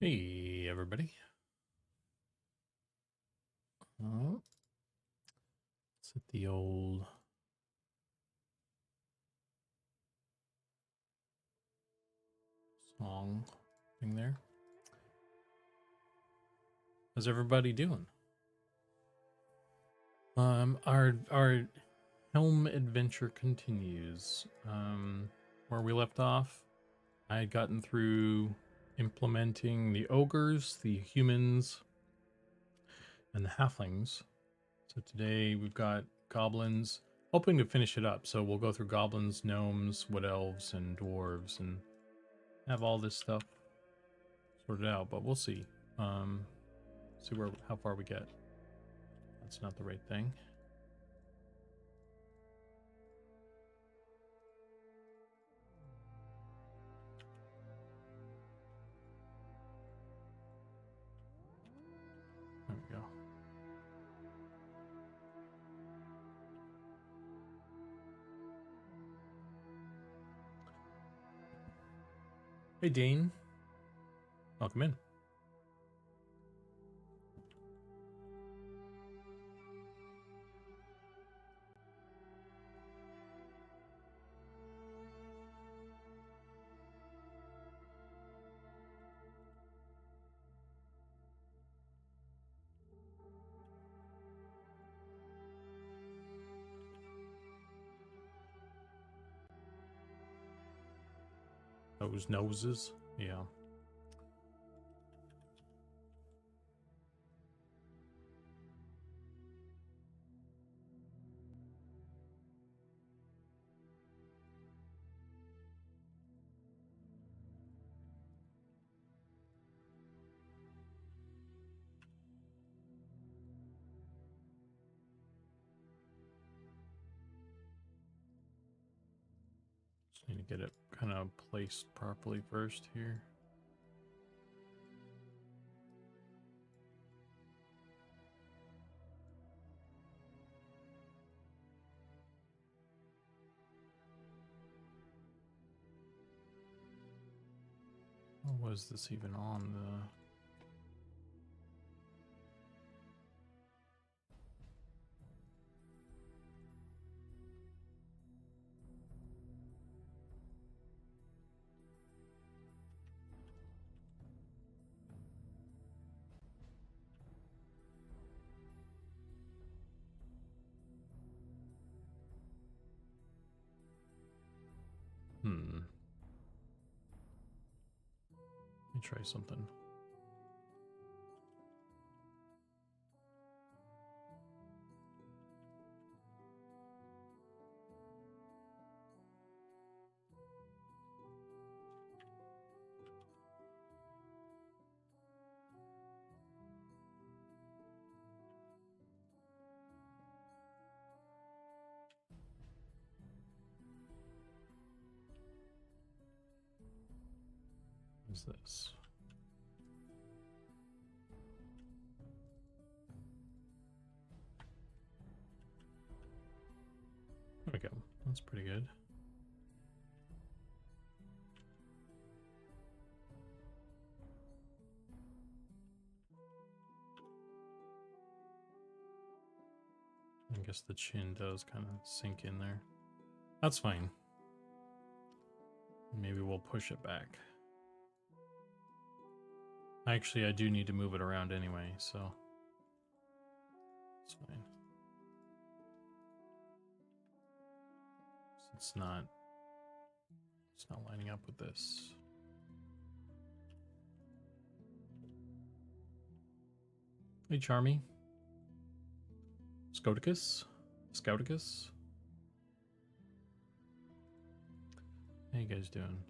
Hey, everybody. Let's hit the old song thing there. How's everybody doing? Our Helm adventure continues. Where we left off, I had gotten through implementing the ogres, the humans, and the halflings. So today we've got goblins, hoping to finish it up. So we'll go through goblins, gnomes, wood elves, and dwarves, and have all this stuff sorted out. But we'll see. See how far we get. That's not the right thing. There we go. Hey, Dane. Welcome in. Those noses. Yeah. Just need to get it kind of placed properly first here. Or was this even on the... Let me try something. What's this? There we go. That's pretty good. I guess the chin does kind of sink in there. That's fine. Maybe we'll push it back. Actually, I do need to move it around anyway, so it's fine. It's not lining up with this. Hey, Charmy. Scouticus? How you guys doing?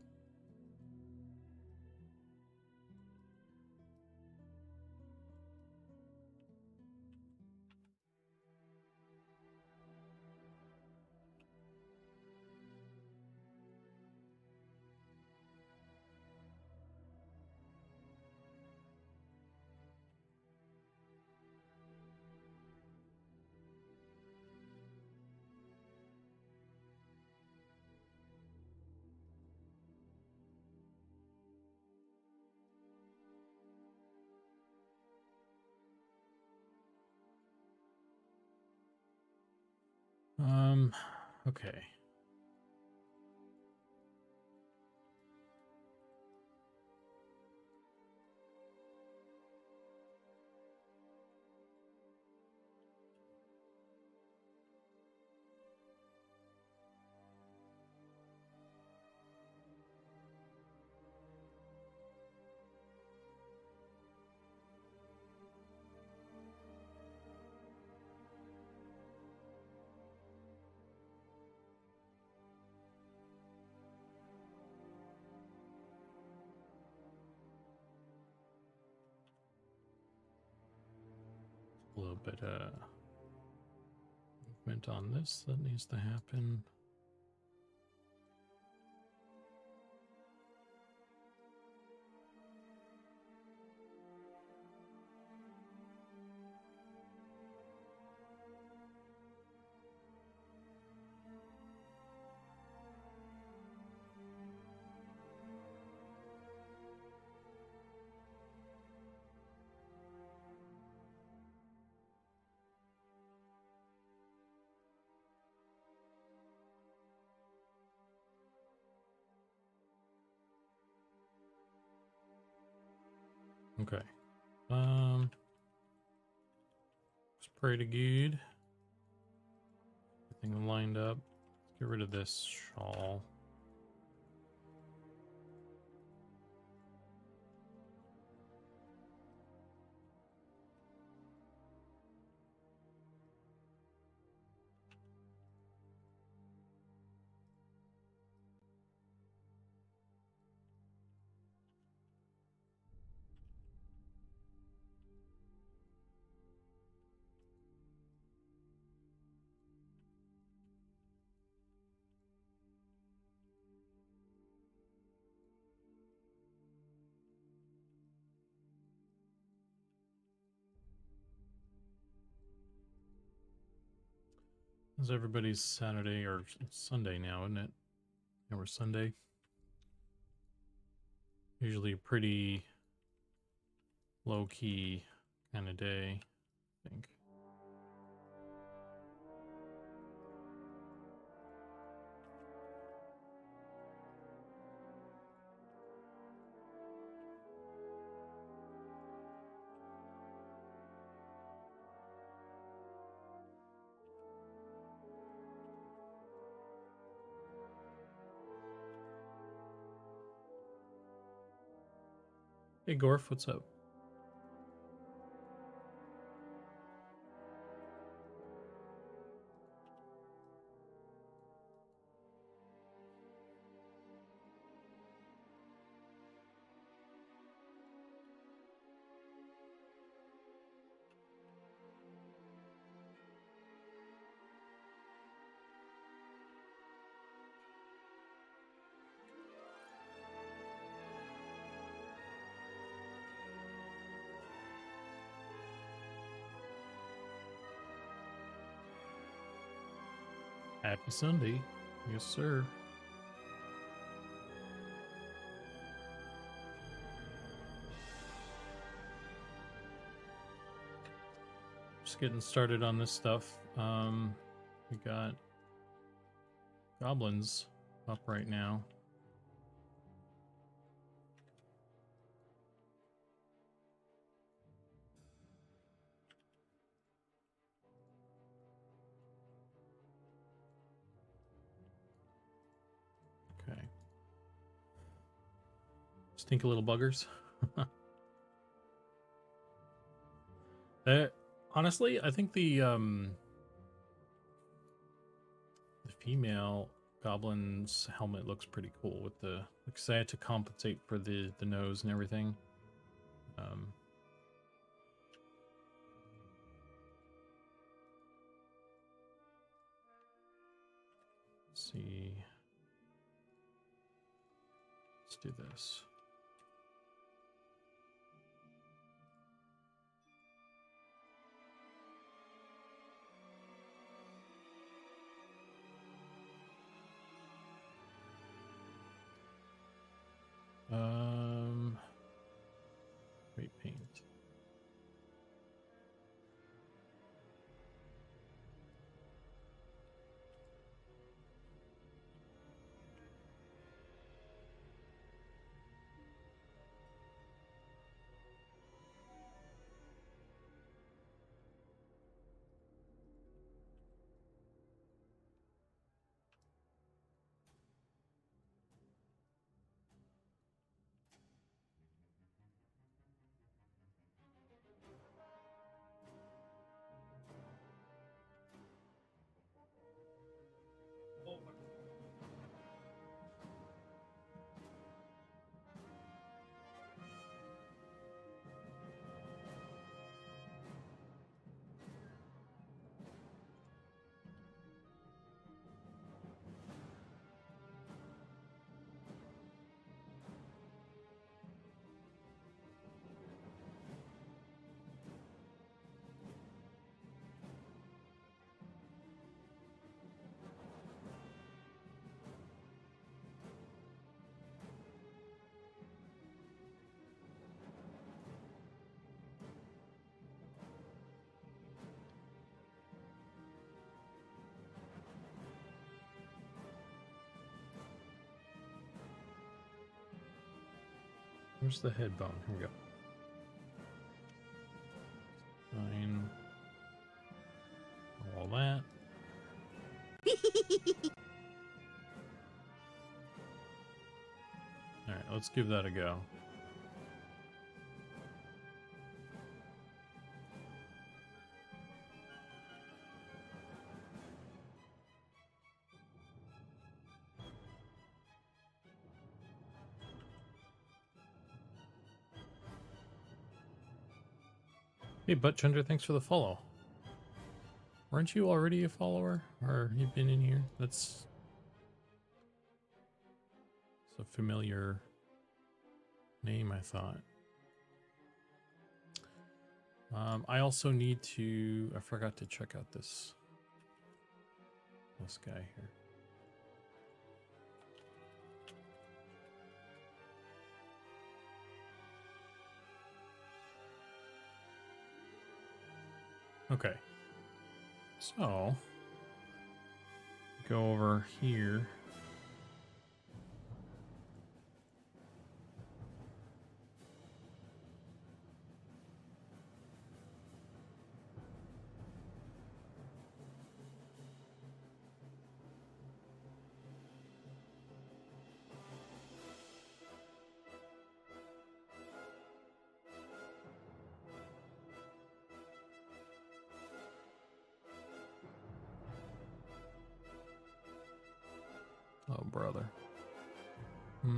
Okay. A little bit movement on this that needs to happen. Okay. It's pretty good. Everything lined up. Let's get rid of this shawl. It's everybody's Saturday or Sunday now, isn't it? Yeah, we're Sunday. Usually a pretty low-key kind of day, I think. Hey, Gorf, what's up? Happy Sunday. Yes, sir. Just getting started on this stuff. We got goblins up right now. Okay. Stinky little buggers. Honestly, I think the female goblin's helmet looks pretty cool with the, because I had to compensate for the nose and everything. Let's see. Let's do this. Great paint. Where's the head bone? Here we go. Fine. All that. Alright, let's give that a go. Hey, Butt Chunder, thanks for the follow. Weren't you already a follower? Or you've been in here? That's a familiar name, I thought. I also need to... I forgot to check out this guy here. Okay. So, go over here. Oh, brother. There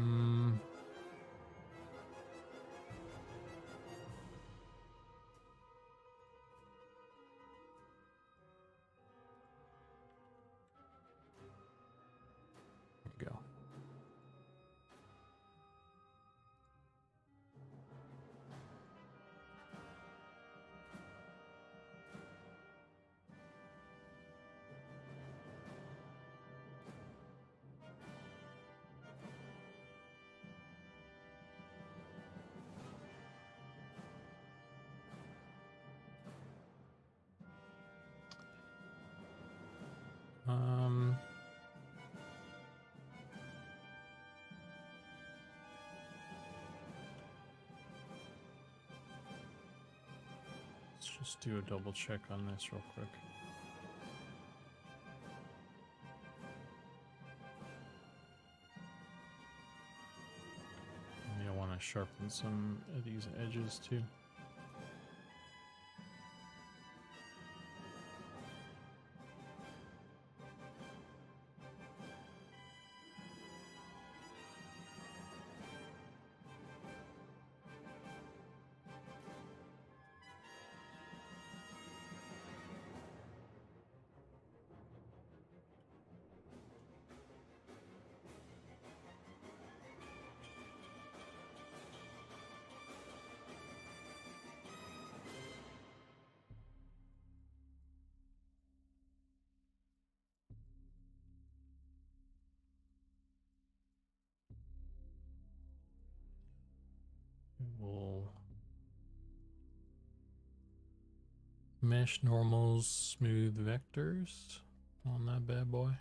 we go. Let's just do a double check on this real quick. Maybe I want to sharpen some of these edges too. We'll mesh normals, smooth vectors on that bad boy.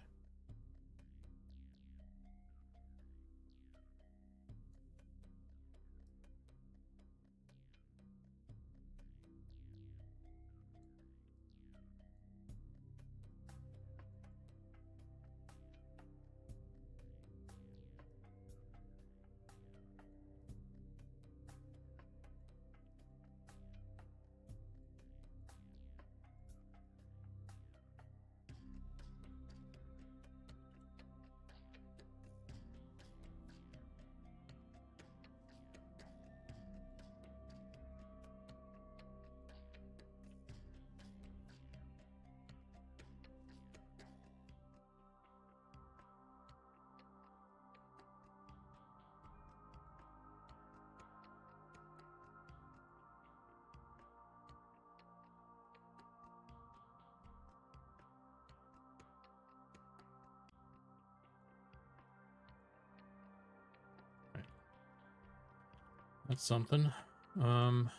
That's something. Let's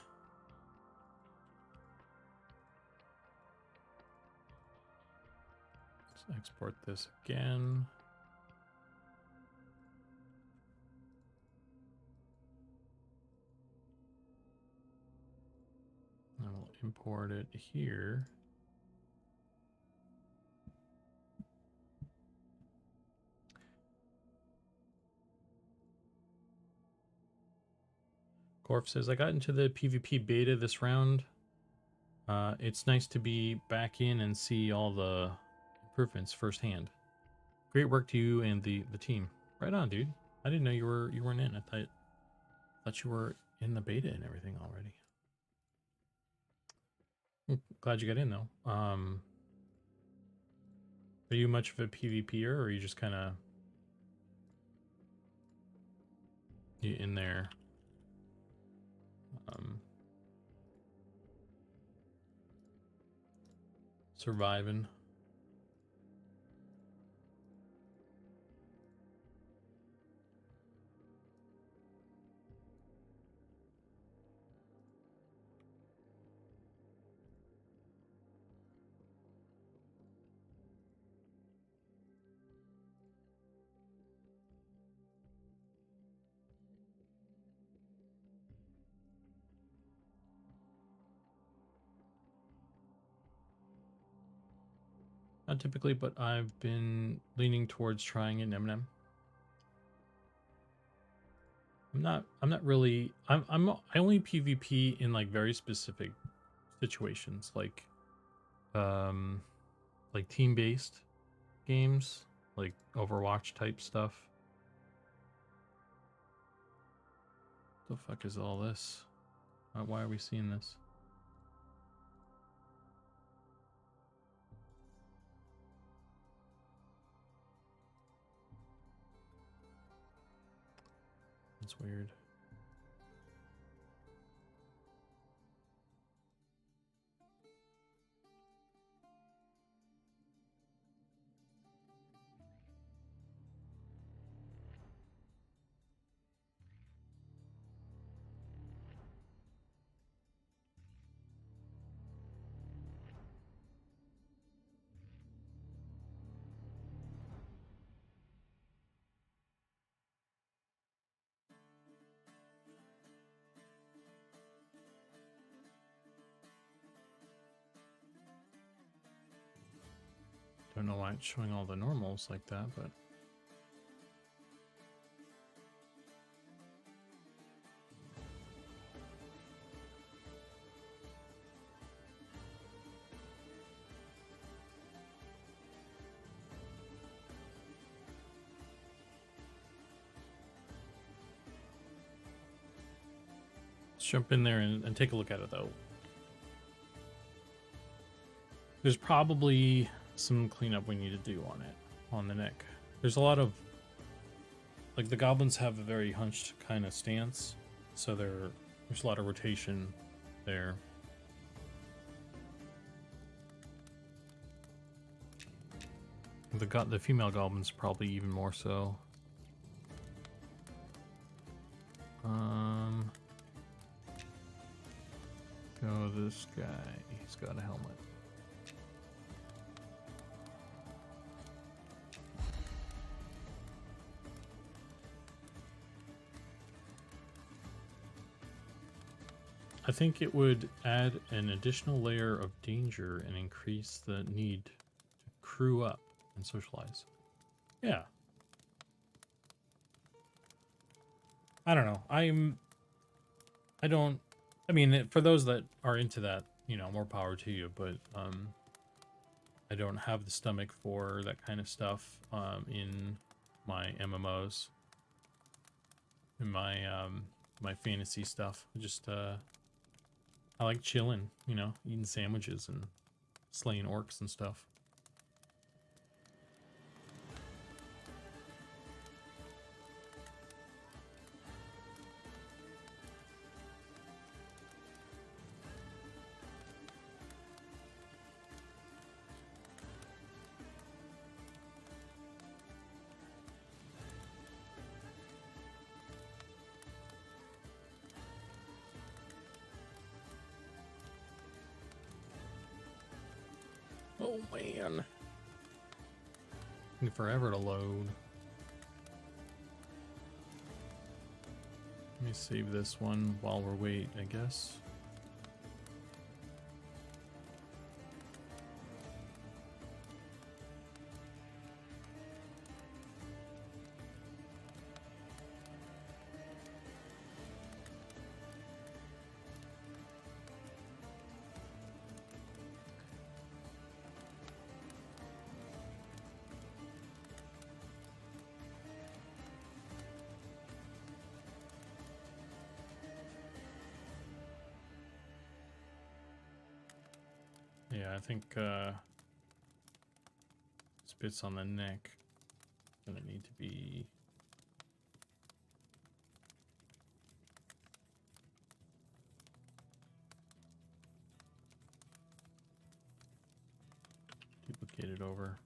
export this again. import it here. Gorf says, I got into the PvP beta this round. It's nice to be back in and see all the improvements firsthand. Great work to you and the team. Right on, dude. I didn't know you weren't in. I thought you were in the beta and everything already. Glad you got in though. Are you much of a PvPer, or are you just kind of in there? Surviving. Not typically, but I've been leaning towards trying an M&M. I'm not really. I only PvP in like very specific situations, like team based games, like Overwatch type stuff. The fuck is all this? Why are we seeing this? That's weird. Don't know why it's showing all the normals like that, but let's jump in there and take a look at it though. There's probably some cleanup we need to do on it, on the neck. There's a lot of, like, the goblins have a very hunched kind of stance, so there's a lot of rotation there. The female goblins probably even more so. Go this guy. He's got a helmet. I think it would add an additional layer of danger and increase the need to crew up and socialize. Yeah. I don't know. I mean, for those that are into that, you know, more power to you, but I don't have the stomach for that kind of stuff in my MMOs, in my my fantasy stuff. Just I like chilling, you know, eating sandwiches and slaying orcs and stuff. Oh man. Taking forever to load. Let me save this one while we're waiting, I guess. Yeah, I think this bits on the neck gonna need to be duplicated over.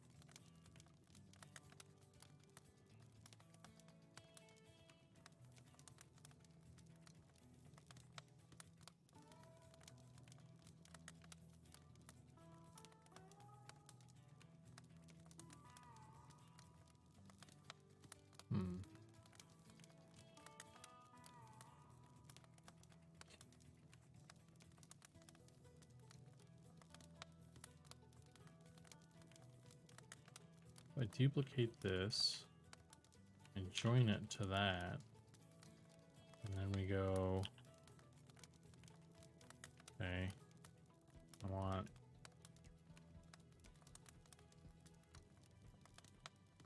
If I duplicate this and join it to that, and then we go, okay, I want,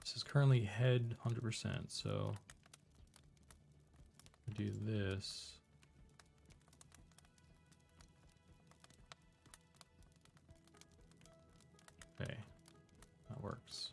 this is currently head 100%, so do this. Okay, that works.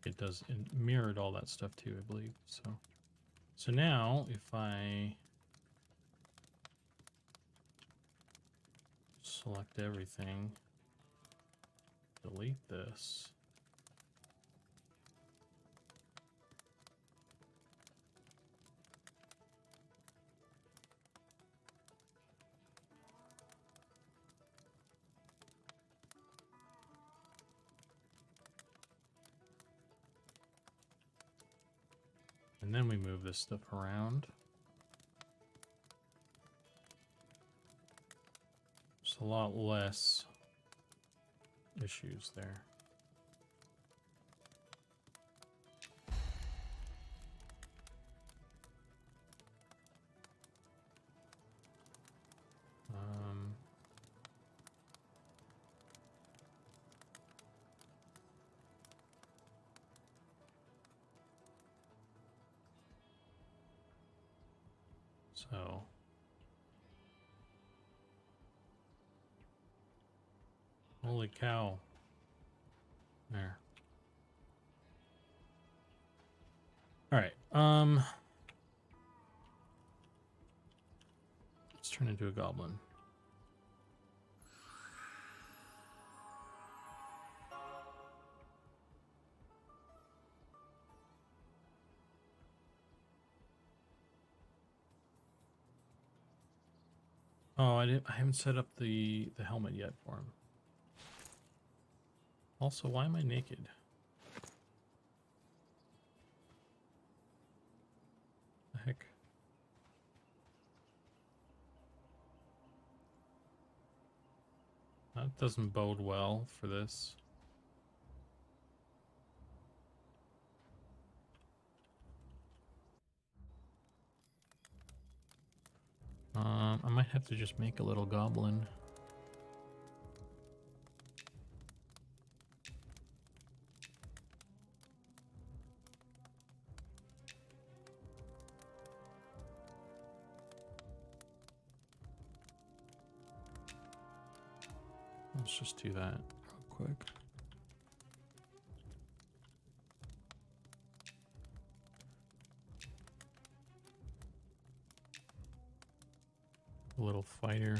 It does, it mirrored all that stuff too, I believe. So now if I select everything, delete this, and then we move this stuff around. There's a lot less issues there. So holy cow. There. All right. Let's turn into a goblin. Oh, I haven't set up the helmet yet for him. Also, why am I naked? The heck? That doesn't bode well for this. I might have to just make a little goblin. Let's just do that real quick. A little fighter.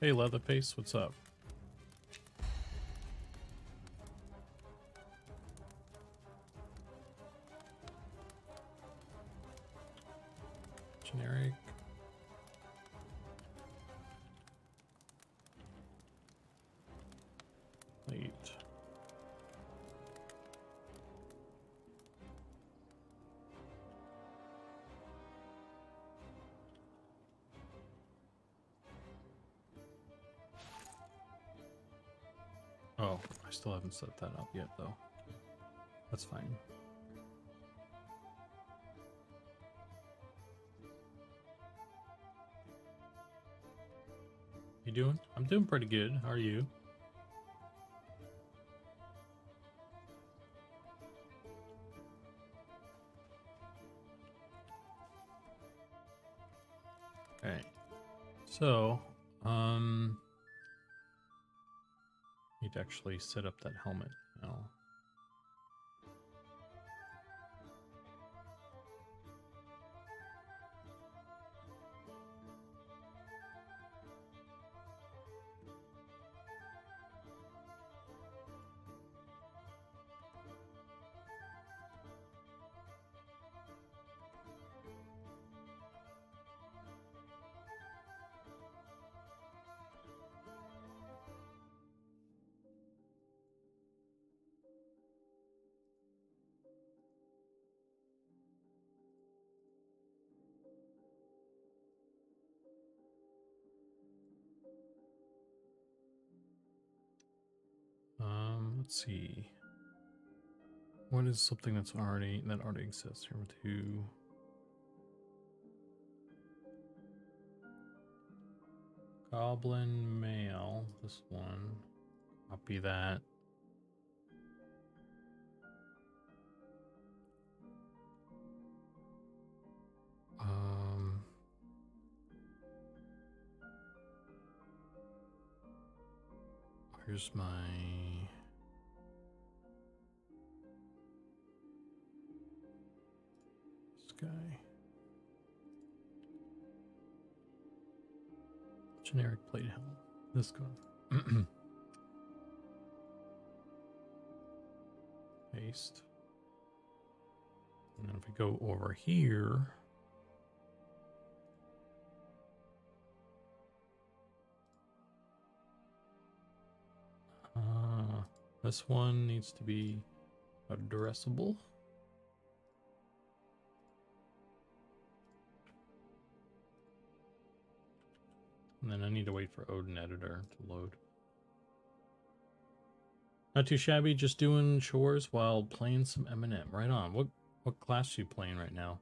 Hey, Leatherface, what's up? Generic. Plate. Oh, I still haven't set that up yet, though. That's fine. You doing? I'm doing pretty good. How are you? Okay. So, need to actually set up that helmet now. Let's see. What is something that already exists here? To Goblin mail. This one. Copy that. Here's my guy. Generic plate helm. This one. Paste. And then if we go over here. This one needs to be addressable. And then I need to wait for Odin Editor to load. Not too shabby, just doing chores while playing some M&M. Right on. What class are you playing right now?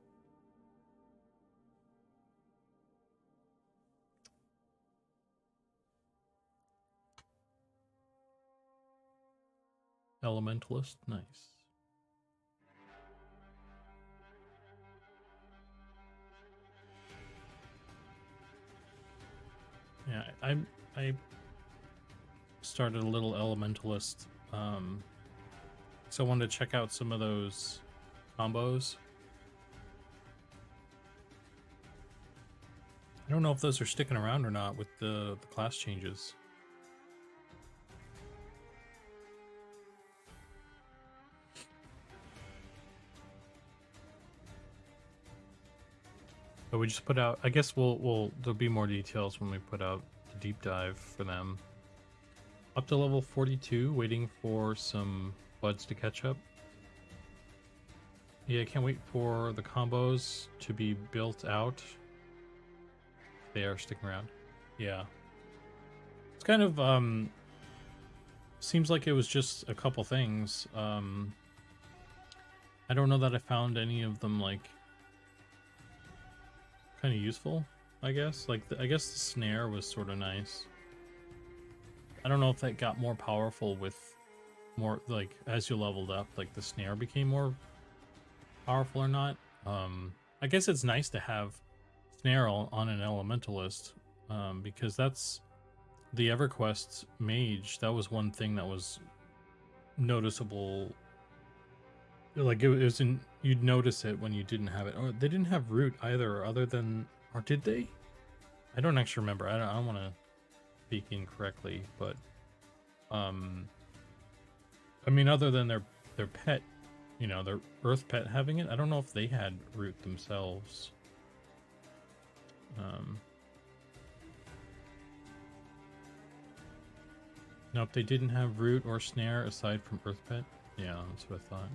Elementalist, nice. Yeah, I started a little Elementalist, so I wanted to check out some of those combos. I don't know if those are sticking around or not with the class changes. But we just put out, I guess there'll be more details when we put out the deep dive for them. Up to level 42, waiting for some buds to catch up. Yeah, I can't wait for the combos to be built out. They are sticking around. Yeah. It's kind of, seems like it was just a couple things. I don't know that I found any of them, like, kind of useful, I guess. Like, I guess the snare was sort of nice. I don't know if that got more powerful with more, like, as you leveled up, like, the snare became more powerful or not. I guess it's nice to have snare on an elementalist, because that's the EverQuest mage. That was one thing that was noticeable. Like, it was in, you'd notice it when you didn't have it. Or they didn't have root either, other than, or did they? I don't actually remember. I don't want to speaking correctly, but I mean, other than their pet, you know, their Earth pet having it, I don't know if they had root themselves. Nope, they didn't have root or snare aside from Earth pet. Yeah, that's what I thought.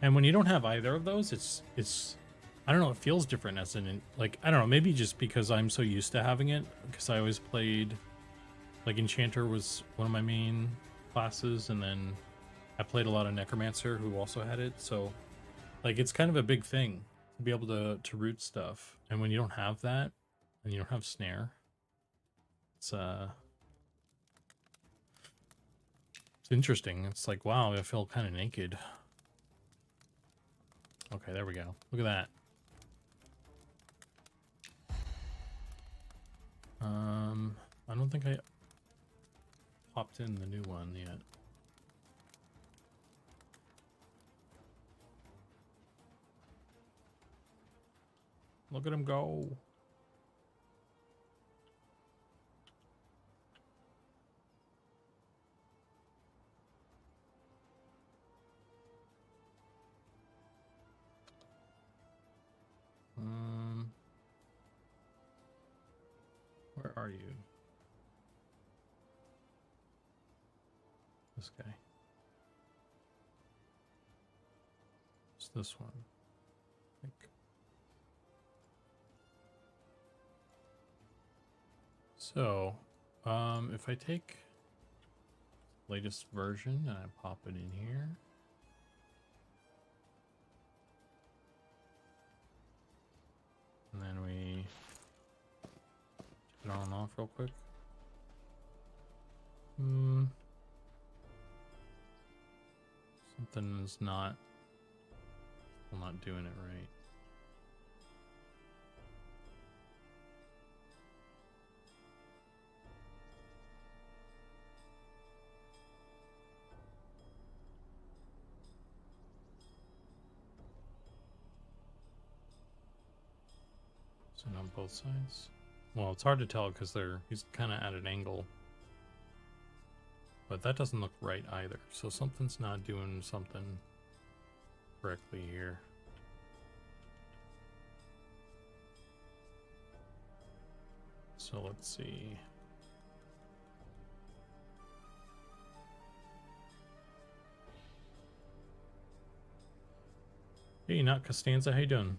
And when you don't have either of those, it's I don't know, it feels different as an like I don't know, maybe just because I'm so used to having it, because I always played like Enchanter was one of my main classes, and then I played a lot of Necromancer who also had it, so like it's kind of a big thing to be able to root stuff. And when you don't have that and you don't have snare, it's interesting. It's like, wow, I feel kind of naked. Okay, there we go. Look at that. I don't think I popped in the new one yet. Look at him go. Where are you? This guy. It's this one. I think. So, if I take latest version and I pop it in here. And then we turn it on and off real quick. Something's not doing it right. So on both sides. Well, it's hard to tell because he's kind of at an angle. But that doesn't look right either. So something's not doing something correctly here. So let's see. Hey, not Costanza, how you doing?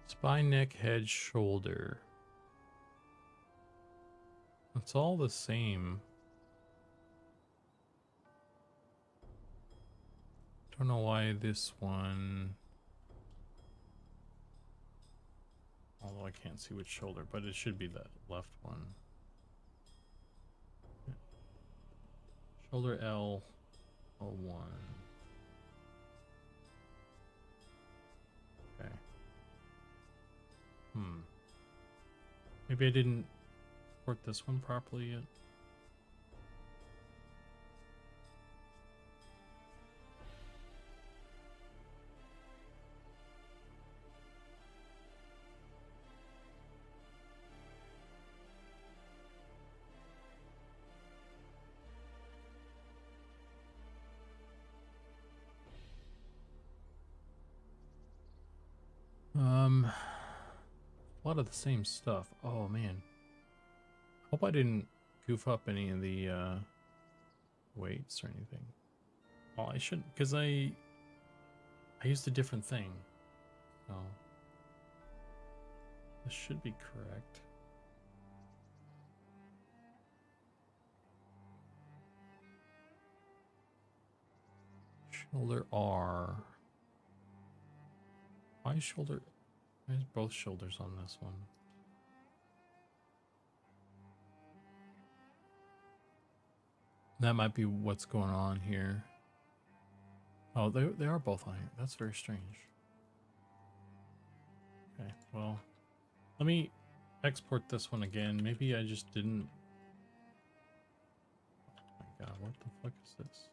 Spine, neck, head, shoulder. It's all the same. Don't know why this one... Although I can't see which shoulder, but it should be the left one. Shoulder L01. Okay. Maybe I didn't work this one properly yet. A lot of the same stuff. Oh man. Hope I didn't goof up any of the weights or anything. Well, I shouldn't, because I used a different thing. So this should be correct. Shoulder R. Why shoulder? Why is both shoulders on this one? That might be what's going on here. Oh, they are both on here. That's very strange. Okay, well, let me export this one again. Maybe I just didn't. Oh my god, what the fuck is this?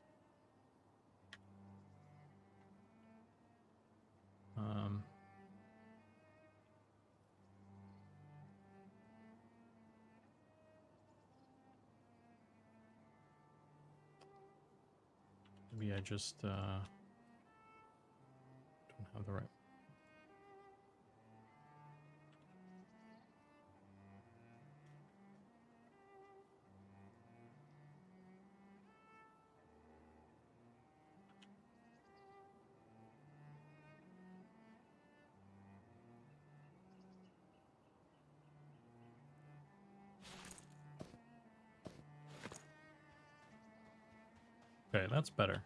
Maybe I just don't have the right. Okay, that's better.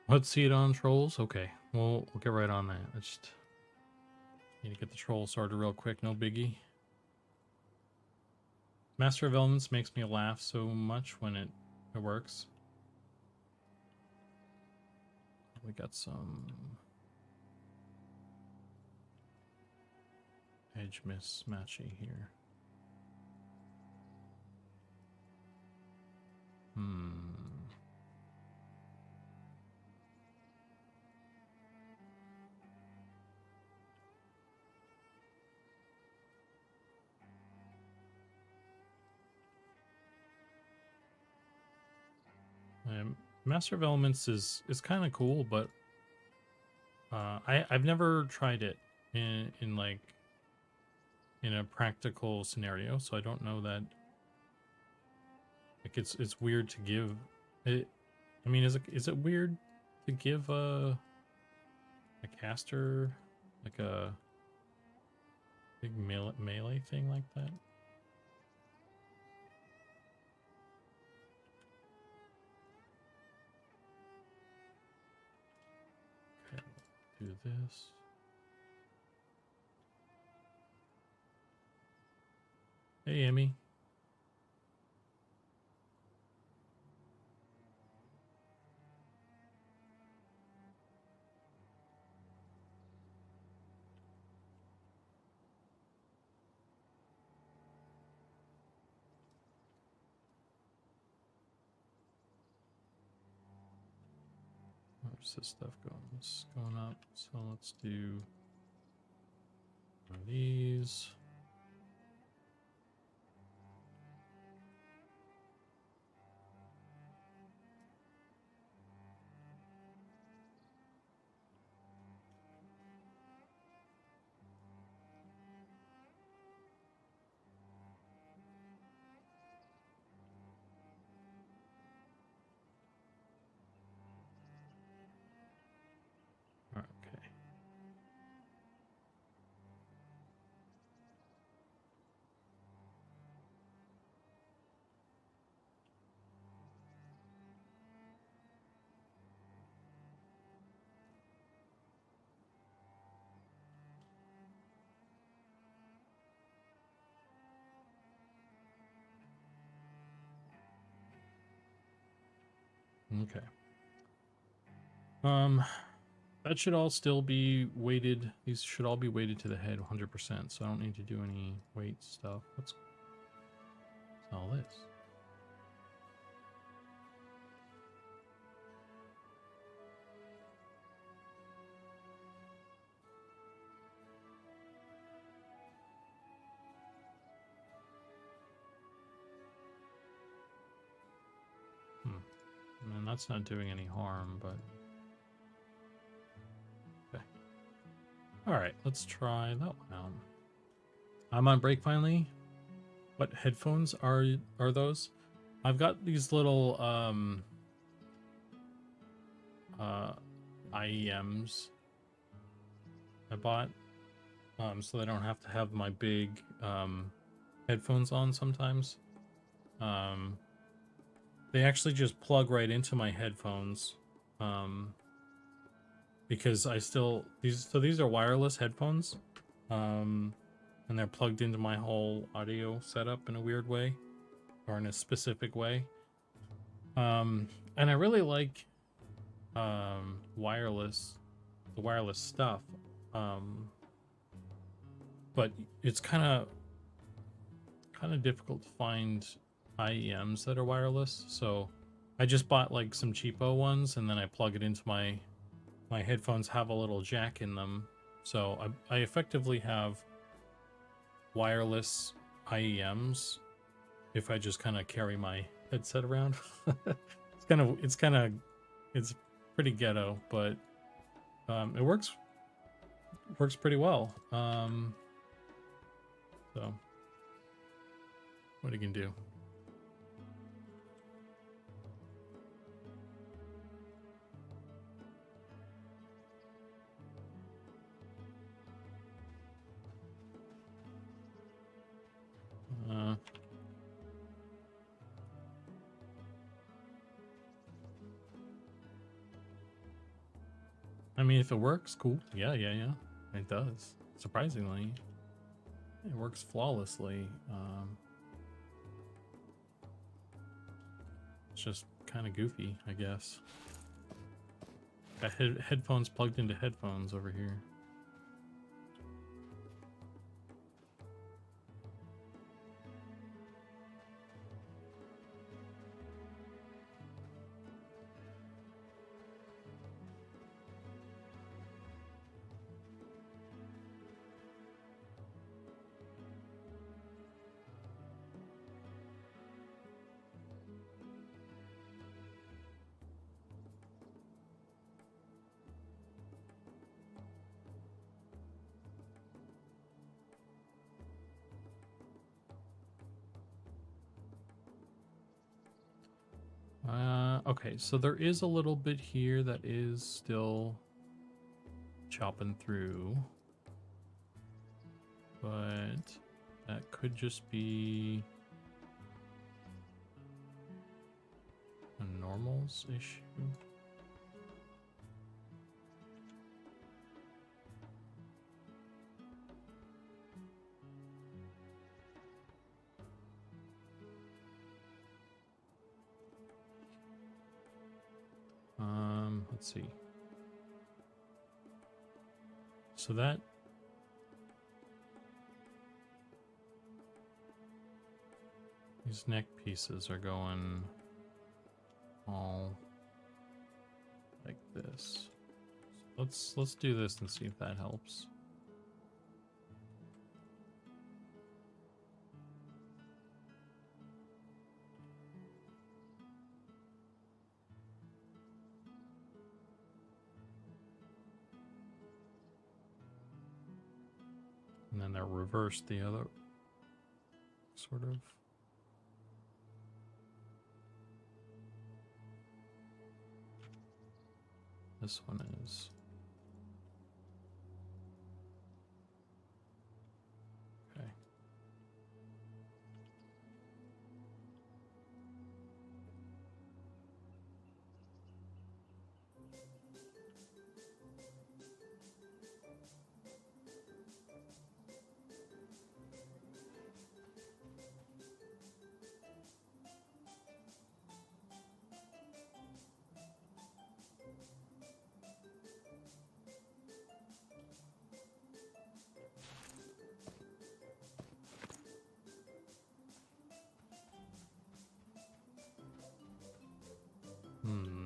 Let's see it on trolls. Okay, we'll get right on that. I just need to get the troll sorted real quick. No biggie. Master of Elements makes me laugh so much when it works. We got some edge mismatchy here. Master of Elements is kind of cool, but I've never tried it in like in a practical scenario, so I don't know that. Like it's weird to give it. I mean, is it weird to give a caster like a big melee thing like that? Okay, do this. Hey, Emmy. Where's this stuff going? It's going up. So let's do one of these. Okay. Okay. That should all still be weighted. These should all be weighted to the head 100%, so I don't need to do any weight stuff. What's all this? I mean, that's not doing any harm, but... Okay. Alright, let's try that one out. I'm on break finally. What headphones are those? I've got these little IEMs I bought so I don't have to have my big headphones on sometimes. They actually just plug right into my headphones. Because I still these are wireless headphones. And they're plugged into my whole audio setup in a weird way, or in a specific way. And I really like wireless stuff. But it's kind of difficult to find IEMs that are wireless. So I just bought like some cheapo ones, and then I plug it into my headphones. Have a little jack in them, so I effectively have wireless IEMs if I just kind of carry my headset around. It's pretty ghetto, but it works pretty well. So what you can do. I mean, if it works, cool. Yeah. It does. Surprisingly, it works flawlessly. It's just kind of goofy, I guess. Got headphones plugged into headphones over here. Okay, so there is a little bit here that is still chopping through, but that could just be a normals issue. Let's see. So that these neck pieces are going all like this. Let's do this and see if that helps. And then they're reversed the other sort of. This one is. Okay.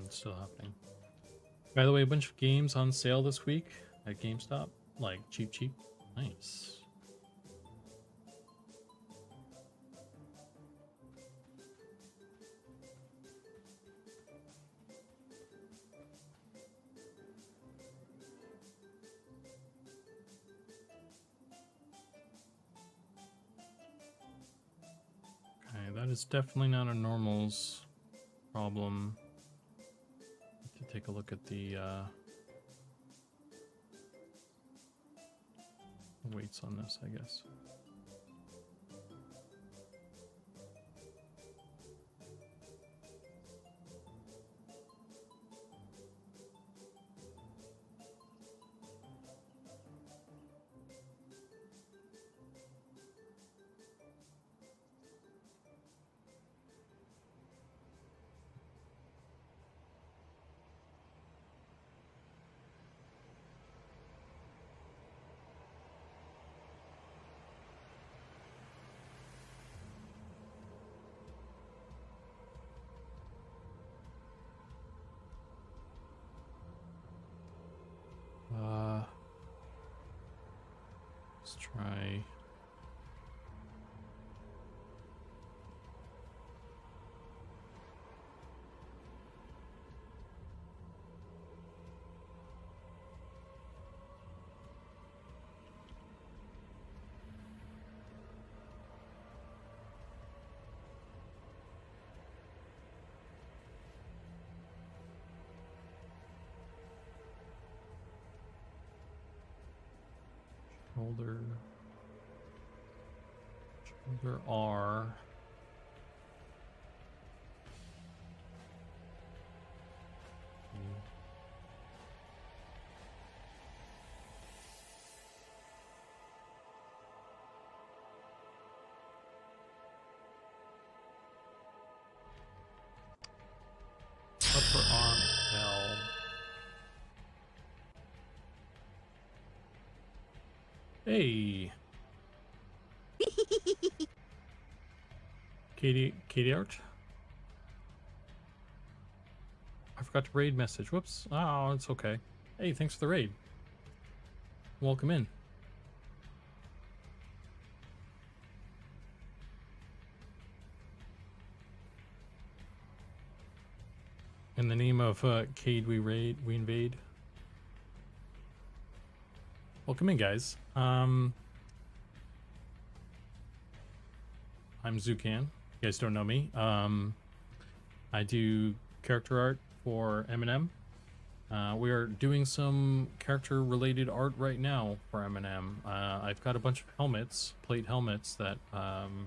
Still happening. By the way, a bunch of games on sale this week at GameStop, like cheap. Nice. Okay, that is definitely not a normals problem. To take a look at the weights on this, I guess. Let's try. Shoulder R. Upper arm L. Hey. Katie Arch. I forgot to raid message. Whoops. Oh, it's okay. Hey, thanks for the raid. Welcome in. In the name of Cade, we invade. Welcome in, guys. I'm Zukan. You guys don't know me. I do character art for Eminem. We are doing some character-related art right now for Eminem. I've got a bunch of helmets, plate helmets that I'm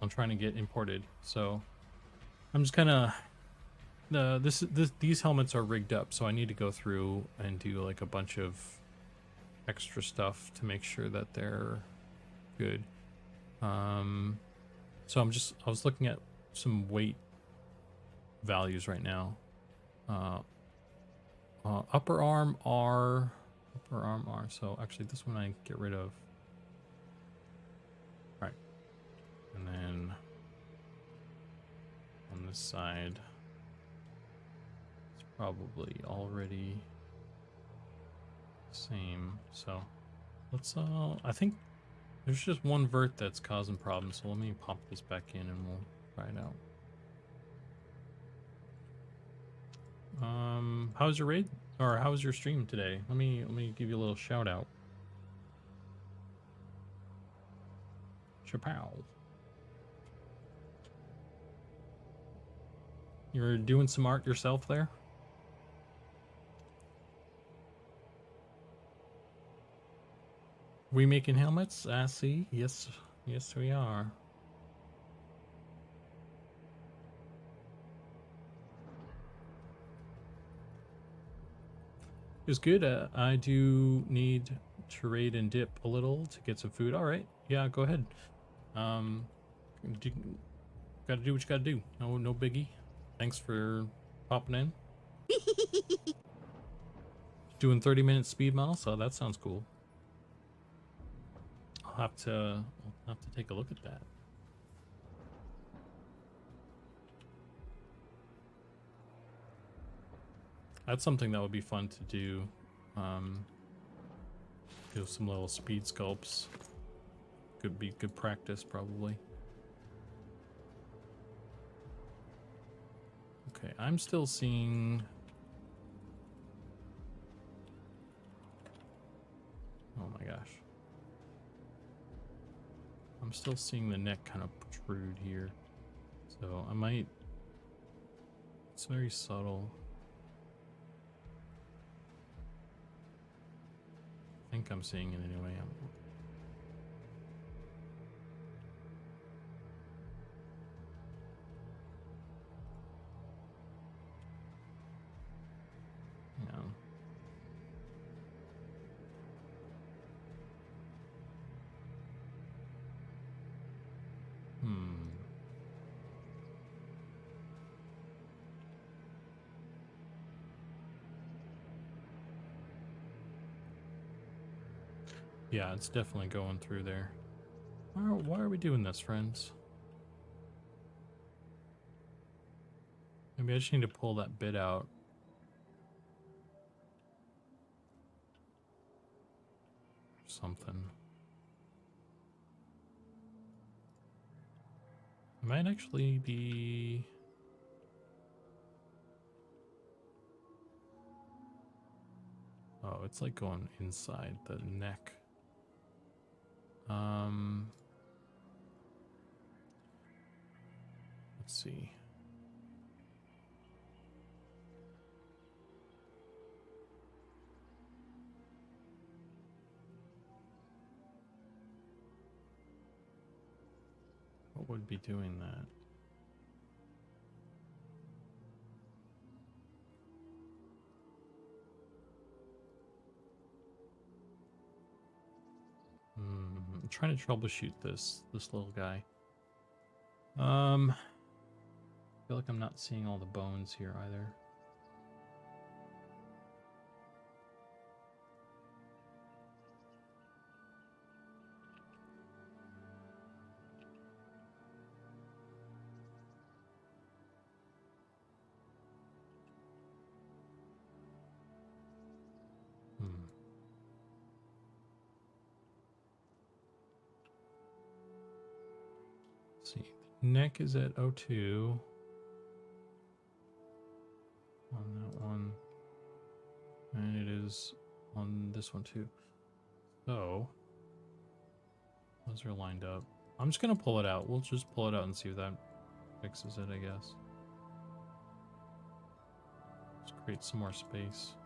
trying to get imported. So I'm just kind of these helmets are rigged up, so I need to go through and do like a bunch of extra stuff to make sure that they're good. So I was looking at some weight values right now. Upper arm R. So actually this one I get rid of. All right. And then on this side, it's probably already same. So let's, I think there's just one vert that's causing problems. So let me pop this back in and we'll try it out. How's your raid, or how was your stream today? Let me give you a little shout out. Chapow. You're doing some art yourself there? We making helmets? I see. Yes, we are. It's good. I do need to raid and dip a little to get some food. All right. Yeah, go ahead. Gotta do what you gotta do. No biggie. Thanks for popping in. Doing 30-minute speed model, so that sounds cool. I'll have to take a look at that. That's something that would be fun to do. Do some little speed sculpts. Could be good practice, probably. Okay, I'm still seeing... Oh my gosh. I'm still seeing the neck kind of protrude here. So I might... It's very subtle. I think I'm seeing it anyway. Yeah. Yeah, it's definitely going through there. Why are we doing this, friends? Maybe I just need to pull that bit out. Something. It might actually be... Oh, it's like going inside the neck. Let's see. What would be doing that? I'm trying to troubleshoot this little guy. I feel like I'm not seeing all the bones here either. Let's see. The neck is at 02. On that one. And it is on this one too. So, those are lined up. I'm just going to pull it out. We'll just pull it out and see if that fixes it, I guess. Just create some more space.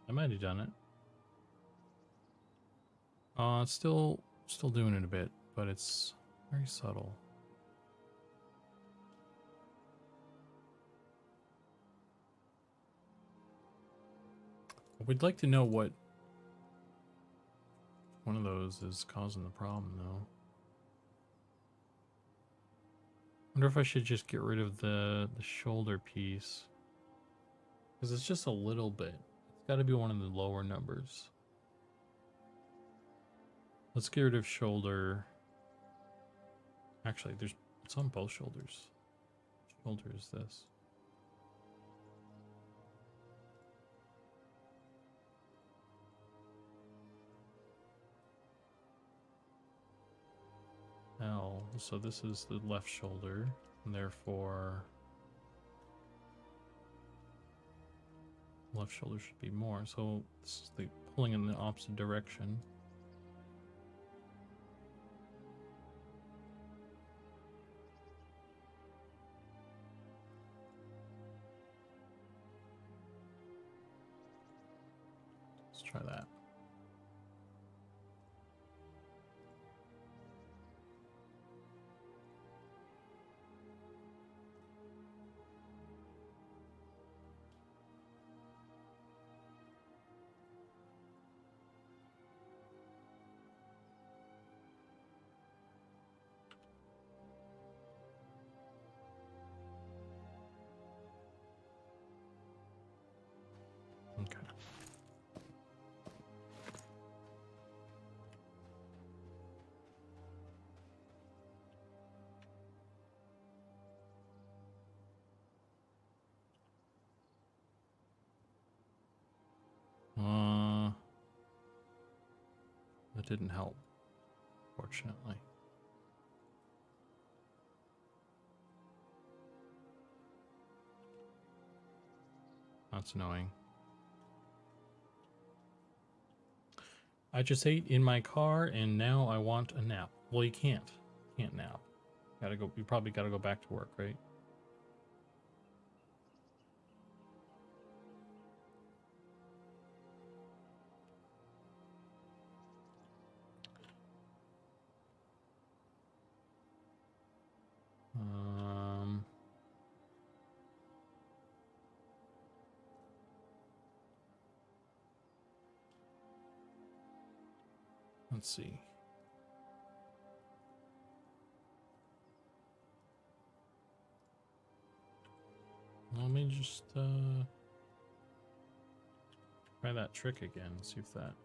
I might have done it. It's still doing it a bit, but it's very subtle. We'd like to know what one of those is causing the problem, though. Wonder if I should just get rid of the shoulder piece. Because it's just a little bit. It's got to be one of the lower numbers. Let's get rid of shoulder. Actually, it's on both shoulders. Shoulder is this. L. So this is the left shoulder, and therefore left shoulder should be more. So this is the pulling in the opposite direction. Let's try that. Okay. That didn't help, fortunately. That's annoying. I just ate in my car and now I want a nap. Well, you can't. Can't nap. Gotta go. You probably gotta go back to work, right? Let's see. Let me just try that trick again. See if that.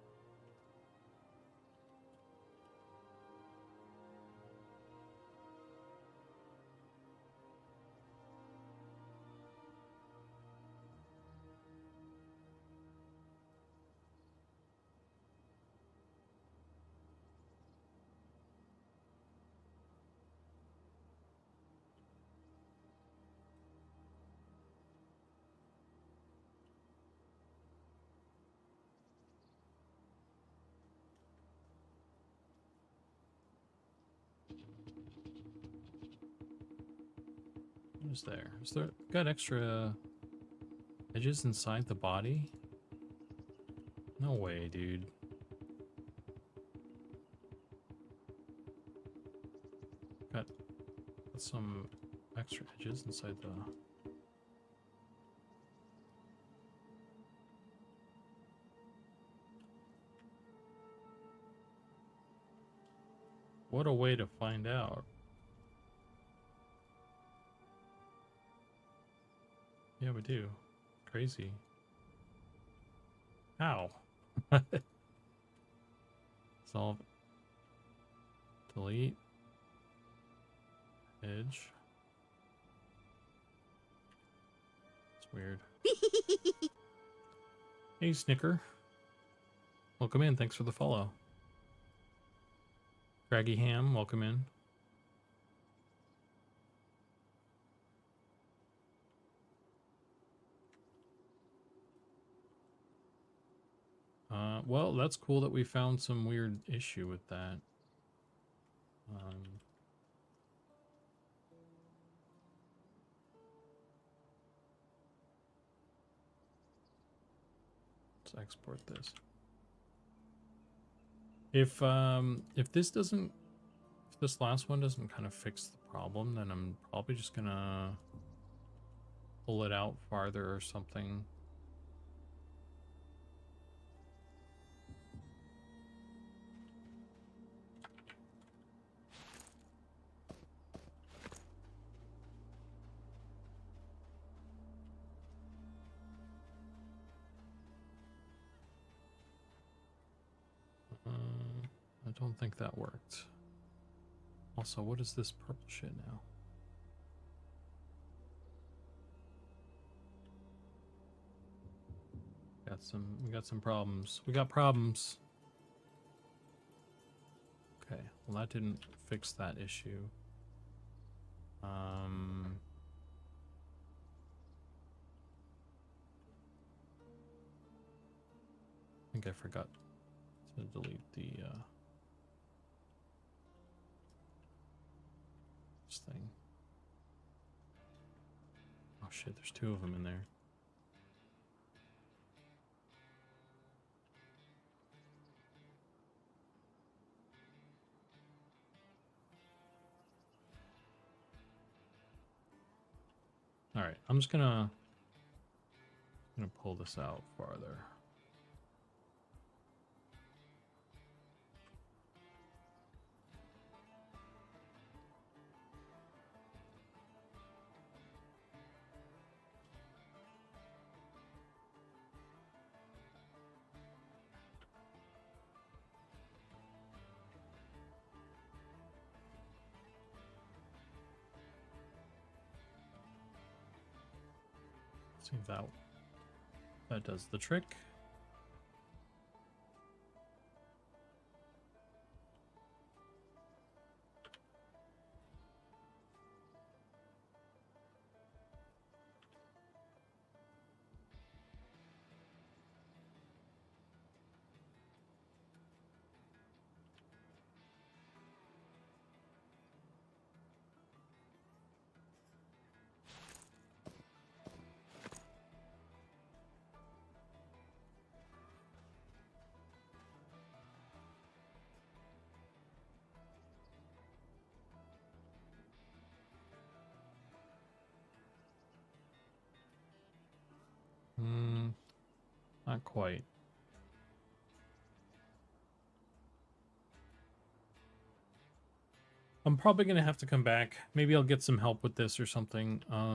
What is there? Is there got extra edges inside the body? No way, dude. Got some extra edges inside the... What a way to find out. Yeah, we do. Crazy. How? Solve. Delete. Edge. It's weird. Hey, Snicker. Welcome in. Thanks for the follow. Craggy Ham, welcome in. Well, that's cool that we found some weird issue with that. Let's export this. If this doesn't, if this last one doesn't kind of fix the problem, then I'm probably just gonna pull it out farther or something. I don't think that worked. Also, what is this purple shit now? We got some problems. We got problems. Okay, well that didn't fix that issue. I think I forgot to delete the this thing. Oh shit, there's two of them in there. All right, I'm just gonna pull this out farther. See if that does the trick. Not quite. I'm probably gonna have to come back. Maybe I'll get some help with this or something. What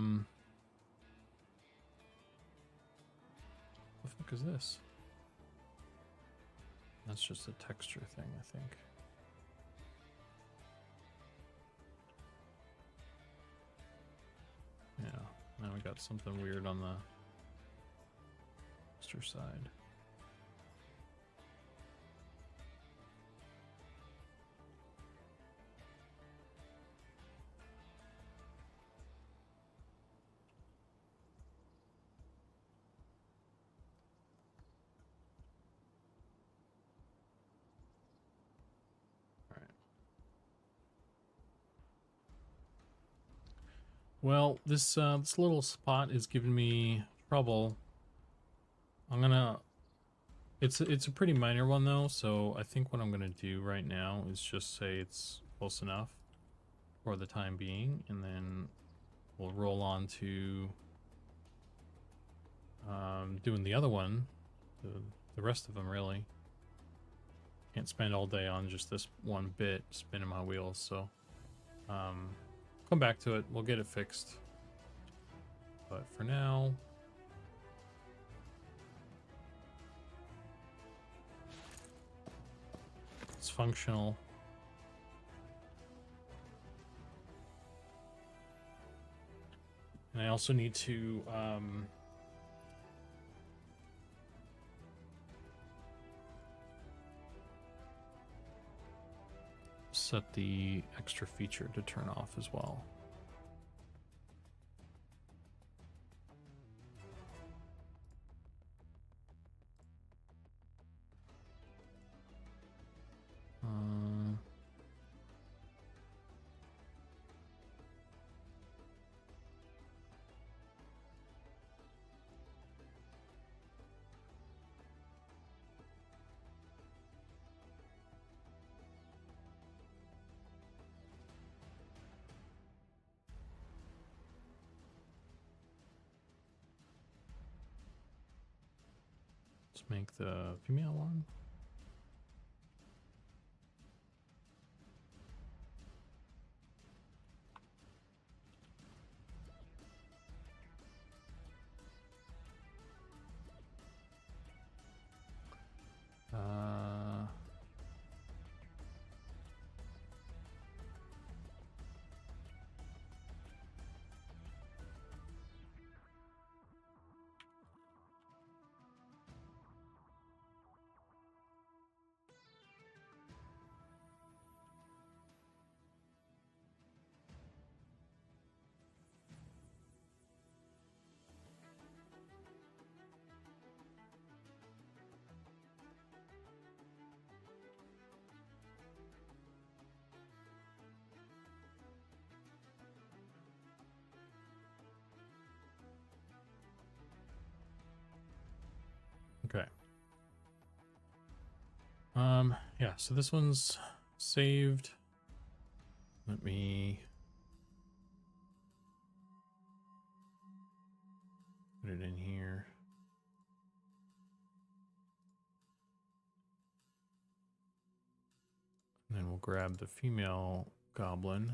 the fuck is this? That's just a texture thing, I think. Yeah, now we got something weird on the texture side. Well, this this little spot is giving me trouble. I'm gonna. It's a pretty minor one though, so I think what I'm gonna do right now is just say it's close enough for the time being, and then we'll roll on to doing the other one, the rest of them really. Can't spend all day on just this one bit spinning my wheels, so come back to it. We'll get it fixed. But for now, it's functional. And I also need to set the extra feature to turn off as well. Let's make the female one. Okay. Yeah, so this one's saved. Let me put it in here. And then we'll grab the female goblin.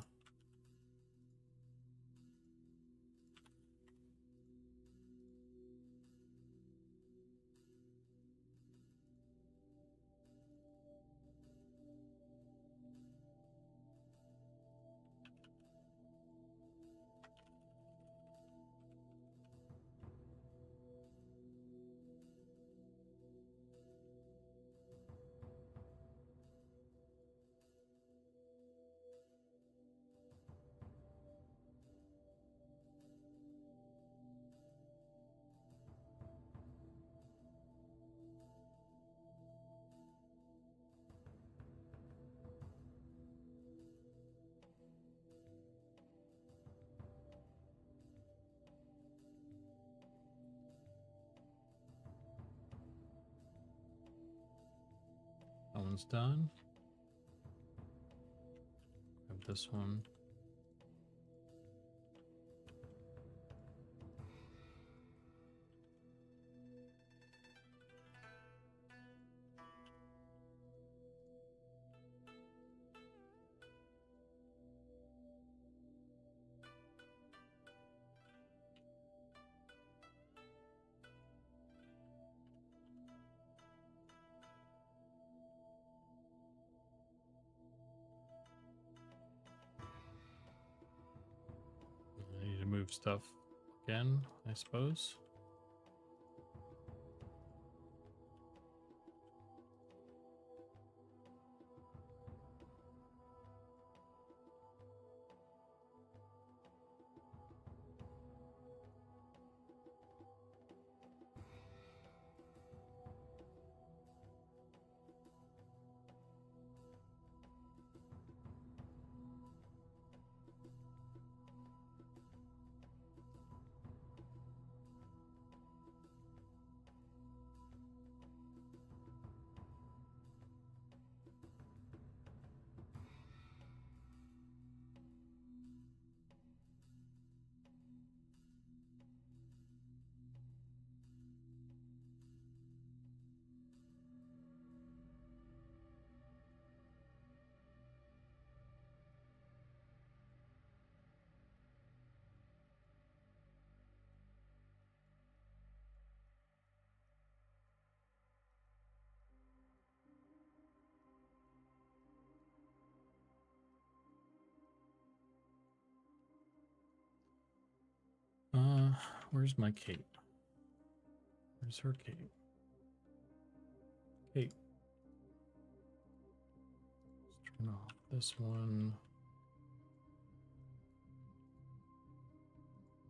That one's done. Grab this one. move stuff again, I suppose. Where's my cape? Where's her cape? Cape. Let's turn off this one.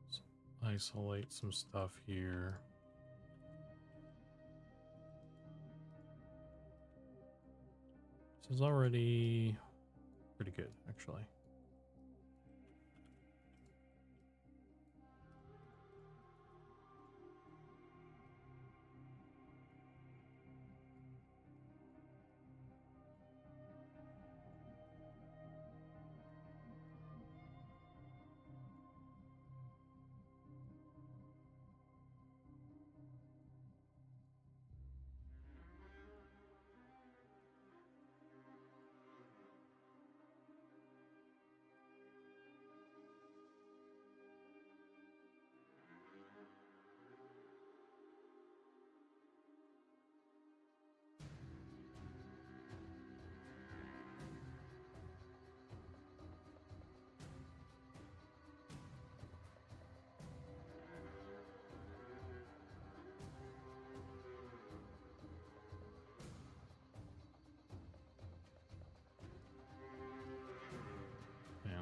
Let's isolate some stuff here. This is already pretty good, actually.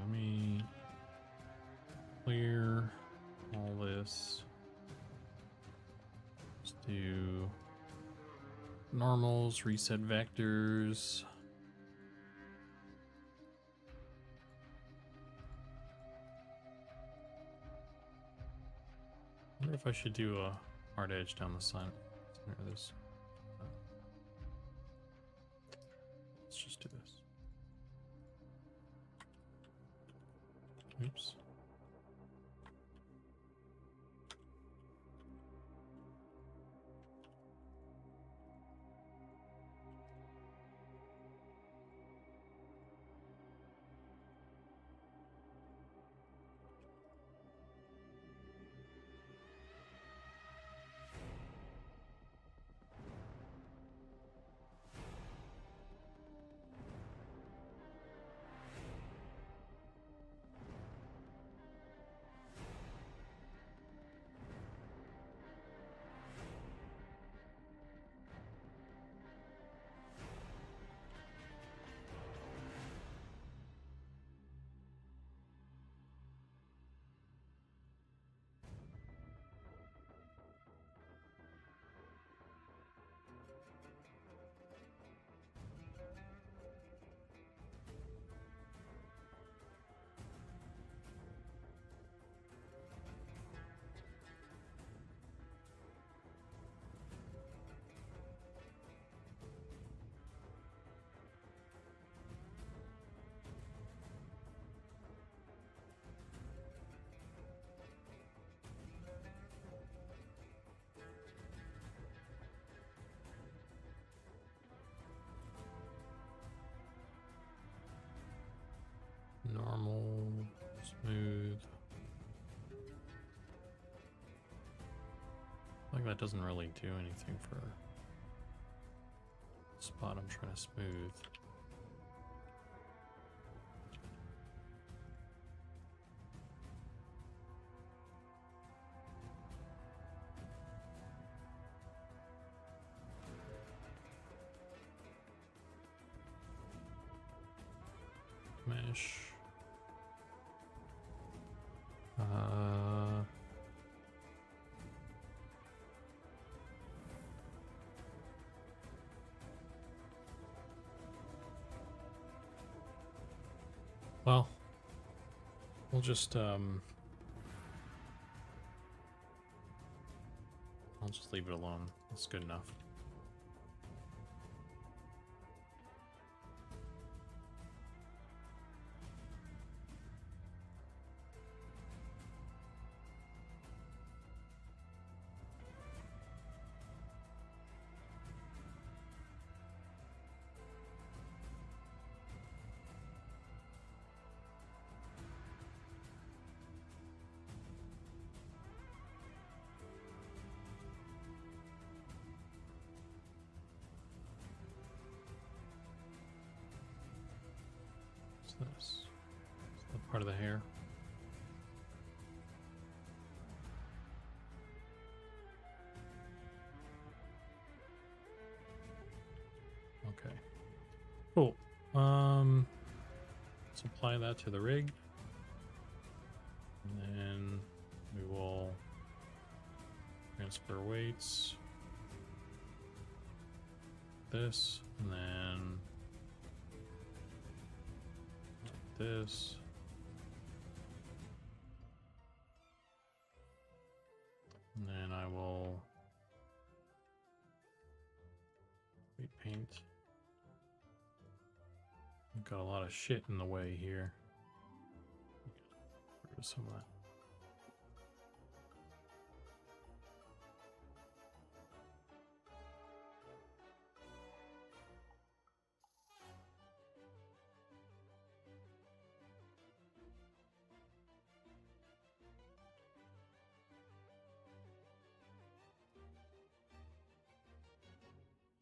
Let me clear all this. Let's do normals, reset vectors. I wonder if I should do a hard edge down the center of this. Let's just do this. Oops. Normal, smooth. Like that doesn't really do anything for the spot I'm trying to smooth. mesh. Well, we'll just I'll just leave it alone. That's good enough. What's this? Is that part of the hair? Okay. Cool. Let's apply that to the rig. And then we will transfer weights. This, and then this. And then I will weight paint. I've got a lot of shit in the way here. Get rid of some of that.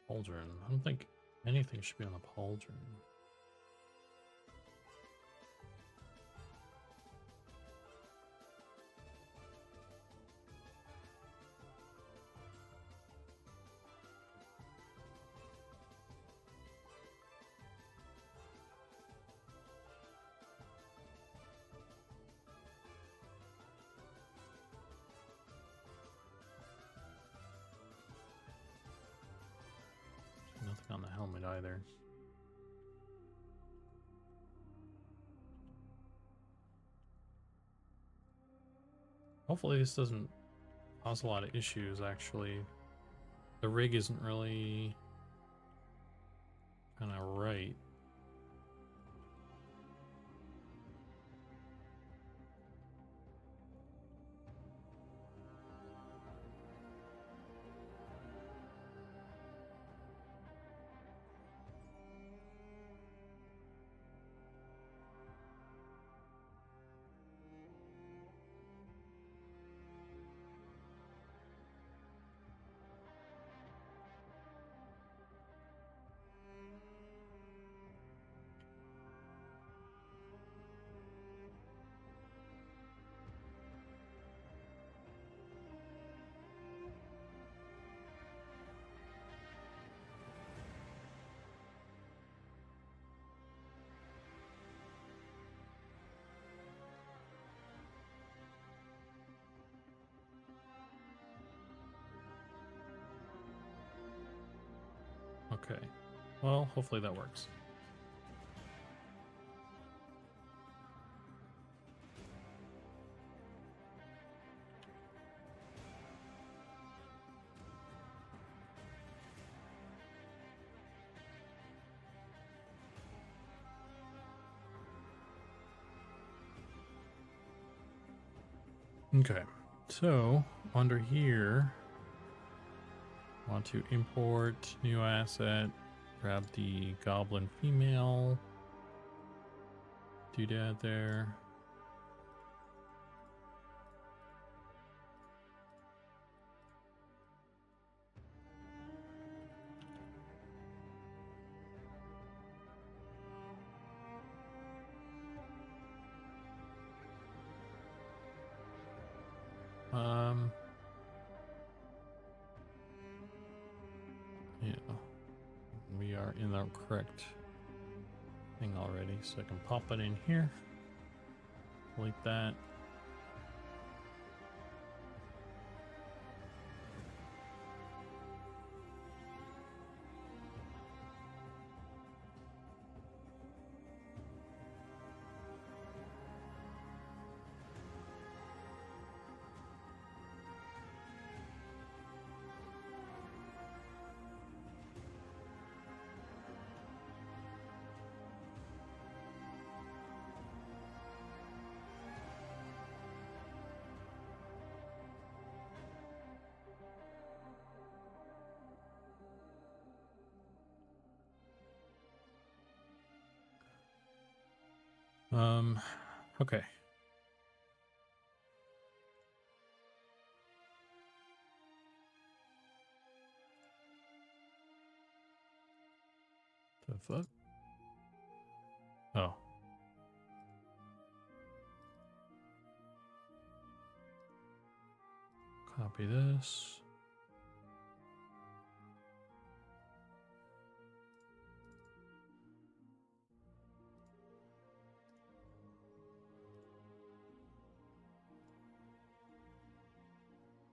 Pauldron. I don't think anything should be on the pauldron. Nothing on the helmet either. Hopefully this doesn't cause a lot of issues, actually. The rig isn't really kind of right. Okay. Well, hopefully that works. Okay, so under here, I want to import new asset, grab the Goblin female, doodad there. Yeah, we are in the correct thing already, so I can pop it in here. Like that. Okay. The fuck? Oh. Copy this.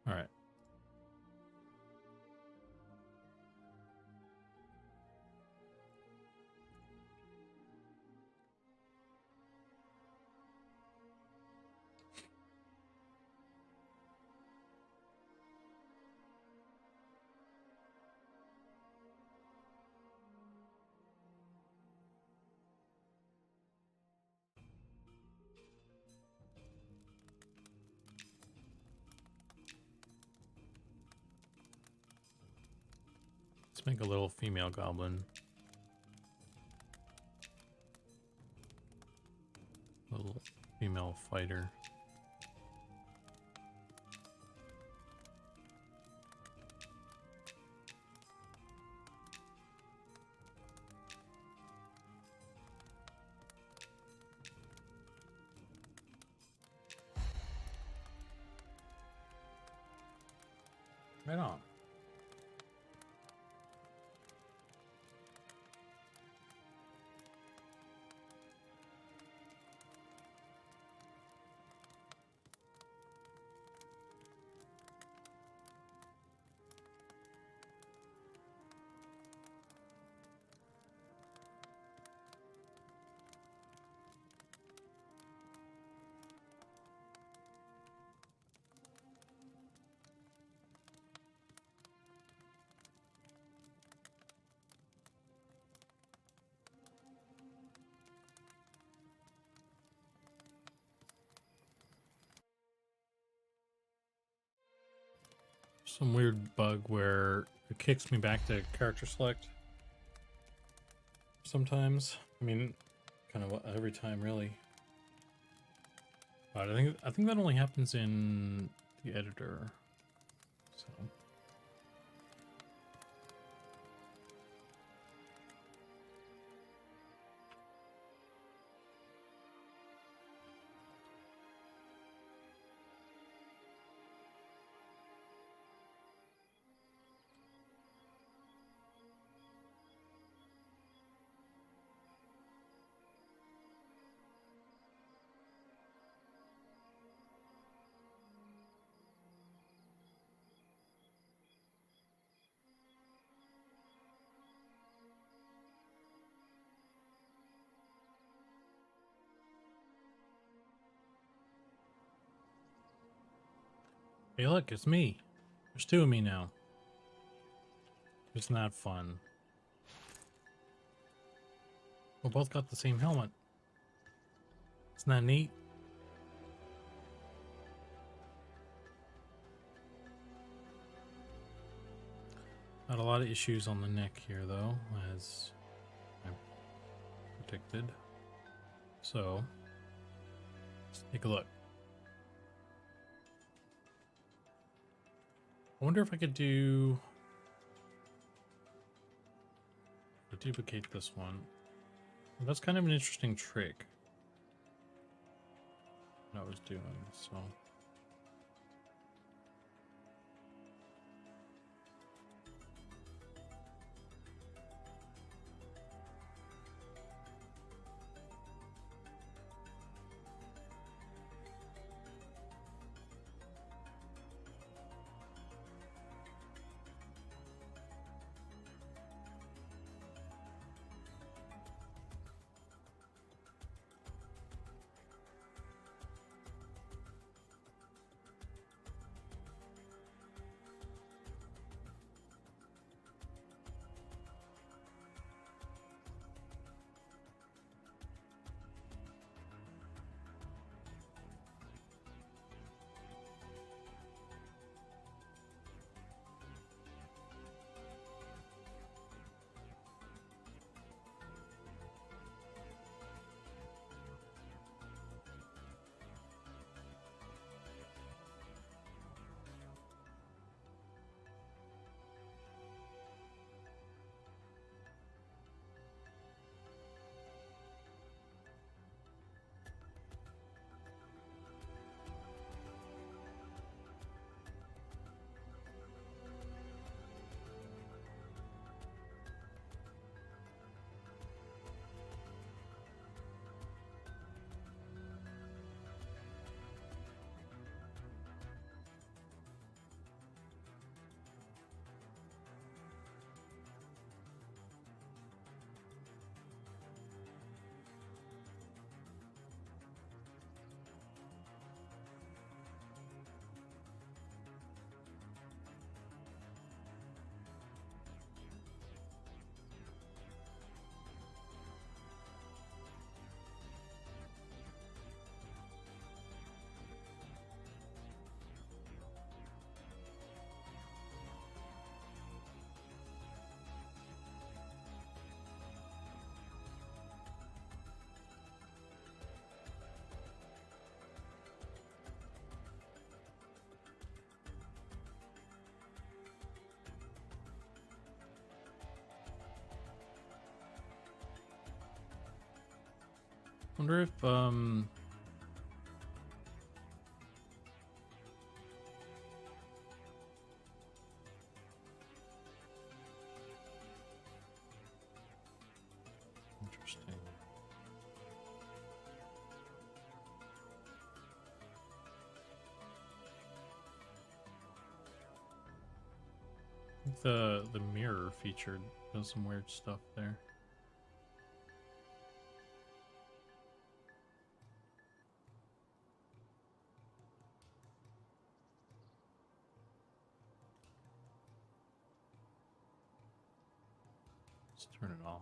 All right. Let's make a little female goblin. Little female fighter. Right on. Some weird bug where it kicks me back to character select. Sometimes, I mean, kind of every time, really. But I think that only happens in the editor. So. Hey, look, it's me. There's two of me now. It's not fun. We both got the same helmet. Isn't that neat? Not a lot of issues on the neck here, though, as I predicted. So, let's take a look. I wonder if I could duplicate this one. Well, that's kind of an interesting trick that I was doing, so. Wonder if interesting. The mirror feature does some weird stuff there. Let's turn it off.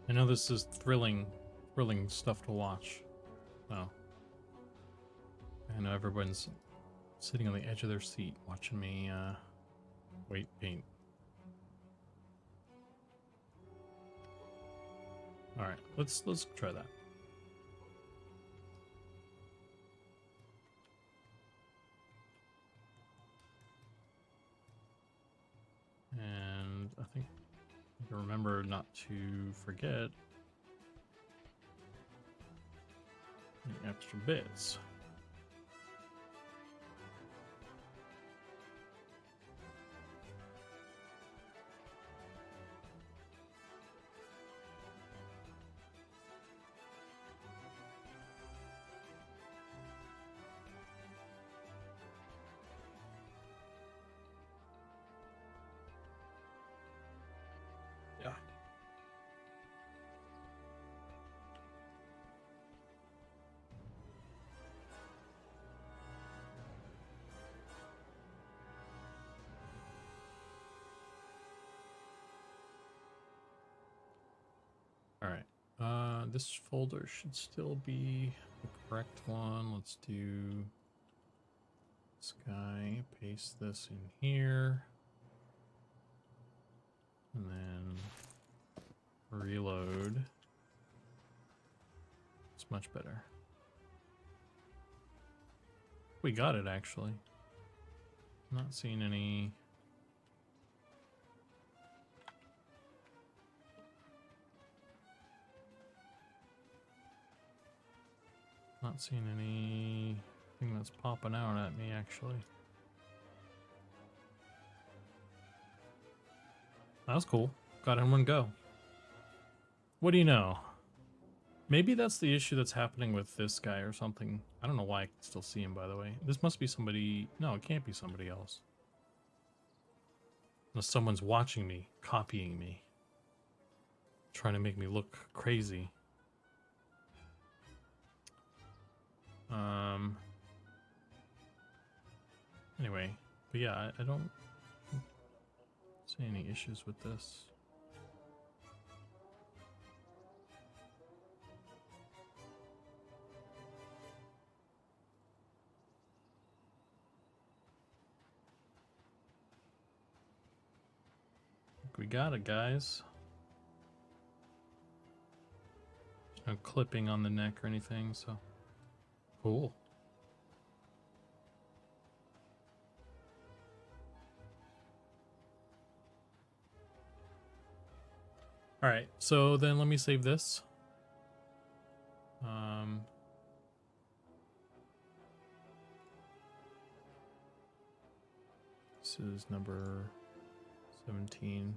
I know this is thrilling stuff to watch. Oh. I know everyone's sitting on the edge of their seat watching me wait paint. Alright, let's try that. And I think remember not to forget the extra bits. Yeah. All right. This folder should still be the correct one. Let's do Sky. Paste this in here. And then reload. It's much better. We got it, actually. Not seeing any... Not seeing anything that's popping out at me, actually. That was cool. Got it in one go. What do you know? Maybe that's the issue that's happening with this guy or something. I don't know why I can still see him, by the way. This must be somebody... No, it can't be somebody else. Unless someone's watching me, copying me. Trying to make me look crazy. Anyway, but yeah, I don't see any issues with this. we got it, guys. No clipping on the neck or anything, so cool. All right, so then let me save this. This is number 17.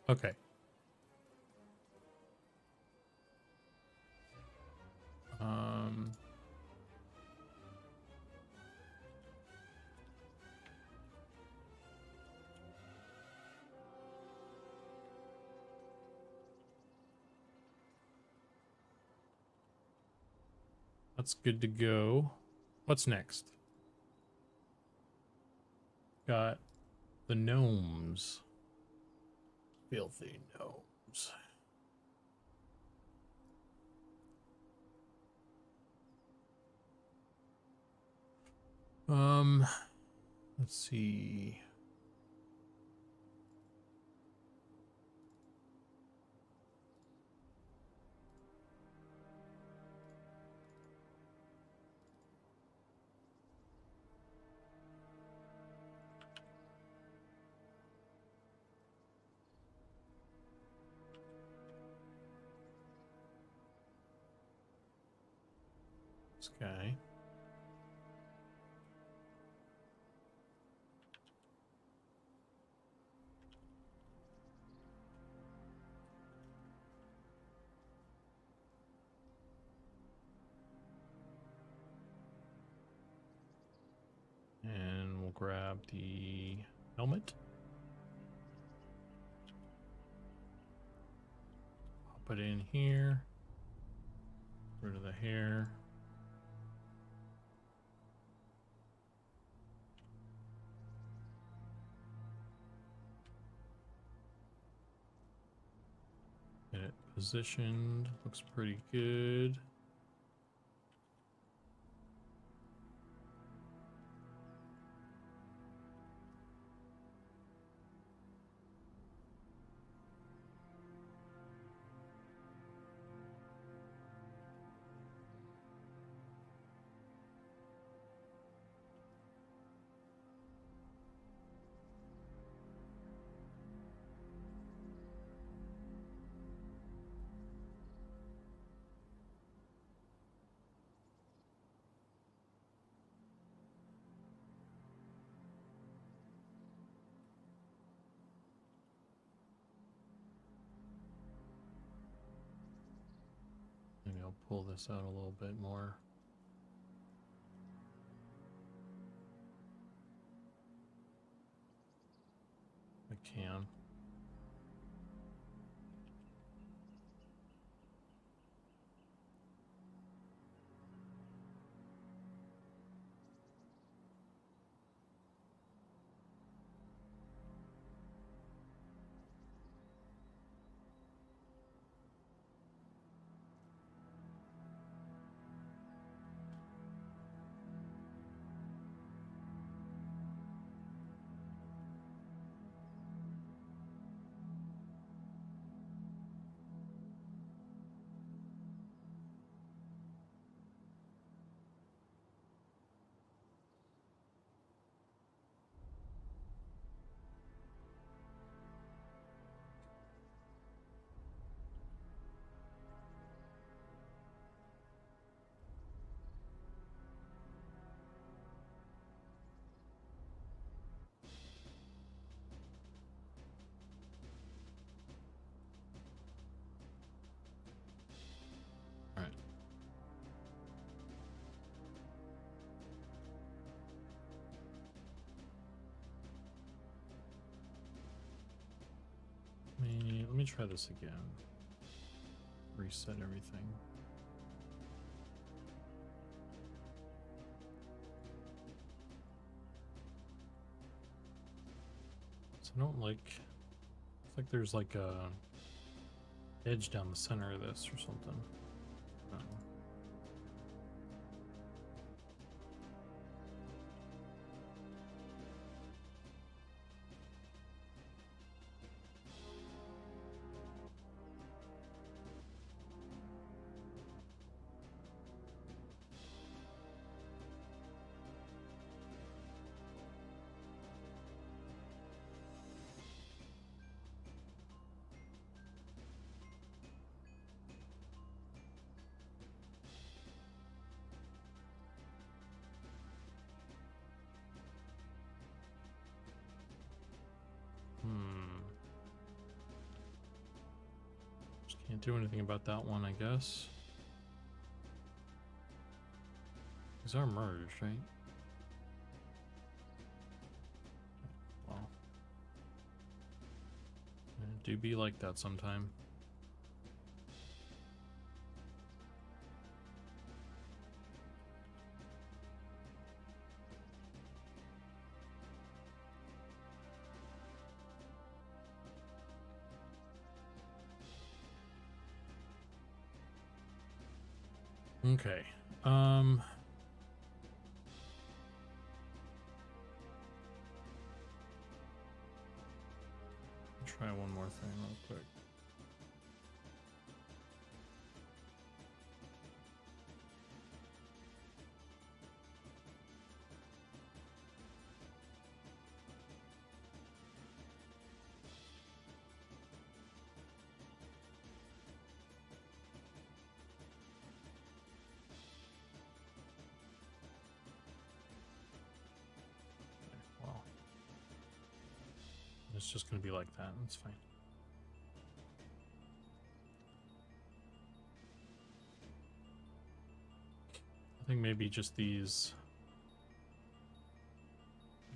Okay. That's good to go. What's next? Got the gnomes. Filthy gnomes. Let's see. This guy. And we'll grab the helmet. Pop it in here. Rid of the hair. Get it positioned. Looks pretty good. Maybe I'll pull this out a little bit more. I can. All right. Let me try this again. Reset everything. I don't like... It's like there's like a edge down the center of this or something. No. Just can't do anything about that one, I guess. These are merged, right? Well, it do be like that sometime. Okay. Try one more thing real quick. Well, it's just going to be like that. That's fine. I think maybe just these.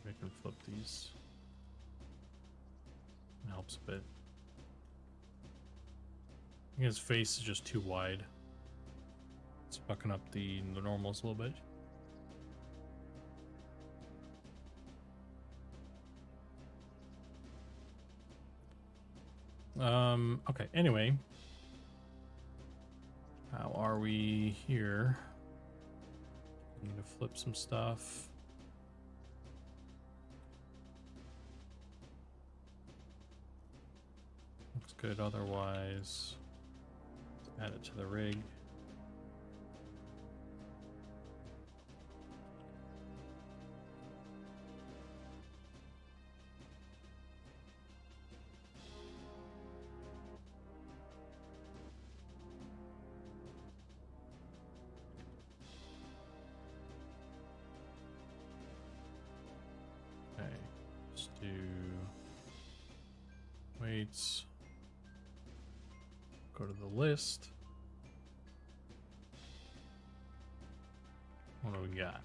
Maybe I can flip these. It helps a bit. I think his face is just too wide. It's bucking up the normals a little bit. Okay, anyway. How are we here? Need to flip some stuff. Looks good otherwise. Let's add it to the rig. Okay, let's do weights. Go to the list. What do we got?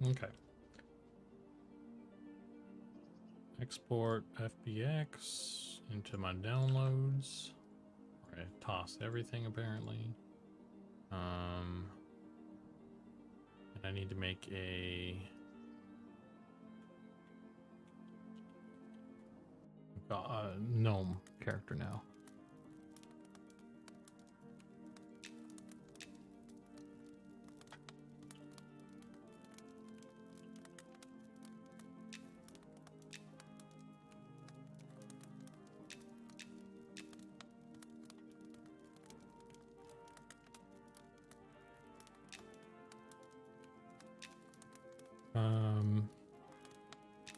Okay. Export FBX into my downloads. Right, toss everything apparently. And I need to make a gnome character now.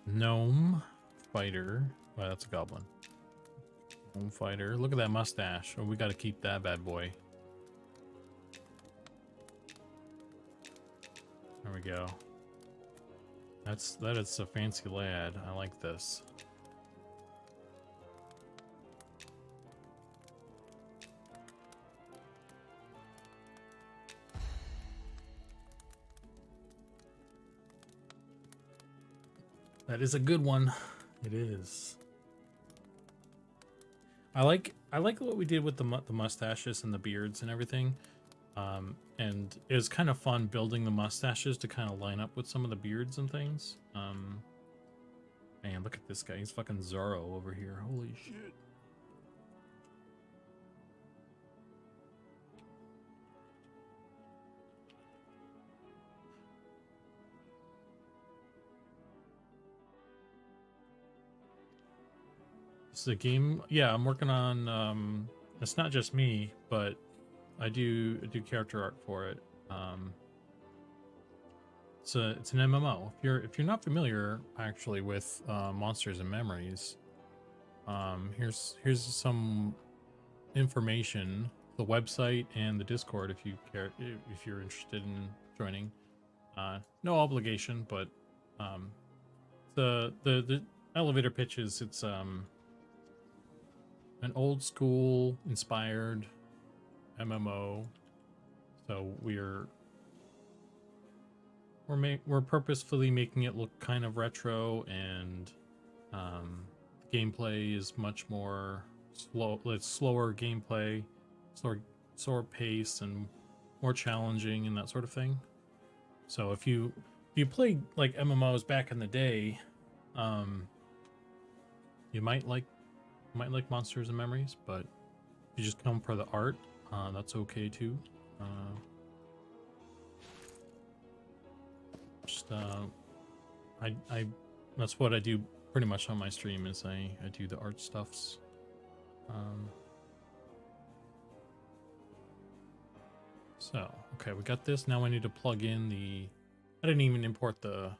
Gnome fighter. Well, that's a goblin. Gnome fighter. Look at that mustache. Oh, we got to keep that bad boy. There we go. That is a fancy lad. I like this. That is a good one. It is. I like what we did with the mustaches and the beards and everything. And it was kind of fun building the mustaches to kind of line up with some of the beards and things. Man, look at this guy. He's fucking Zorro over here. Holy shit. This is a game. Yeah, I'm working on, it's not just me, but I do character art for it. It's an MMO. If you're not familiar actually with Monsters and Memories, here's some information, the website and the Discord if you care, if you're interested in joining. No obligation, but the elevator pitch is it's an old school inspired MMO. So we're purposefully making it look kind of retro, and gameplay is much more slow. It's slower gameplay, slower pace, and more challenging and that sort of thing. So if you played like MMOs back in the day, you might like Monsters and Memories, but if you just come for the art, that's okay too. I that's what I do pretty much on my stream, is I do the art stuffs. So okay, we got this. Now I need to plug in the, I didn't even import the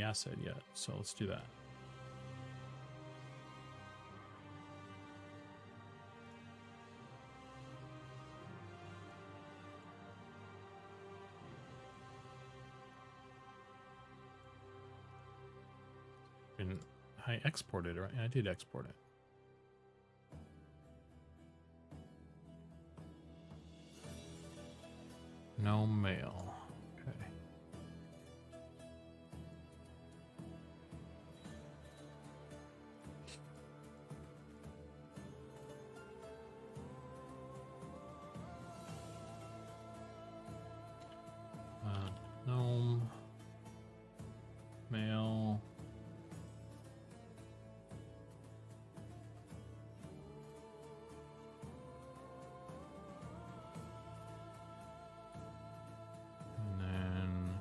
asset yet, so let's do that. And I exported it, right? I did export it. No mail. Okay. Gnome mail. And then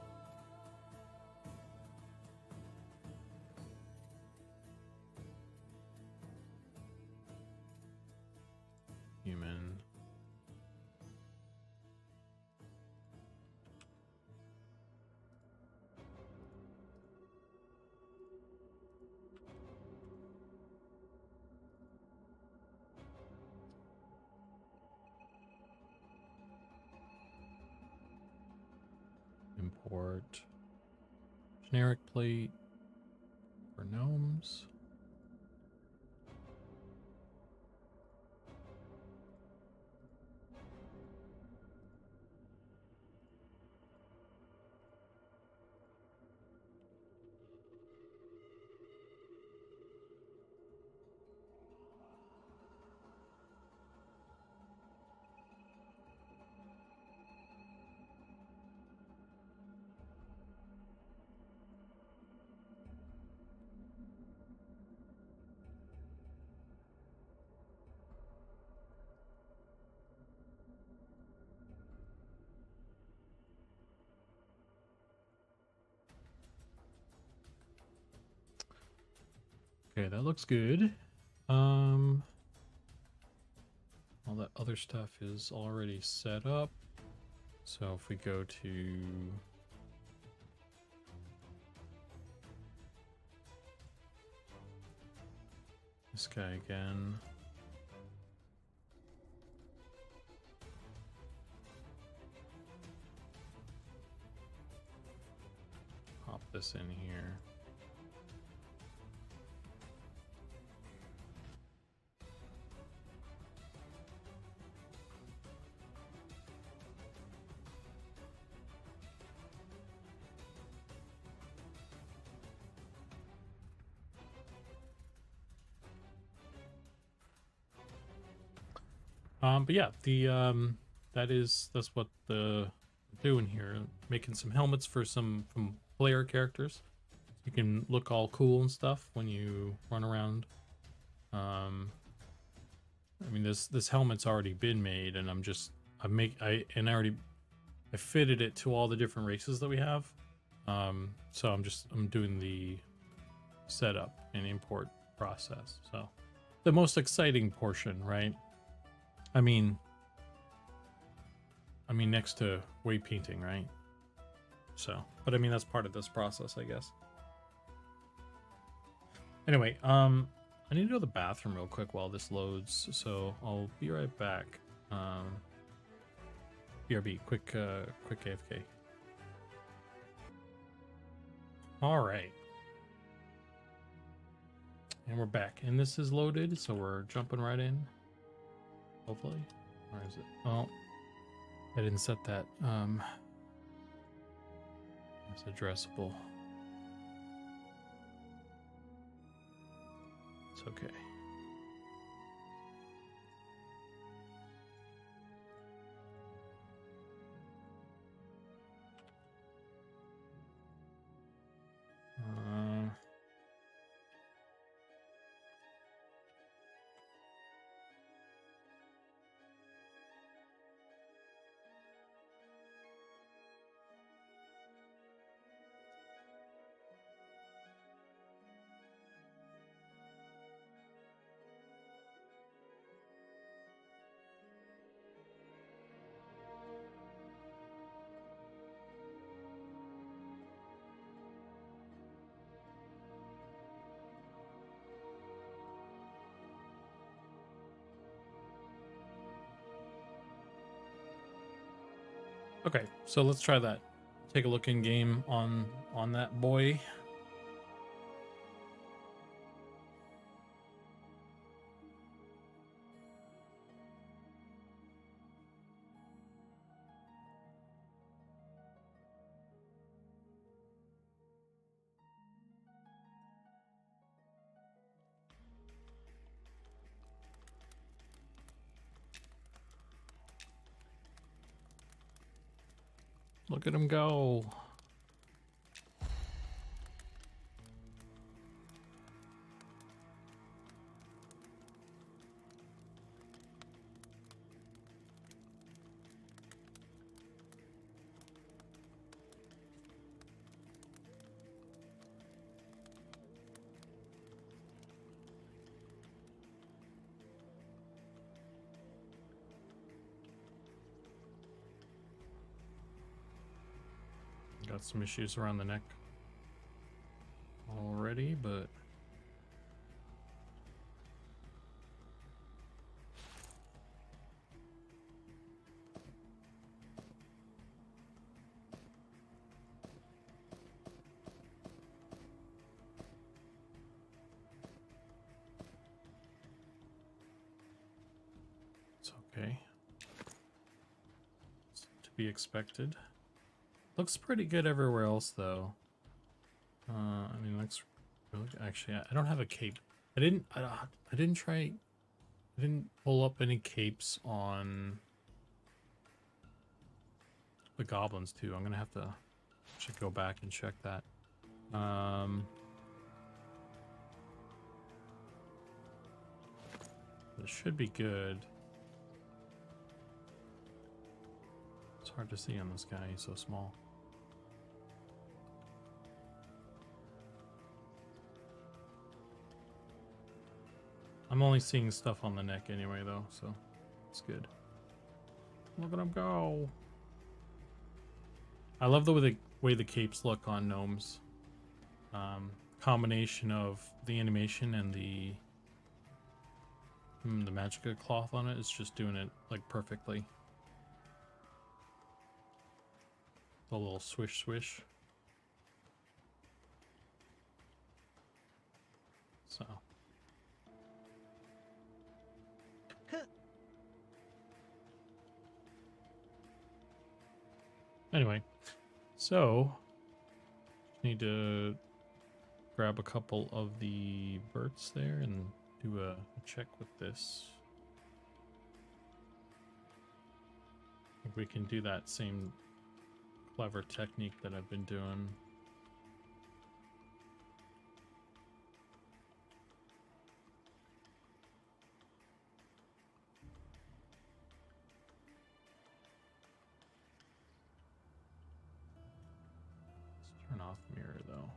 human. Import generic plate for gnomes. Okay, that looks good. All that other stuff is already set up. So if we go to this guy again. Pop this in here. But yeah, that's what the doing here, making some helmets for some from player characters. You can look all cool and stuff when you run around. I mean this helmet's already been made, and I fitted it to all the different races that we have. So I'm doing the setup and import process. So the most exciting portion, right? I mean next to way painting, right? So, but I mean that's part of this process, I guess. Anyway, I need to go to the bathroom real quick while this loads, so I'll be right back. BRB, quick AFK. All right. And we're back, and this is loaded, so we're jumping right in. Hopefully. Where is it? Oh, I didn't set that. It's addressable. It's okay. Okay, so let's try that. Take a look in game on that boy. Look at him go. Got some issues around the neck already, but it's okay. It's to be expected. Looks pretty good everywhere else, though. I mean, looks really actually. I don't have a cape. I didn't pull up any capes on the goblins too. I'm gonna have to should go back and check that. This should be good. It's hard to see on this guy. He's so small. I'm only seeing stuff on the neck anyway, though, so it's good. Look at him go. I love the way the capes look on gnomes. Combination of the animation and the magicka cloth on it is just doing it like perfectly. A little swish swish. So. Anyway, so need to grab a couple of the birds there and do a check with this. I think we can do that same clever technique that I've been doing. Let's turn off mirror though.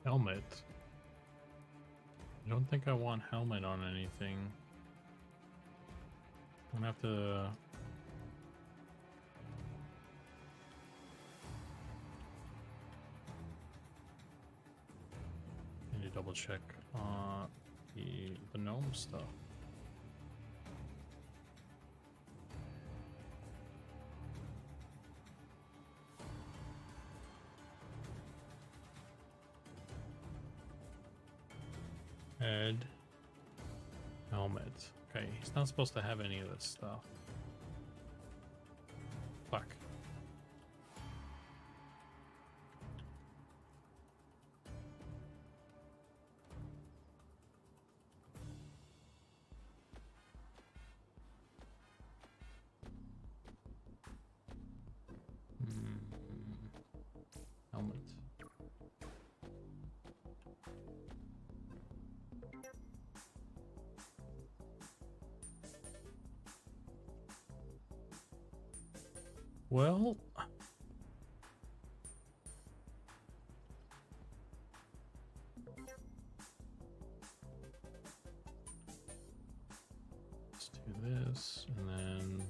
Helmet. I don't think I want helmet on anything. I'm gonna have to need to double check the gnome stuff. Head, helmet. Okay, he's not supposed to have any of this stuff. Fuck. Helmet. Well, let's do this and then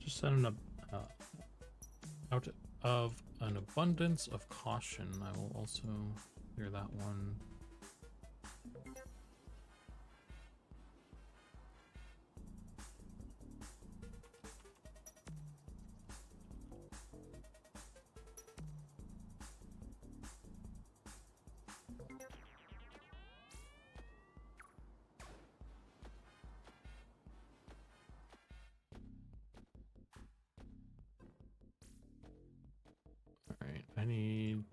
just set an out of an abundance of caution. I will also clear that one. Alright, I need...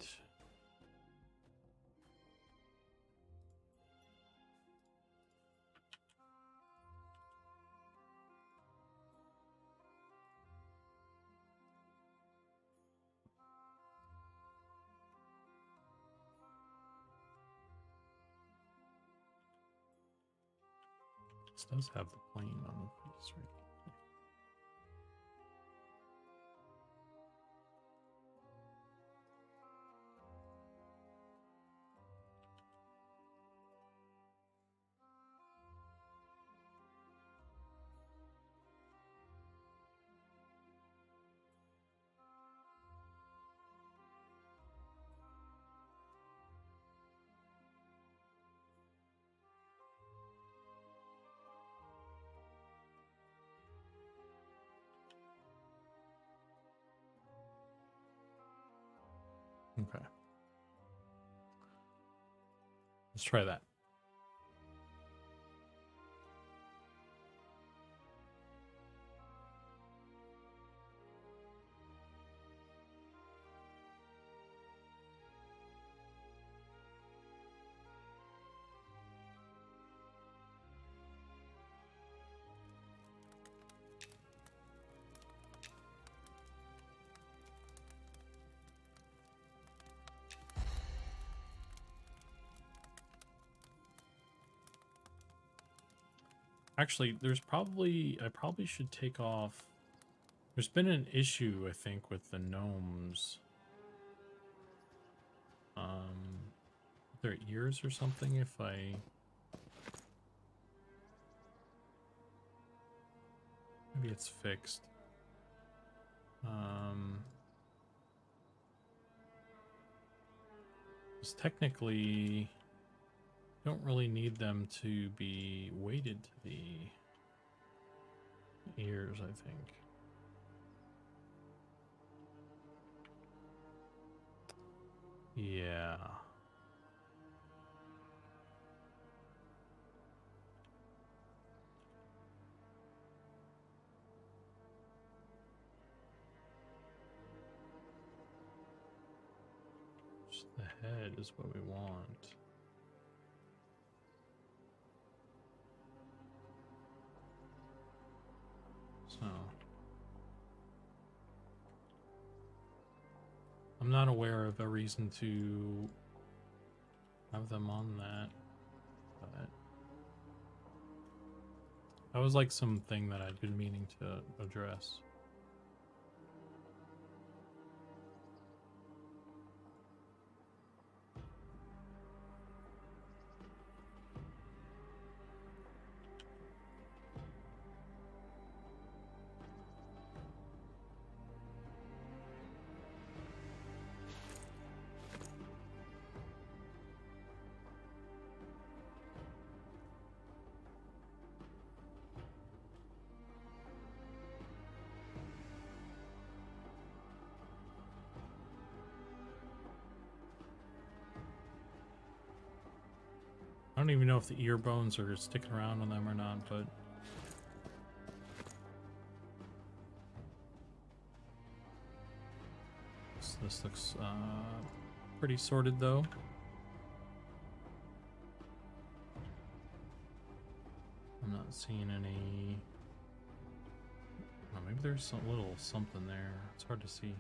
This does have the plane on the face, right? Let's try that. Actually, I probably should take off. There's been an issue, I think, with the gnomes. Their ears or something. If I maybe it's fixed. Because technically, don't really need them to be weighted to the ears, I think. Yeah. Just the head is what we want. So I'm not aware of a reason to have them on that, but that was like something that I'd been meaning to address. I don't even know if the ear bones are sticking around on them or not, but this looks pretty sorted though. I'm not seeing any. Oh, maybe there's a little something there. It's hard to see.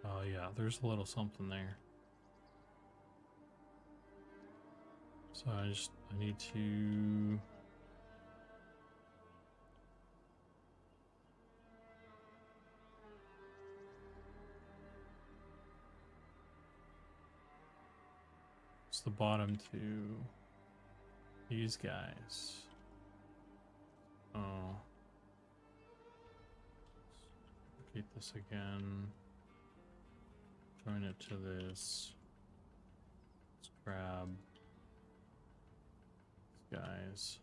Oh yeah, there's a little something there. So I need to it's the bottom to these guys. Oh. Repeat this again. Join it to this. Let's grab these guys.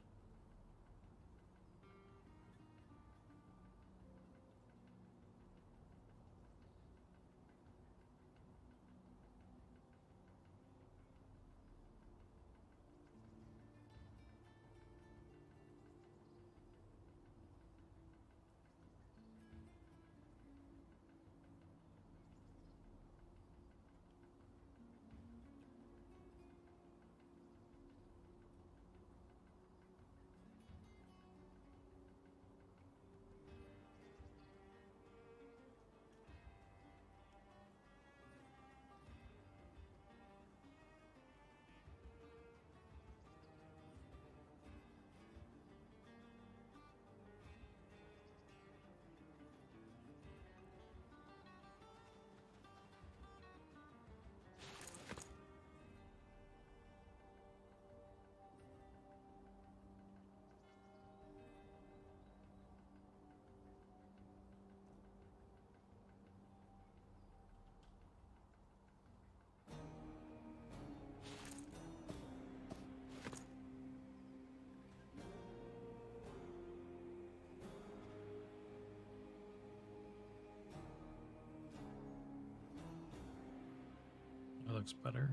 looks better.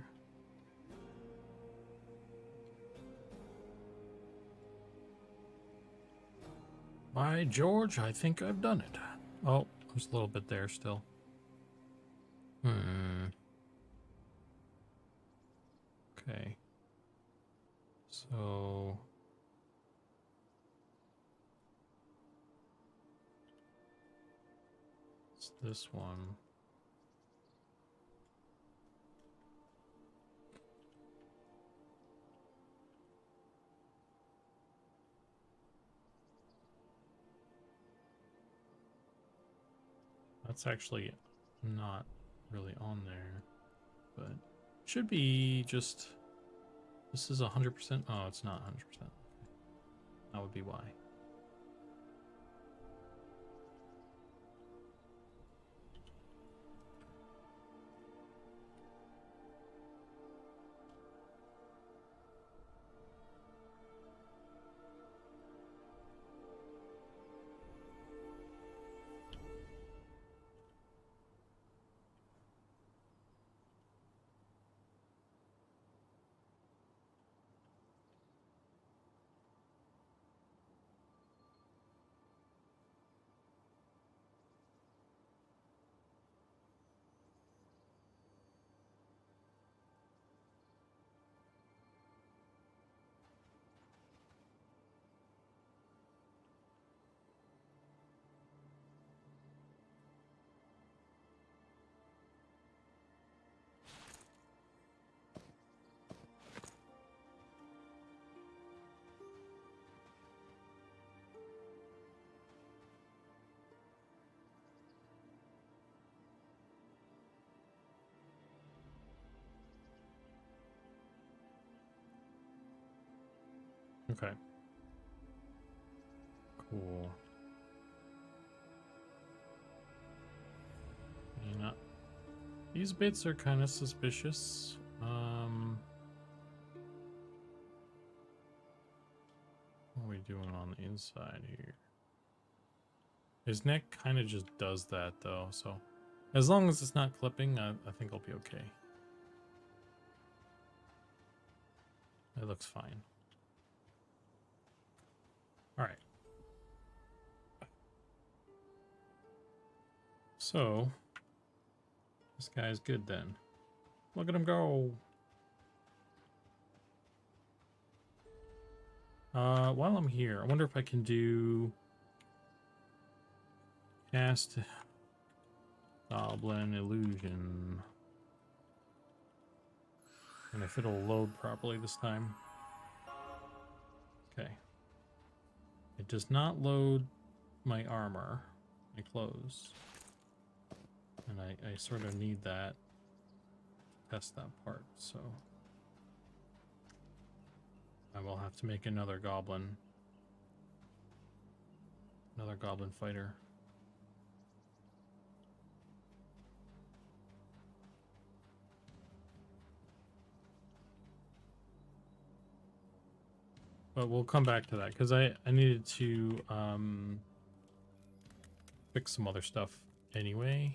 By George, I think I've done it. Oh, there's a little bit there still. Okay. So... it's this one. That's actually not really on there, but should be just, this is 100%. Oh, it's not 100%. That would be why. Okay. Cool. You know, these bits are kind of suspicious. What are we doing on the inside here? His neck kind of just does that though, so as long as it's not clipping, I think I'll be okay. It looks fine. All right. So, this guy's good then. Look at him go. While I'm here, I wonder if I can do cast Goblin illusion. And if it'll load properly this time. Okay. It does not load my armor, my clothes. And I sort of need that to test that part, so I will have to make another goblin. Another goblin fighter. But we'll come back to that, because I needed to fix some other stuff anyway.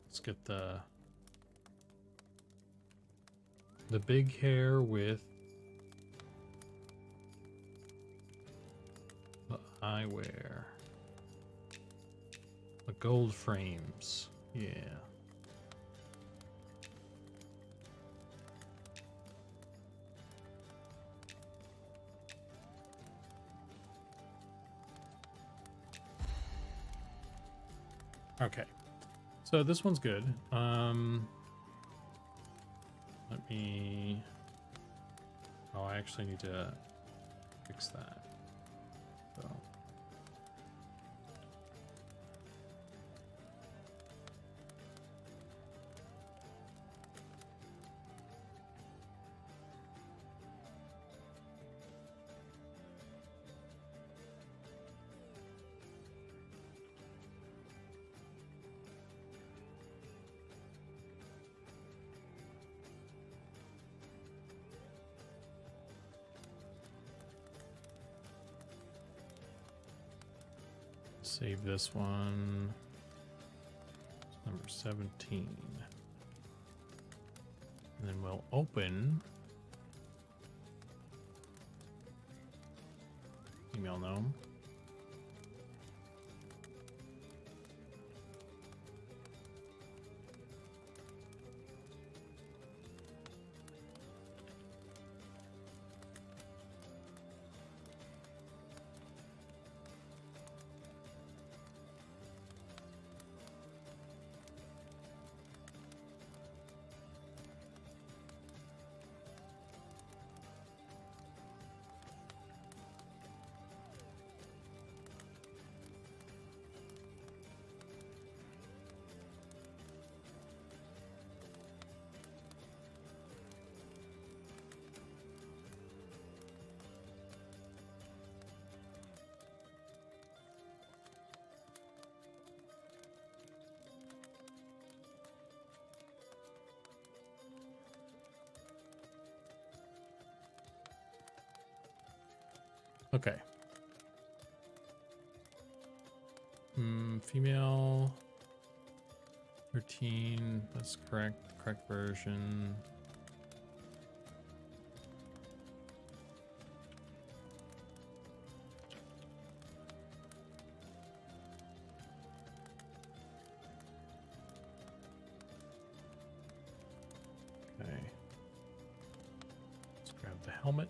Let's get the big hair with the eyewear. The gold frames. Yeah. Okay. So this one's good. Let me... oh, I actually need to fix that. So... Save this one. Number 17. And then we'll open Female Gnome. Okay. Female 13. That's correct. Correct version. Okay. Let's grab the helmet.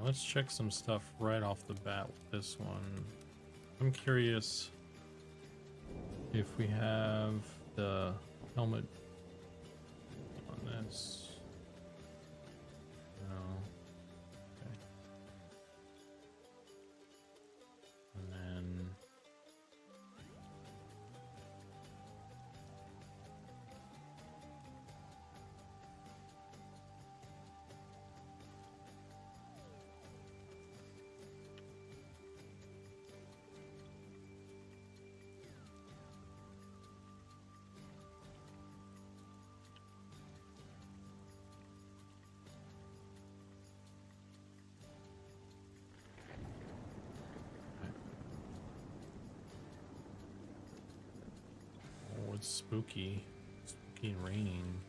Let's check some stuff right off the bat with this one. I'm curious if we have the helmet on this. No. Okay. And then it's spooky. Spooky and raining.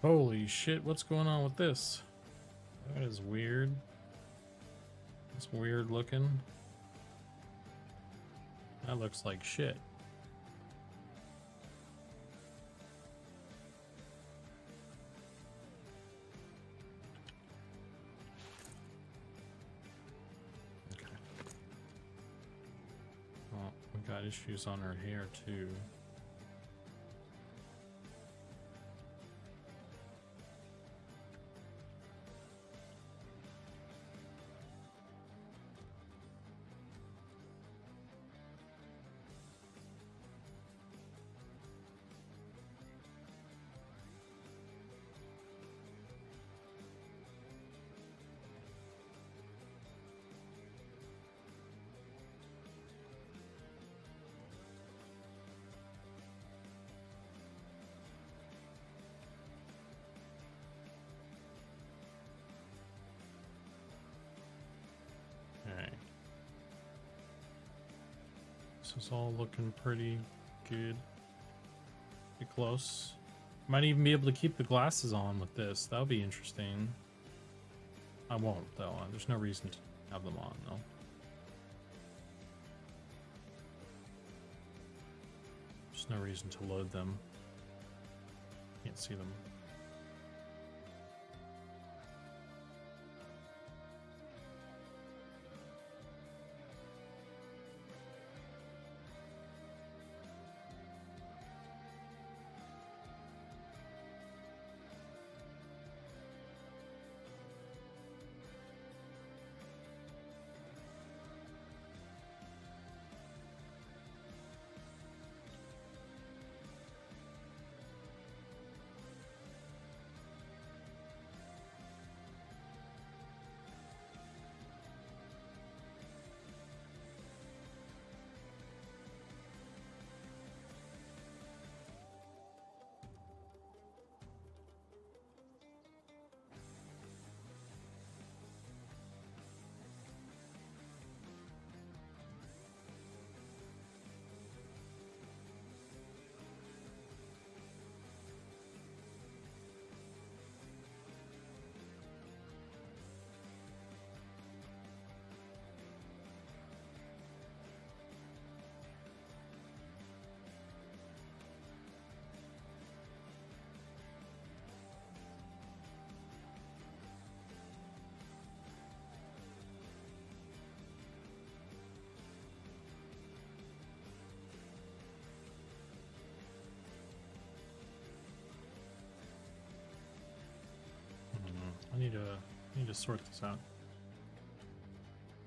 Holy shit, what's going on with this? That is weird. It's weird looking. That looks like shit. Okay. Well, we got issues on her hair too. This is all looking pretty good. Pretty close. Might even be able to keep the glasses on with this. That would be interesting. I won't, though. There's no reason to have them on, though. There's no reason to load them. Can't see them. I need to sort this out.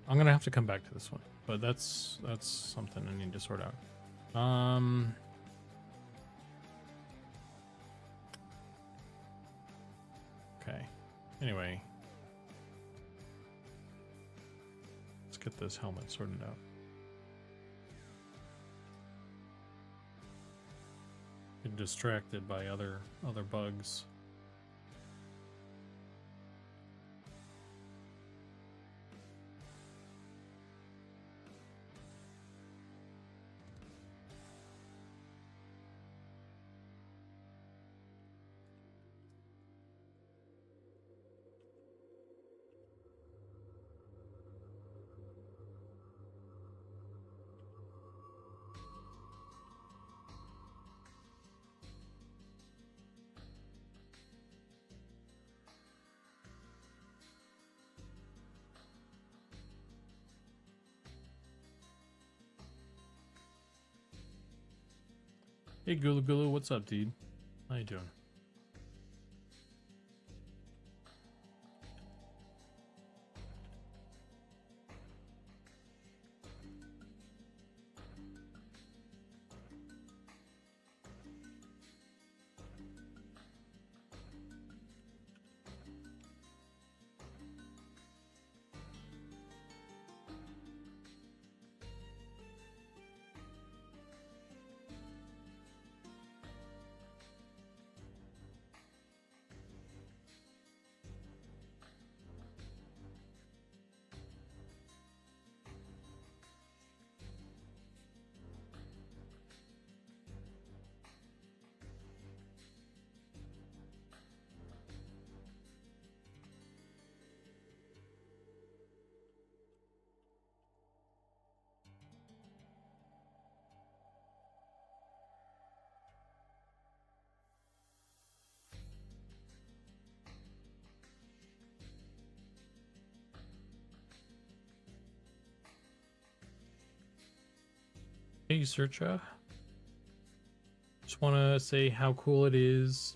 I'm gonna have to come back to this one, but that's something I need to sort out. Okay. Anyway, let's get this helmet sorted out. Get distracted by other bugs. Hey Gulu Gulu, what's up, dude? How you doing? Hey Searcha. Just want to say how cool it is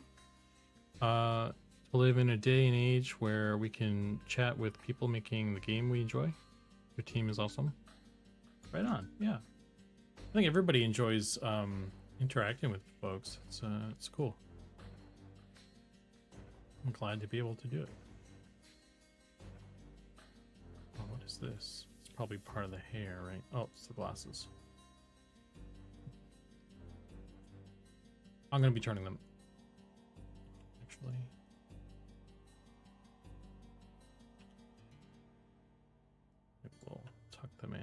to live in a day and age where we can chat with people making the game we enjoy. Your team is awesome. Right on, yeah. I think everybody enjoys interacting with folks. It's cool. I'm glad to be able to do it. Oh, what is this? It's probably part of the hair, right? Oh, it's the glasses. I'm going to be turning them. Actually. It will tuck them in.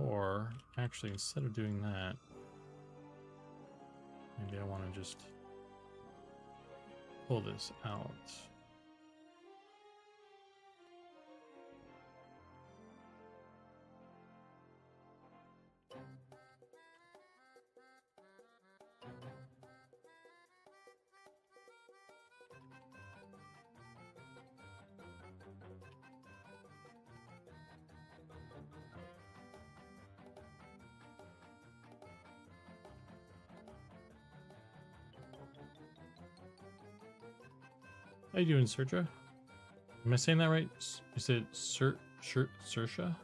Or actually, instead of doing that, maybe I want to just pull this out. How you doing, Serja? Am I saying that right? Is it Sersha?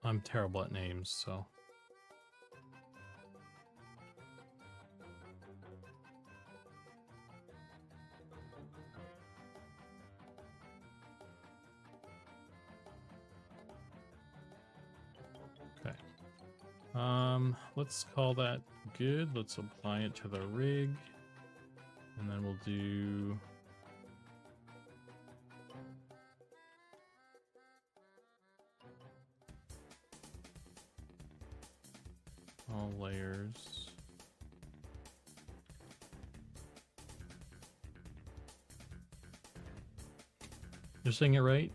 I'm terrible at names, so. Okay. Let's call that good. Let's apply it to the rig. And then we'll do all layers. You're saying it right?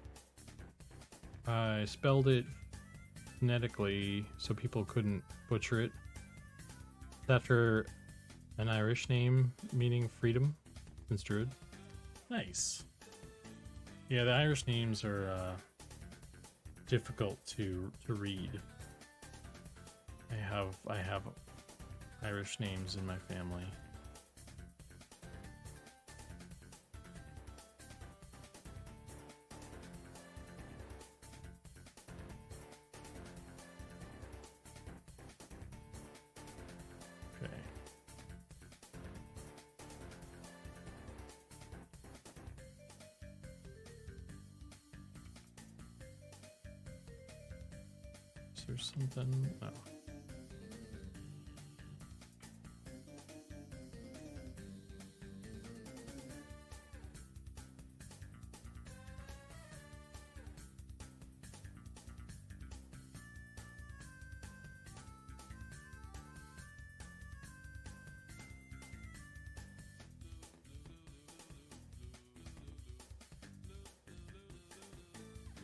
I spelled it phonetically so people couldn't butcher it. It's after an Irish name meaning freedom, since Druid. Nice. Yeah, the Irish names are difficult to read. I have Irish names in my family. Okay. Is there something? Oh.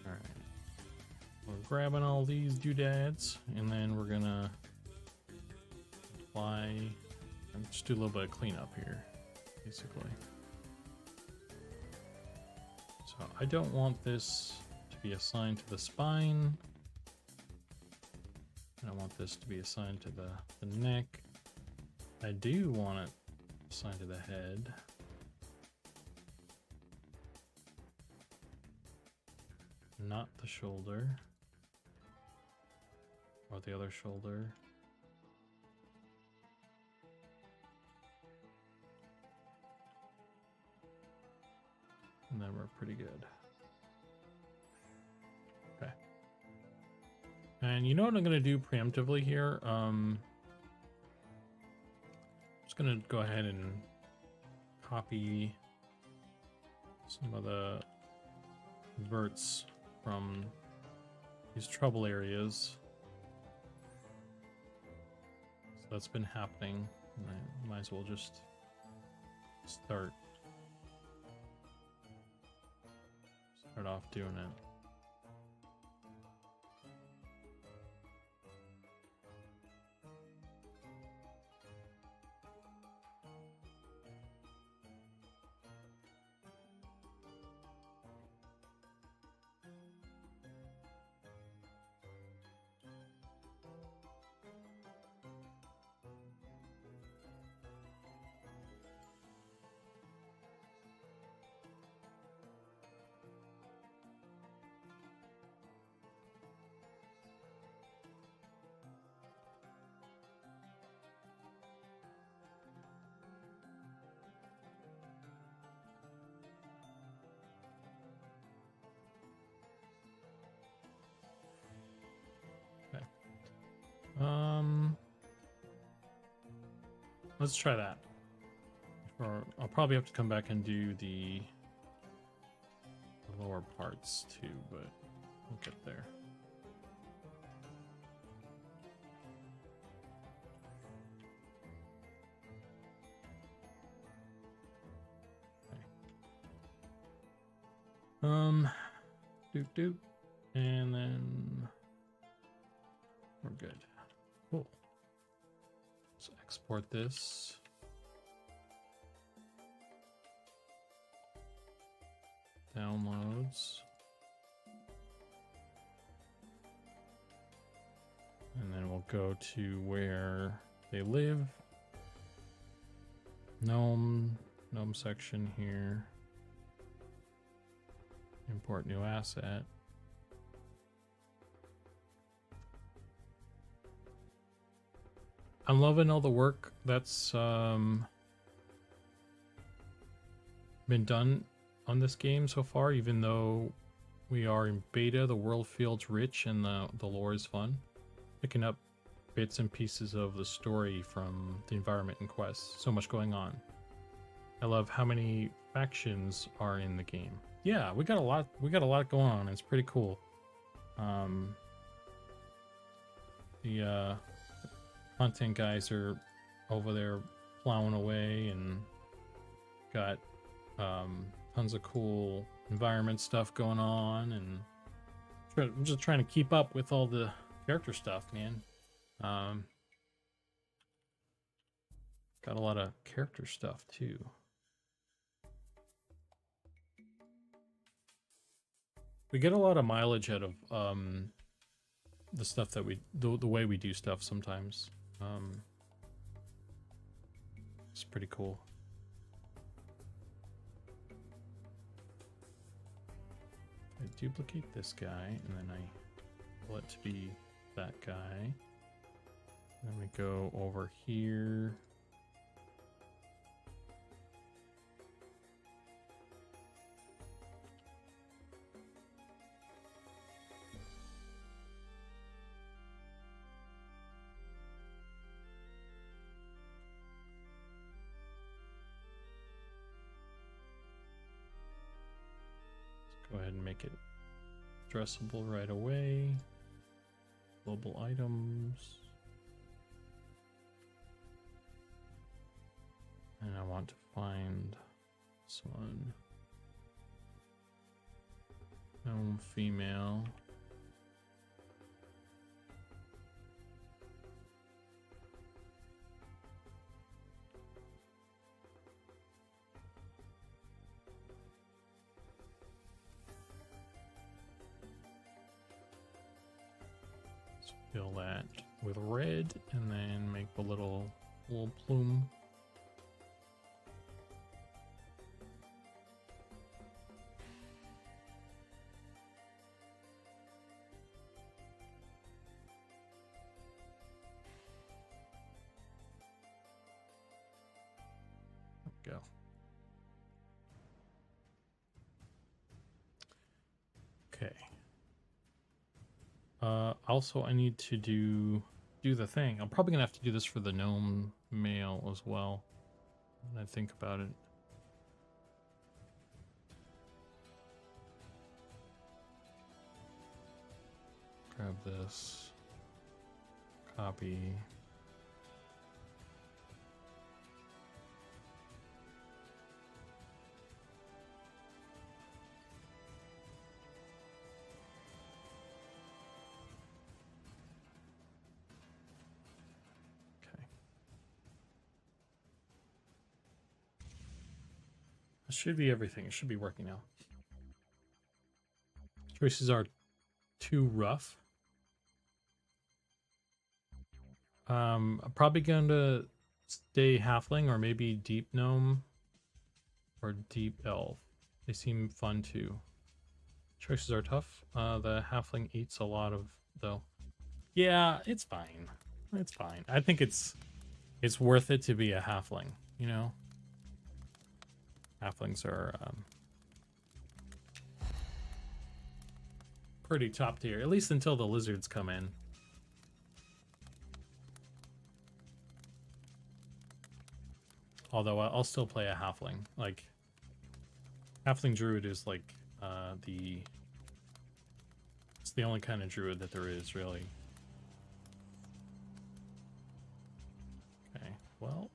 All right. We're grabbing all these doodads, and then we're gonna apply and just do a little bit of cleanup here, basically. So I don't want this to be assigned to the spine. I don't want this to be assigned to the neck. I do want it assigned to the head. Not the shoulder. Or the other shoulder. And then we're pretty good. Okay. And you know what I'm going to do preemptively here? I'm just going to go ahead and copy some of the verts from these trouble areas. So that's been happening. And I might as well just start off doing it. Let's try that. Or I'll probably have to come back and do the more parts too, but we'll get there. Doop, and then we're good. Cool. Let's export this. Downloads. And then we'll go to where they live. Gnome section here. Import new asset. I'm loving all the work that's been done on this game so far. Even though we are in beta, the world feels rich and the lore is fun. Picking up bits and pieces of the story from the environment and quests. So much going on. I love how many factions are in the game. Yeah, we got a lot going on. It's pretty cool. The content guys are over there plowing away and got tons of cool environment stuff going on, and I'm just trying to keep up with all the character stuff, man. Got a lot of character stuff too. We get a lot of mileage out of the stuff that the way we do stuff sometimes. It's pretty cool. I duplicate this guy and then I pull it to be that guy. Then we go over here. Go ahead and make it addressable right away. Global items. And I want to find this one. Gnome female. Fill that with red and then make the little plume. There we go. Okay. Also, I need to do the thing. I'm probably gonna have to do this for the gnome male as well, when I think about it. Grab this. Copy. It should be everything. It should be working now. Choices are too rough. I'm probably going to stay halfling or maybe deep gnome or deep elf. They seem fun too. Choices are tough. The halfling eats a lot of though. Yeah, it's fine. It's fine. I think it's worth it to be a halfling, you know? Halflings are pretty top tier, at least until the lizards come in. Although I'll still play a halfling. Like, halfling druid is like It's the only kind of druid that there is, really. Okay, well,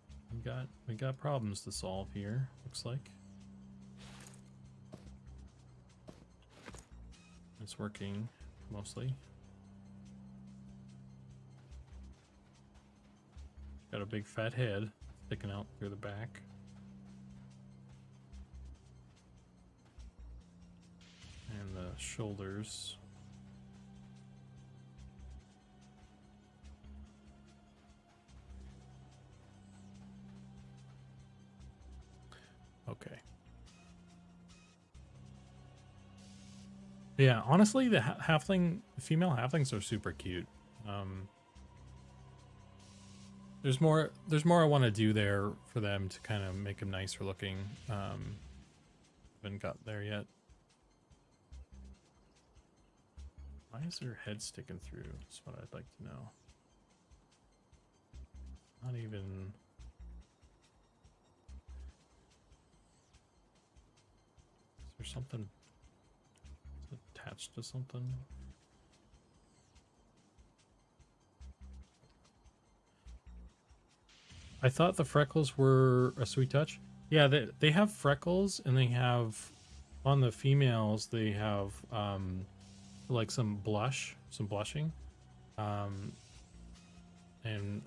we got problems to solve here, looks like. It's working mostly. Got a big fat head sticking out through the back. And the shoulders. Okay. Yeah, honestly, the female halflings are super cute. There's more I want to do there for them to kind of make them nicer looking. Haven't got there yet. Why is their head sticking through? That's what I'd like to know. Not even... Is there something... Is it attached to something? I thought the freckles were a sweet touch. Yeah, they have freckles, and they have... On the females, they have... like some blushing. And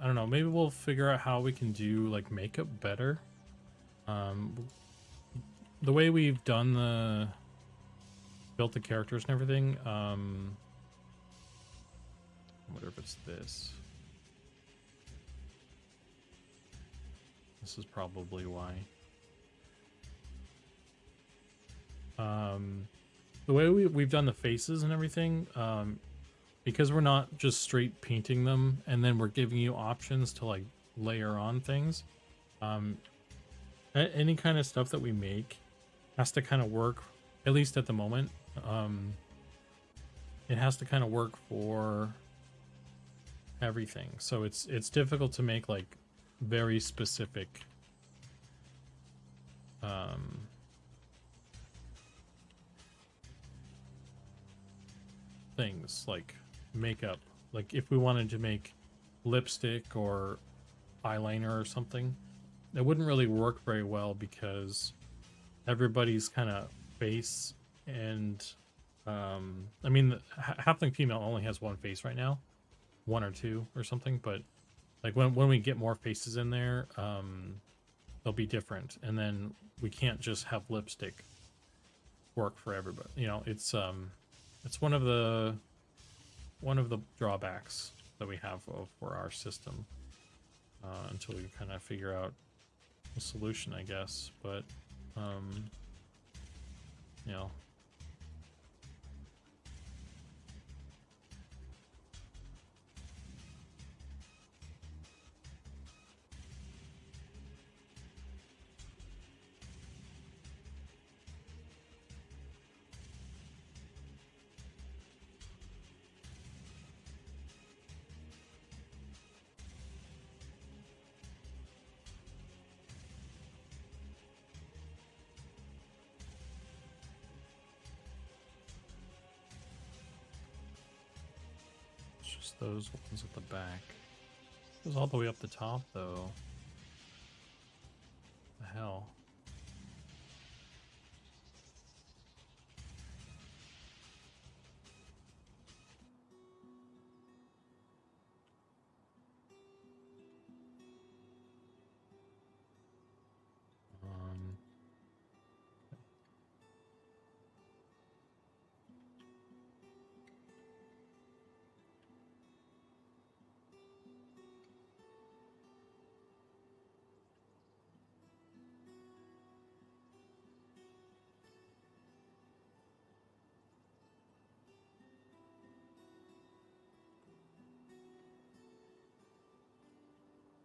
I don't know, maybe we'll figure out how we can do like makeup better. The way we've done built the characters and everything, I wonder if it's this. This is probably why. The way we've done the faces and everything, because we're not just straight painting them and then we're giving you options to like layer on things, any kind of stuff that we make has to kind of work, at least at the moment. It has to kind of work for everything. So it's difficult to make like very specific things like makeup. Like if we wanted to make lipstick or eyeliner or something, it wouldn't really work very well because everybody's kind of face and I mean the halfling female only has one face right now, one or two or something, but like when we get more faces in there, they'll be different, and then we can't just have lipstick work for everybody. You know, it's one of the drawbacks that we have for our system until we kind of figure out a solution, I guess. But you know, just those ones at the back. It goes all the way up the top, though. The hell?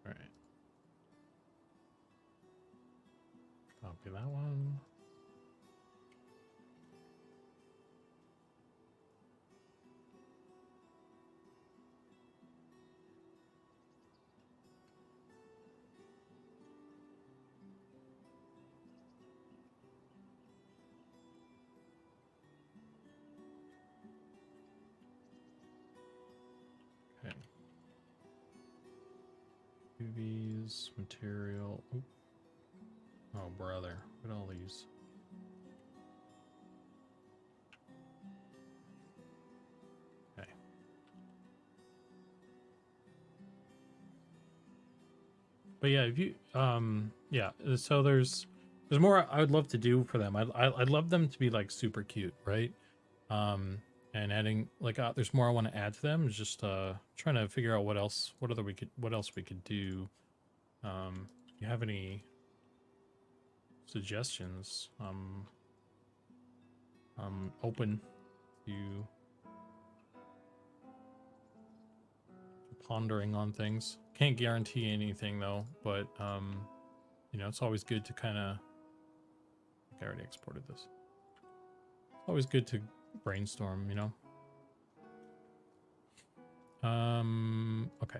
Alright. Copy that one. UVs, material. Oop. Oh, brother. Look at all these. Okay. But yeah, if you yeah, so there's more I would love to do for them. I'd love them to be like super cute, right? And adding like there's more I want to add to them. It's just trying to figure out what else we could do. If you have any suggestions, I'm open to pondering on things. Can't guarantee anything though, but you know, it's always good to kind of. I already exported this. It's always good to brainstorm, you know. Okay.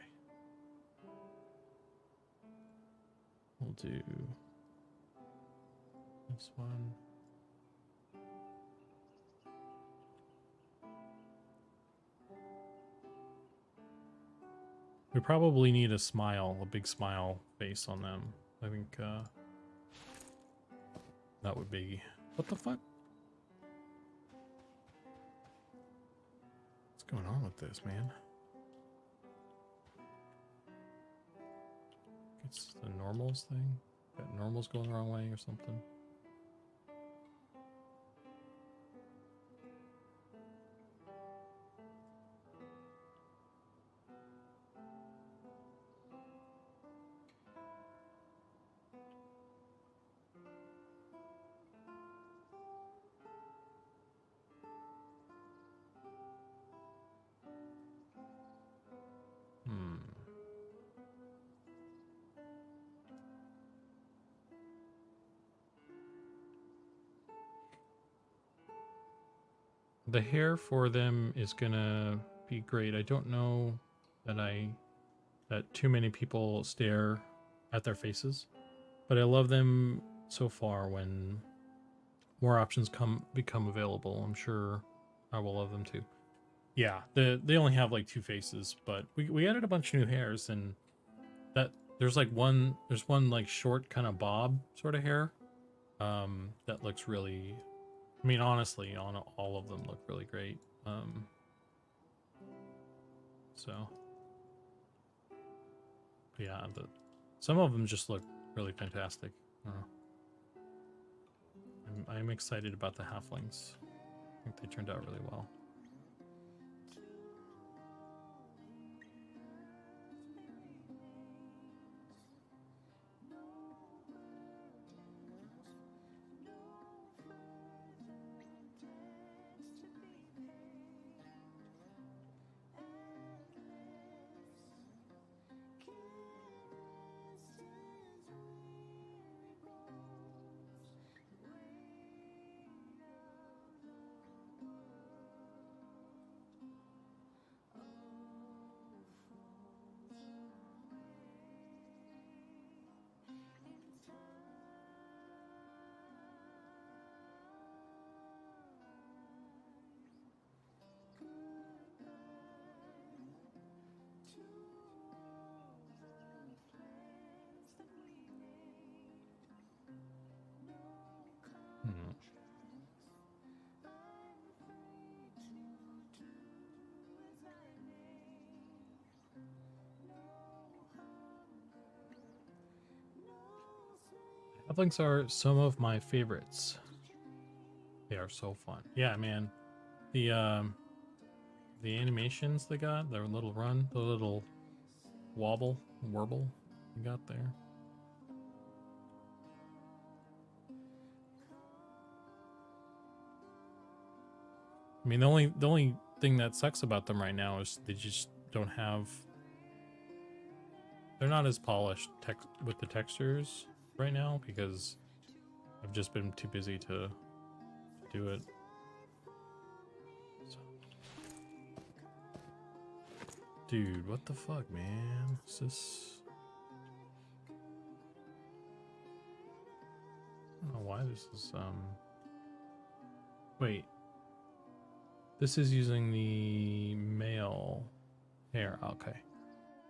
We'll do this one. We probably need a smile, a big smile face on them. I think that would be... What the fuck? What's going on with this, man? It's the normals thing? That normals going the wrong way or something? The hair for them is gonna be great. I don't know that too many people stare at their faces, but I love them so far. When more options become available, I'm sure I will love them too. Yeah, they only have like 2 faces, but we added a bunch of new hairs, and that there's one like short kind of bob sort of hair that looks really, I mean, honestly, on all of them look really great. So yeah, some of them just look really fantastic. I'm excited about the halflings. I think they turned out really well. Halflings are some of my favorites. They are so fun. Yeah, man. The animations they got, their little run, the little warble you got there. I mean, the only thing that sucks about them right now is they just don't have. They're not as polished with the textures right now because I've just been too busy to do it. So. Dude, what the fuck, man? Is this? I don't know why this is Wait. This is using the male hair. Okay.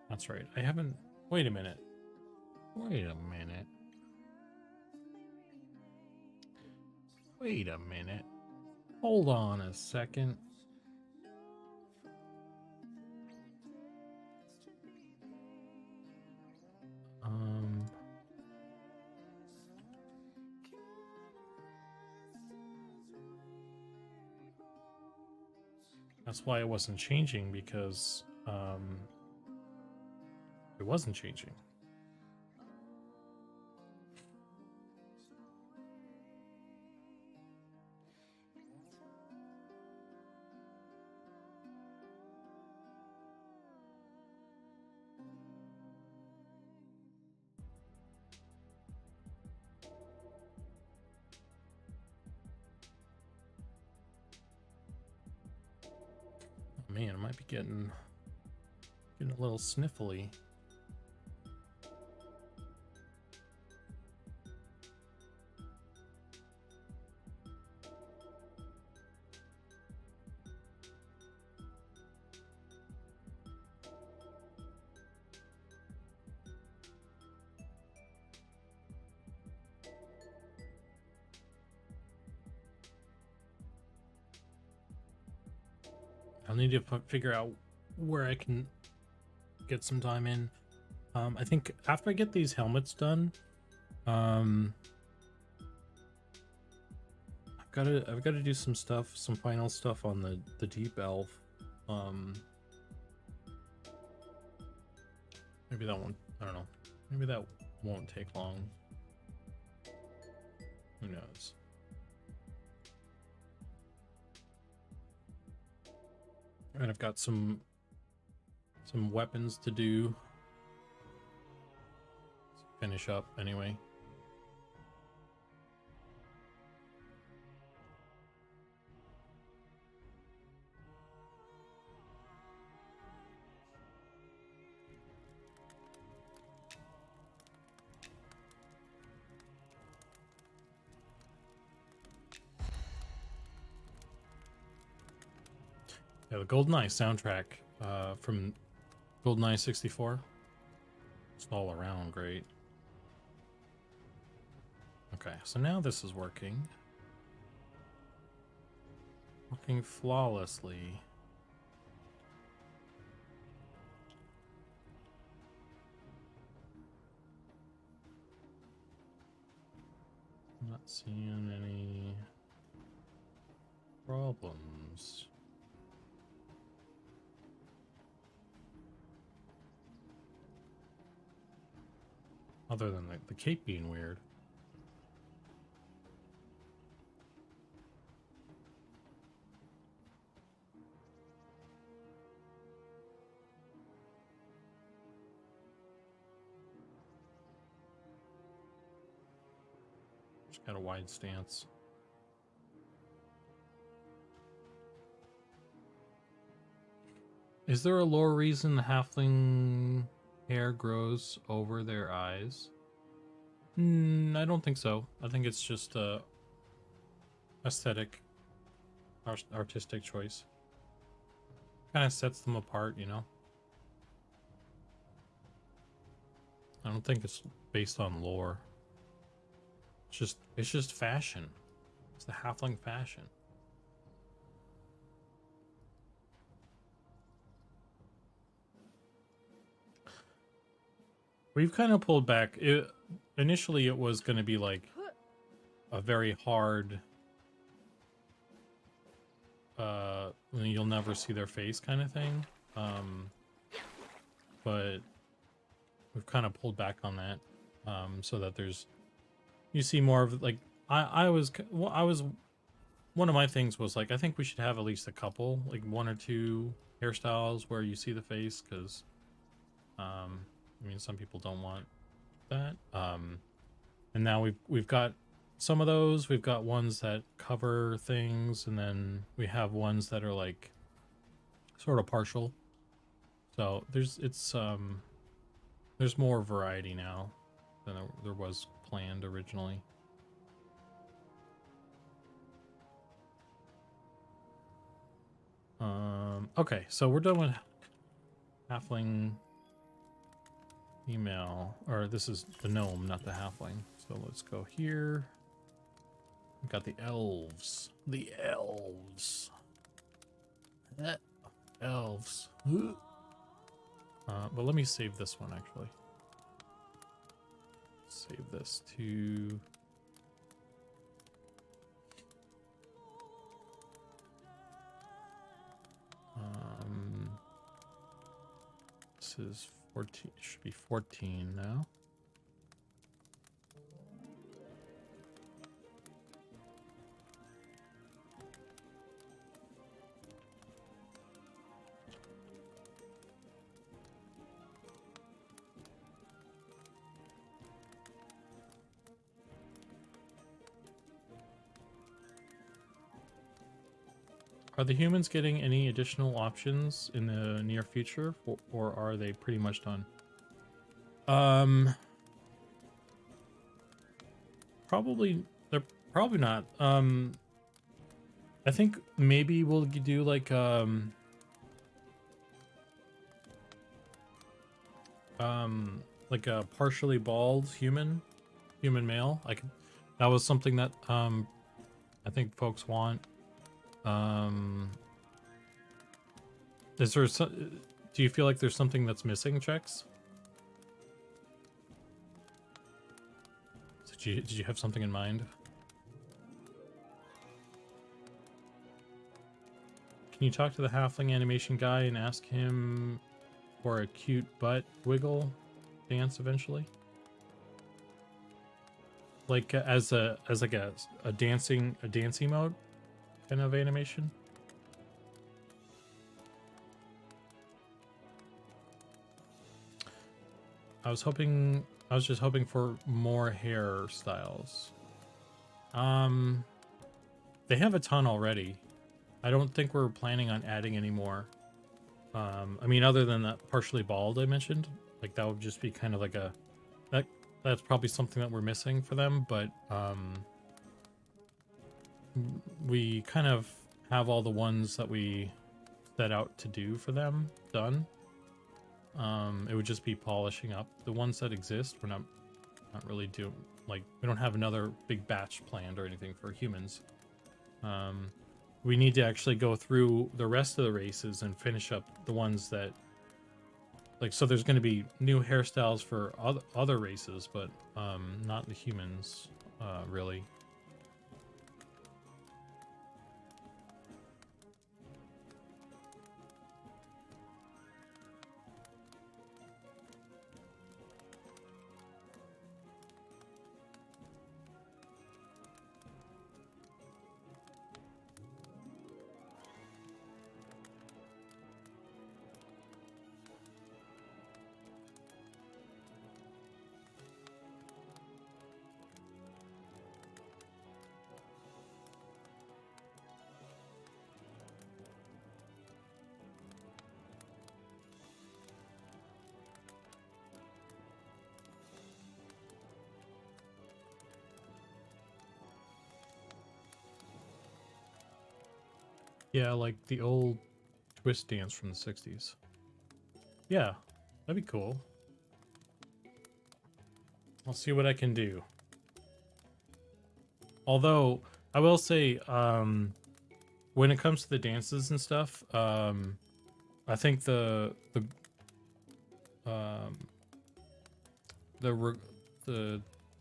That's right. I haven't... Wait a minute. Wait a minute. Wait a minute. Hold on a second. That's why it wasn't changing, because it wasn't changing. Man, I might be getting a little sniffly. I'll need to figure out where I can get some time in. I think after I get these helmets done, I've got to do some stuff, some final stuff on the deep elf. Maybe that won't. I don't know. Maybe that won't take long. Who knows? And I've got some weapons to do. Finish up anyway. Yeah, the GoldenEye soundtrack from GoldenEye 64. It's all around great. Okay, so now this is working. Working flawlessly. I'm not seeing any problems. Other than the cape being weird. Just got a wide stance. Is there a lore reason the halfling hair grows over their eyes? I don't think so. I think it's just a aesthetic, artistic choice. Kind of sets them apart, you know? I don't think it's based on lore. It's just fashion. It's the halfling fashion. We've kind of pulled back. Initially, it was going to be like a very hard, you'll never see their face kind of thing. But we've kind of pulled back on that, so that you see more of like I was one of my things was like I think we should have at least a couple, like one or two hairstyles where you see the face, because I mean, some people don't want that. And now we've got some of those. We've got ones that cover things, and then we have ones that are like sort of partial. So there's more variety now than there was planned originally. Okay, so we're done with halfling Email, or this is the gnome, not the halfling. So let's go here. We've got the elves. The elves. Elves. But let me save this one actually. Save this to this is 14, should be 14 now. Are the humans getting any additional options in the near future, or are they pretty much done? Probably they're probably not. I think maybe we'll do like a partially bald human male. That was something that I think folks want. Is there do you feel like there's something that's missing, Chex? Did you have something in mind? Can you talk to the halfling animation guy and ask him for a cute butt wiggle dance eventually? Like as like a dancing mode kind of animation? I was just hoping for more hairstyles. They have a ton already. I don't think we're planning on adding any more. I mean, other than that partially bald I mentioned, like that would just be kind of like that's probably something that we're missing for them, but we kind of have all the ones that we set out to do for them done. It would just be polishing up the ones that exist. We're not really doing, like, we don't have another big batch planned or anything for humans. We need to actually go through the rest of the races and finish up the ones that, like, so there's going to be new hairstyles for other races, but not the humans, really. Yeah, like the old twist dance from the 60s. Yeah, that'd be cool. I'll see what I can do. Although, I will say, when it comes to the dances and stuff, I think the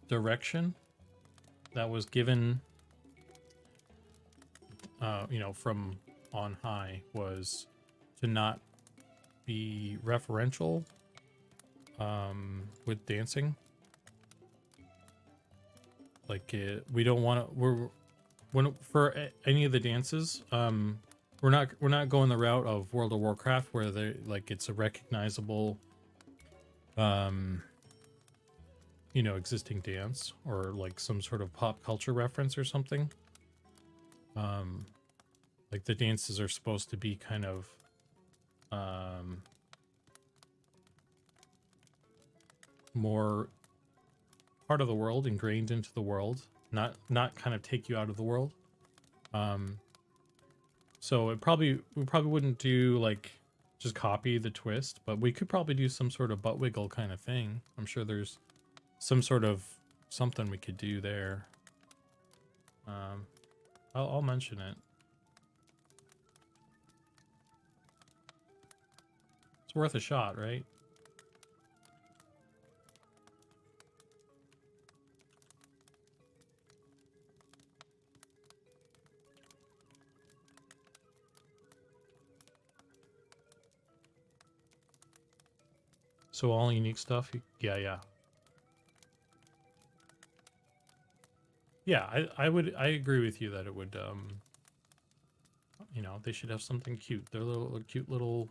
direction that was given, you know, from on high was to not be referential with dancing. Like we don't want to. For any of the dances, we're not going the route of World of Warcraft where they like it's a recognizable, you know, existing dance or like some sort of pop culture reference or something. Like the dances are supposed to be kind of, more part of the world, ingrained into the world, not kind of take you out of the world. So we probably wouldn't do like just copy the twist, but we could probably do some sort of butt wiggle kind of thing. I'm sure there's some sort of something we could do there. I'll mention it. It's worth a shot, right? So all unique stuff? Yeah, yeah. Yeah, I agree with you that it would, you know, they should have something cute. They're little cute little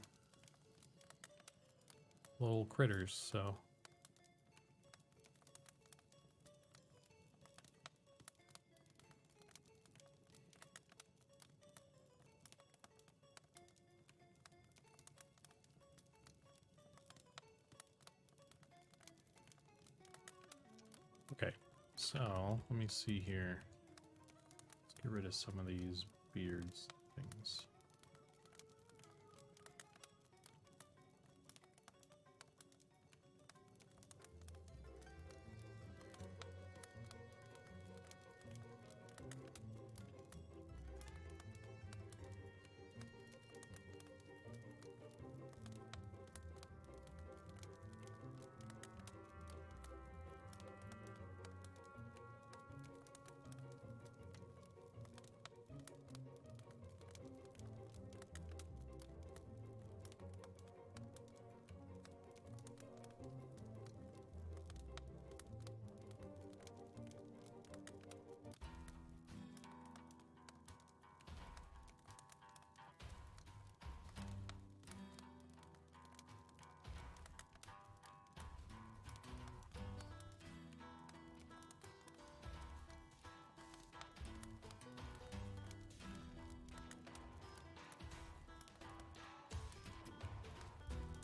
critters, so. Okay, so let me see here. Let's get rid of some of these beards things.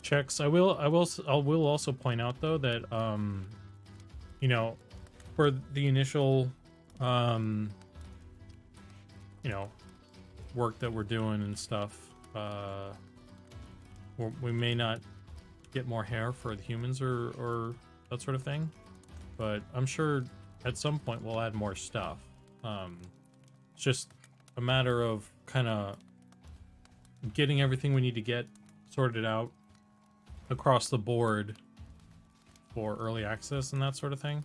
Checks. I will also point out though that you know, for the initial you know, work that we're doing and stuff, we may not get more hair for the humans or that sort of thing, but I'm sure at some point we'll add more stuff. It's just a matter of kind of getting everything we need to get sorted out across the board for early access and that sort of thing.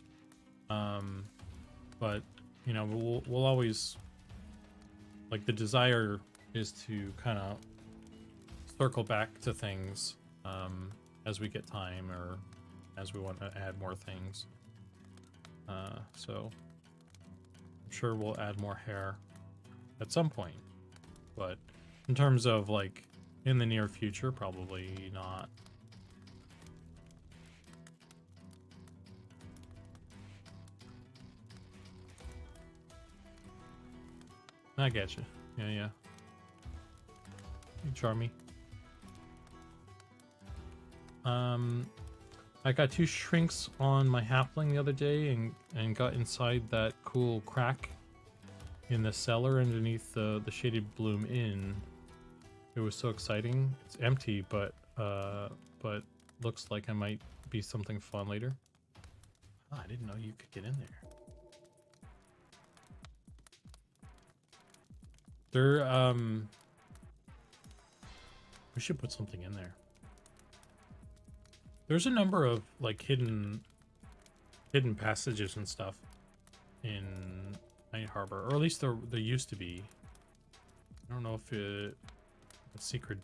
But you know, we'll always, like, the desire is to kind of circle back to things as we get time or as we want to add more things. So I'm sure we'll add more hair at some point, but in terms of like in the near future, probably not. I get you. Yeah, yeah. You charm me. I got 2 shrinks on my halfling the other day and got inside that cool crack in the cellar underneath the Shaded Bloom Inn. It was so exciting. It's empty, but looks like I might be something fun later. Oh, I didn't know you could get in there. We should put something in there. There's a number of like hidden passages and stuff in Night Harbor, or at least there used to be. I don't know if the secret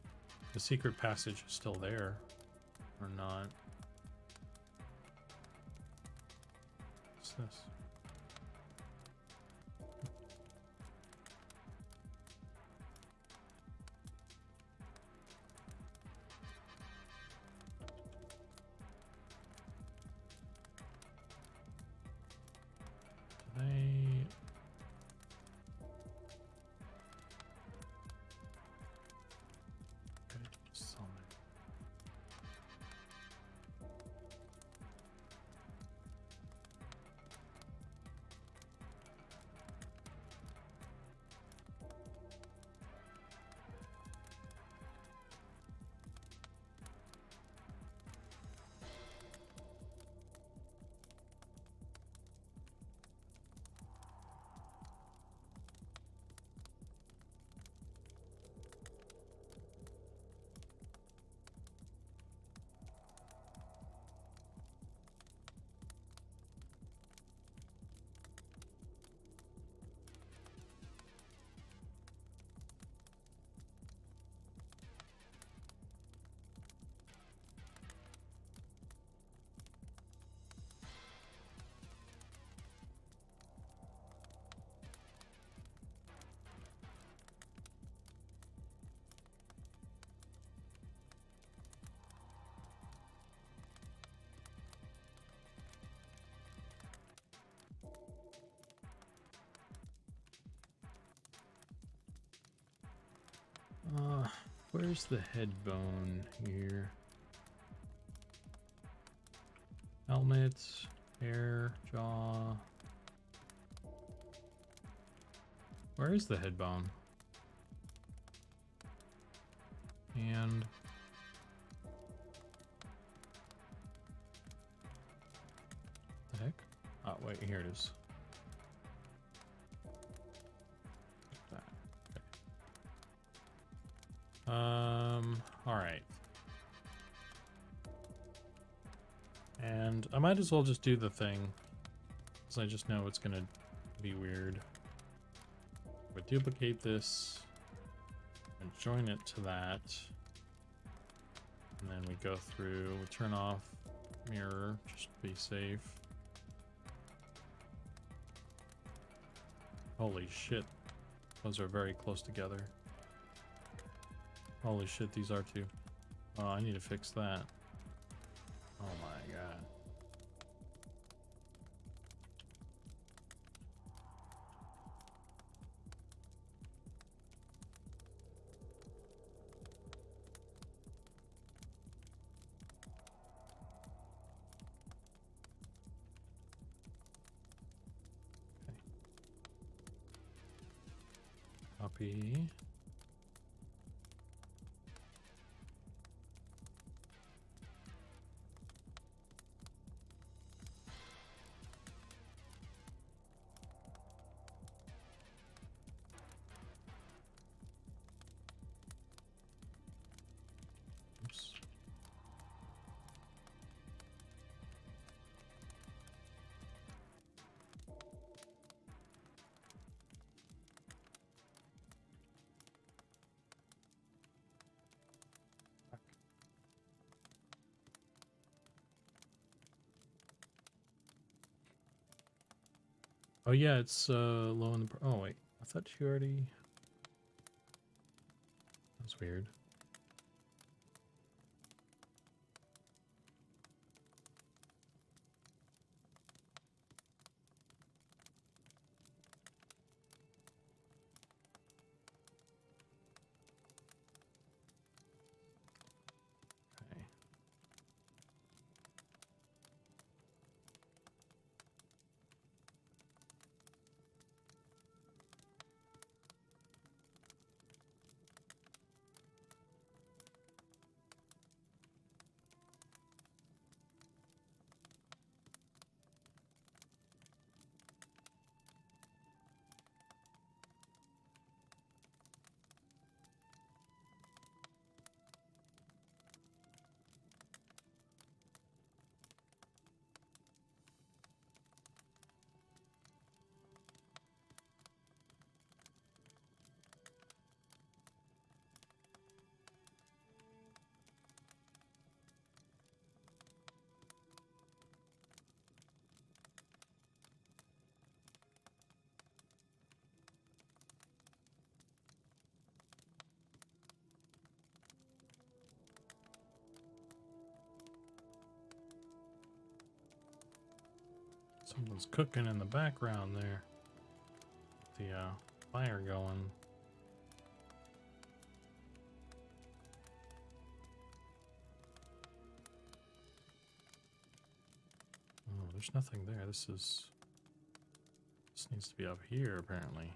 passage is still there or not. What's this? Where's the head bone here? Helmet, hair, jaw. Where is the head bone? And the heck? Oh wait, here it is. All right. And I might as well just do the thing, because I just know it's gonna be weird. We duplicate this and join it to that, and then we go through, we turn off mirror just to be safe. Holy shit, those are very close together. Holy shit, these are too. Oh, I need to fix that. Oh my god. Copy. Oops. Oh yeah, it's low in the. Oh wait, I thought you already. That's weird. Okay. Someone's cooking in the background there. The fire going. Oh, there's nothing there. This needs to be up here apparently.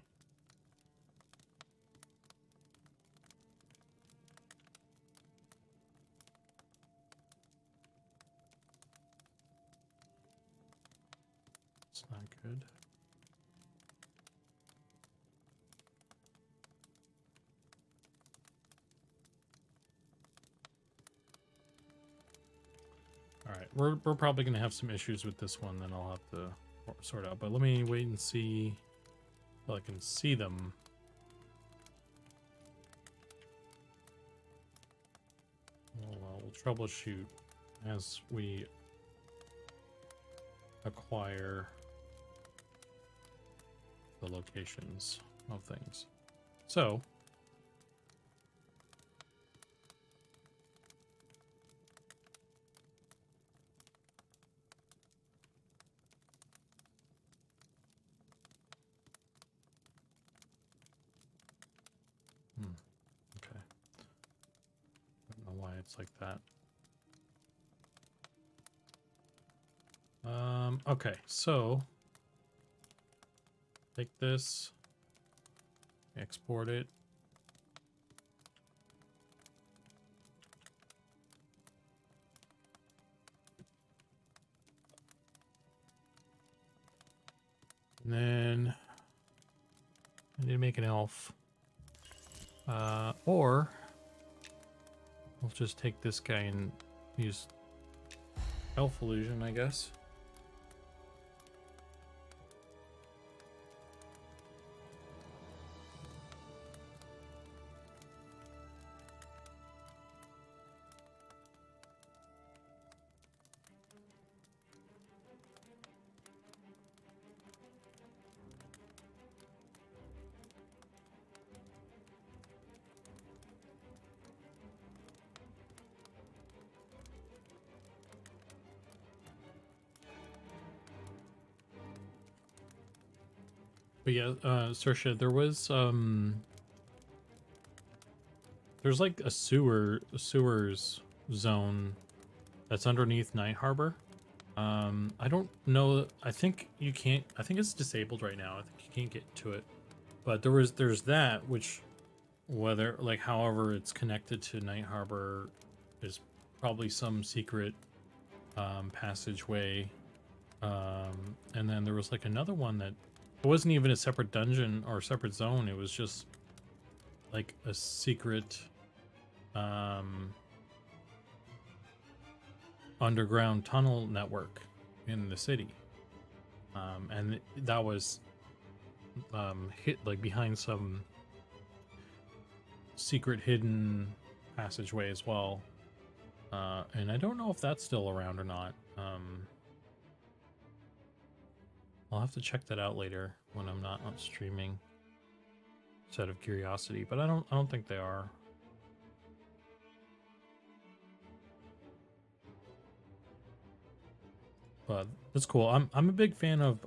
It's not good. Alright, we're probably going to have some issues with this one, then I'll have to sort out. But let me wait and see if I can see them. We'll troubleshoot as we acquire the locations of things. So, okay. it's like that. Okay, so take this, export it. And then I need to make an elf. Or we'll just take this guy and use elf illusion, I guess. But yeah, Saoirse, there's like a sewers zone that's underneath Night Harbor. I don't know. I think you can't. I think it's disabled right now. I think you can't get to it. But there's that, which whether like however it's connected to Night Harbor is probably some secret passageway. And then there was like another one that it wasn't even a separate dungeon or a separate zone. It was just like a secret underground tunnel network in the city. And that was hit like behind some secret hidden passageway as well. And I don't know if that's still around or not. I'll have to check that out later when I'm not on streaming. Just out of curiosity, but I don't think they are. But that's cool. I'm a big fan of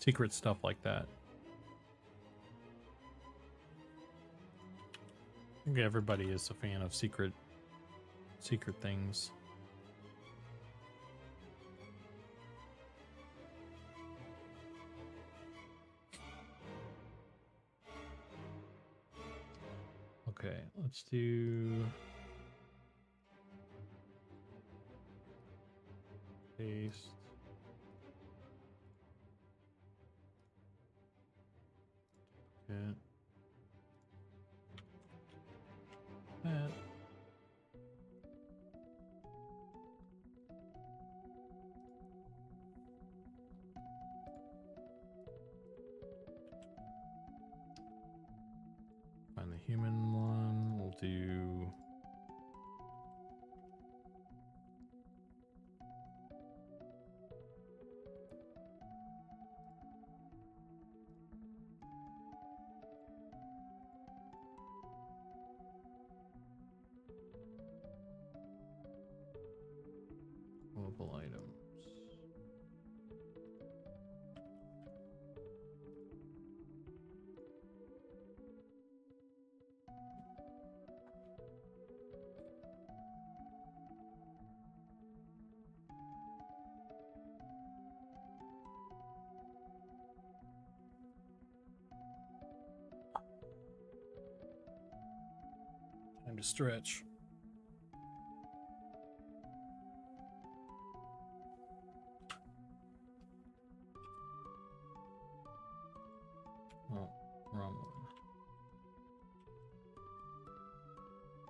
secret stuff like that. I think everybody is a fan of secret things. Okay, let's do paste. Yeah. That. Find the human one. We'll do mobile items. Time to stretch. Oh, wrong one.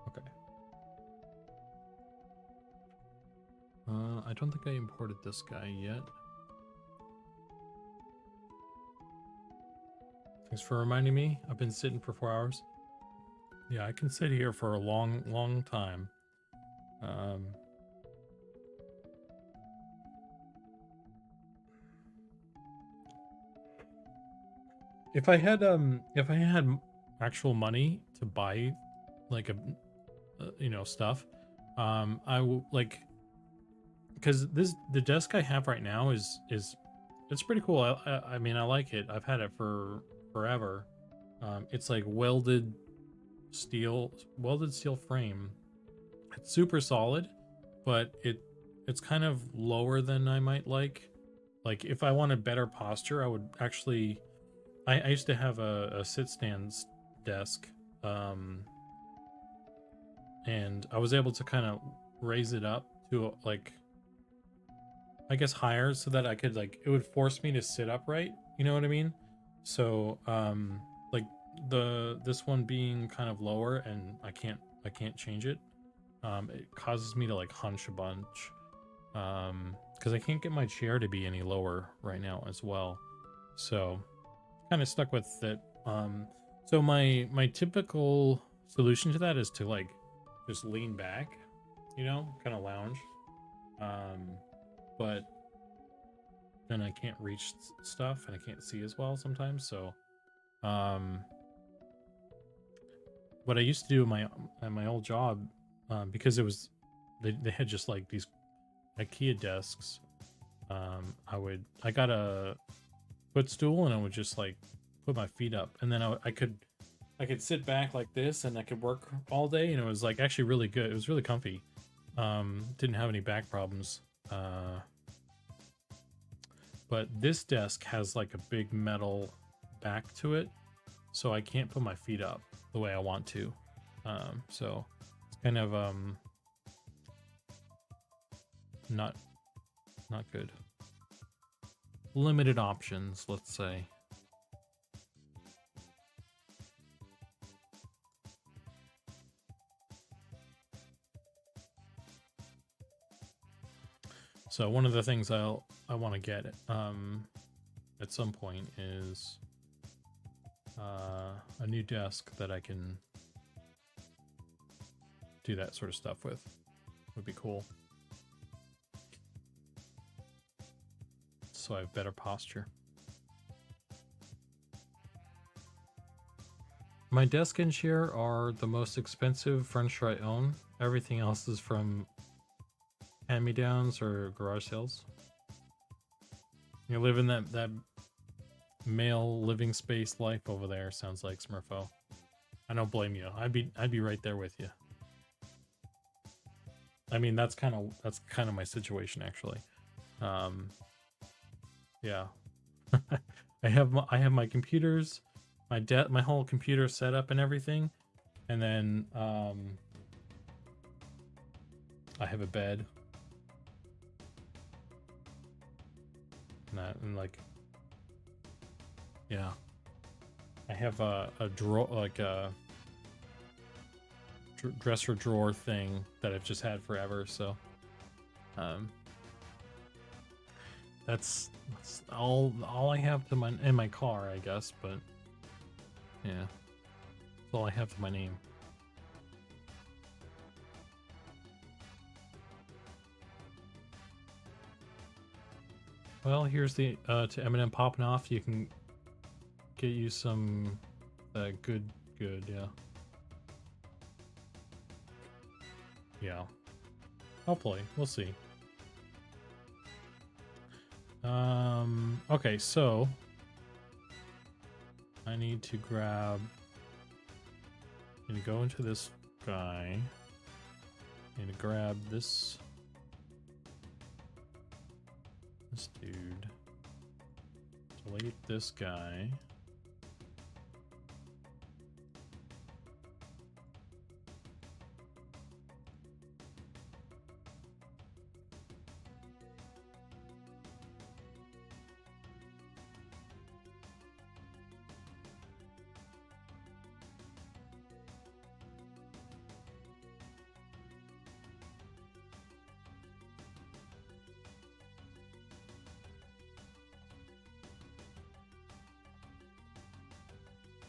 Okay. I don't think I imported this guy yet. Thanks for reminding me. I've been sitting for 4 hours. Yeah, I can sit here for a long time. If I had actual money to buy like stuff, I will like, because the desk I have right now is it's pretty cool. I mean, I like it. I've had it for forever. It's like welded steel frame, It's super solid, but it's kind of lower than I might like. Like if I wanted better posture, I would actually. I used to have a sit stands desk, and I was able to kind of raise it up to like, I guess higher, so that I could like, it would force me to sit upright. You know what I mean? So like this one being kind of lower, and I can't change it. It causes me to like hunch a bunch, because I can't get my chair to be any lower right now as well. So kind of stuck with it. So my typical solution to that is to like just lean back, you know, kind of lounge. But then I can't reach stuff and I can't see as well sometimes. So what I used to do at my old job, because it was they had just like these IKEA desks. I got a footstool, and I would just like put my feet up, and then I could sit back like this, and I could work all day, and it was like actually really good. It was really comfy. Didn't have any back problems. But this desk has like a big metal back to it, so I can't put my feet up the way I want to. So it's kind of not good. Limited options, let's say. So one of the things I want to get at some point is a new desk that I can do that sort of stuff with. Would be cool. So I have better posture. My desk and chair are the most expensive furniture I own. Everything else is from hand-me-downs or garage sales. You live in that male living space life over there, sounds like, Smurfo. I don't blame you. I'd be right there with you. I mean, that's kind of my situation, actually. Yeah. I have my computers, my whole computer setup and everything, and then I have a bed. And like, yeah, I have a drawer, like a dresser drawer thing that I've just had forever. So, that's all I have in my car, I guess. But yeah, that's all I have to my name. Well, here's the to Eminem popping off. You can get you some good, yeah. Yeah. Hopefully, we'll see. Okay, so I need to grab. I'm gonna go into this guy. I'm gonna grab this dude. Delete this guy.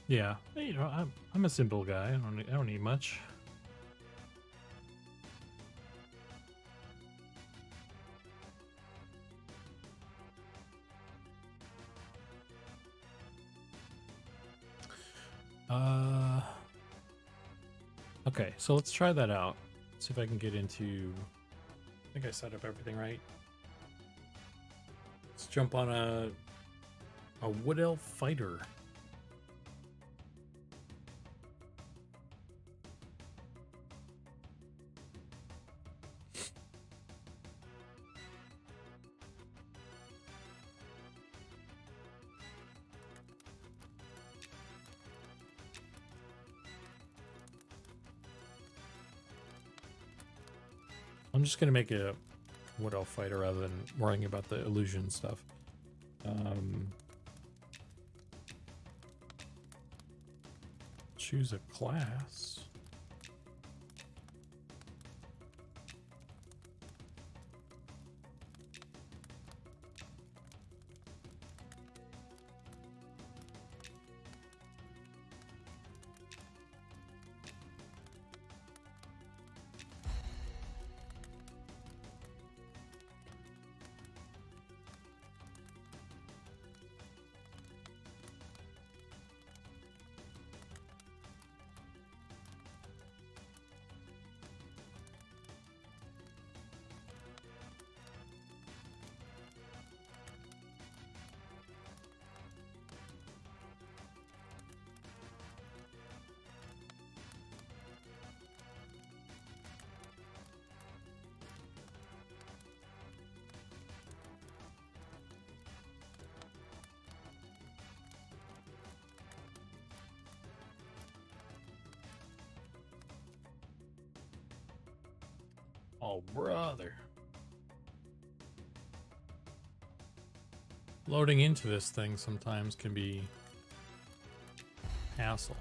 Yeah, you know, I'm a simple guy. I don't need much. Okay, so let's try that out. See if I can get into. I think I set up everything right. Let's jump on a wood elf fighter. I'm just gonna make a wood elf fighter rather than worrying about the illusion stuff. Choose a class. Oh, brother. Loading into this thing sometimes can be hassle.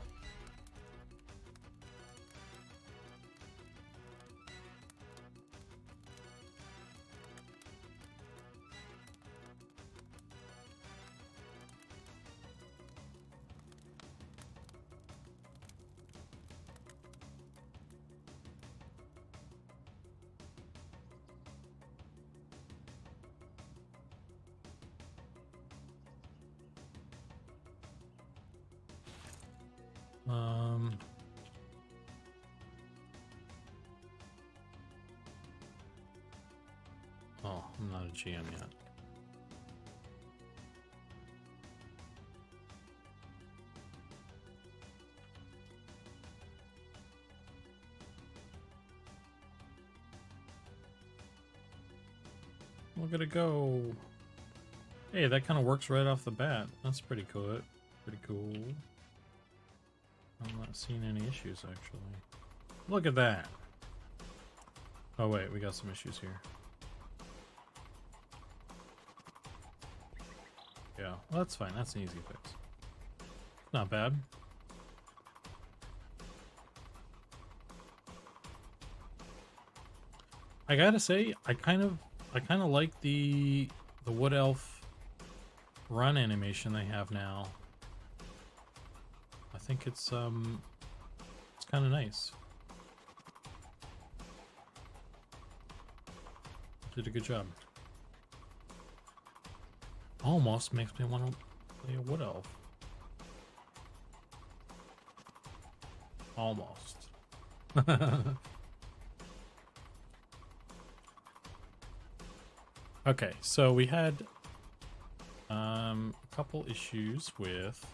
Oh, I'm not a GM yet. Look at it go. Hey, that kind of works right off the bat. That's pretty cool. Pretty cool. I'm not seeing any issues, actually. Look at that. Oh, wait, we got some issues here. Yeah, well, that's fine. That's an easy fix. Not bad. I gotta say, I kind of like the wood elf run animation they have now. I think it's kind of nice. Did a good job. Almost makes me want to play a wood elf. Almost. Okay, so we had a couple issues with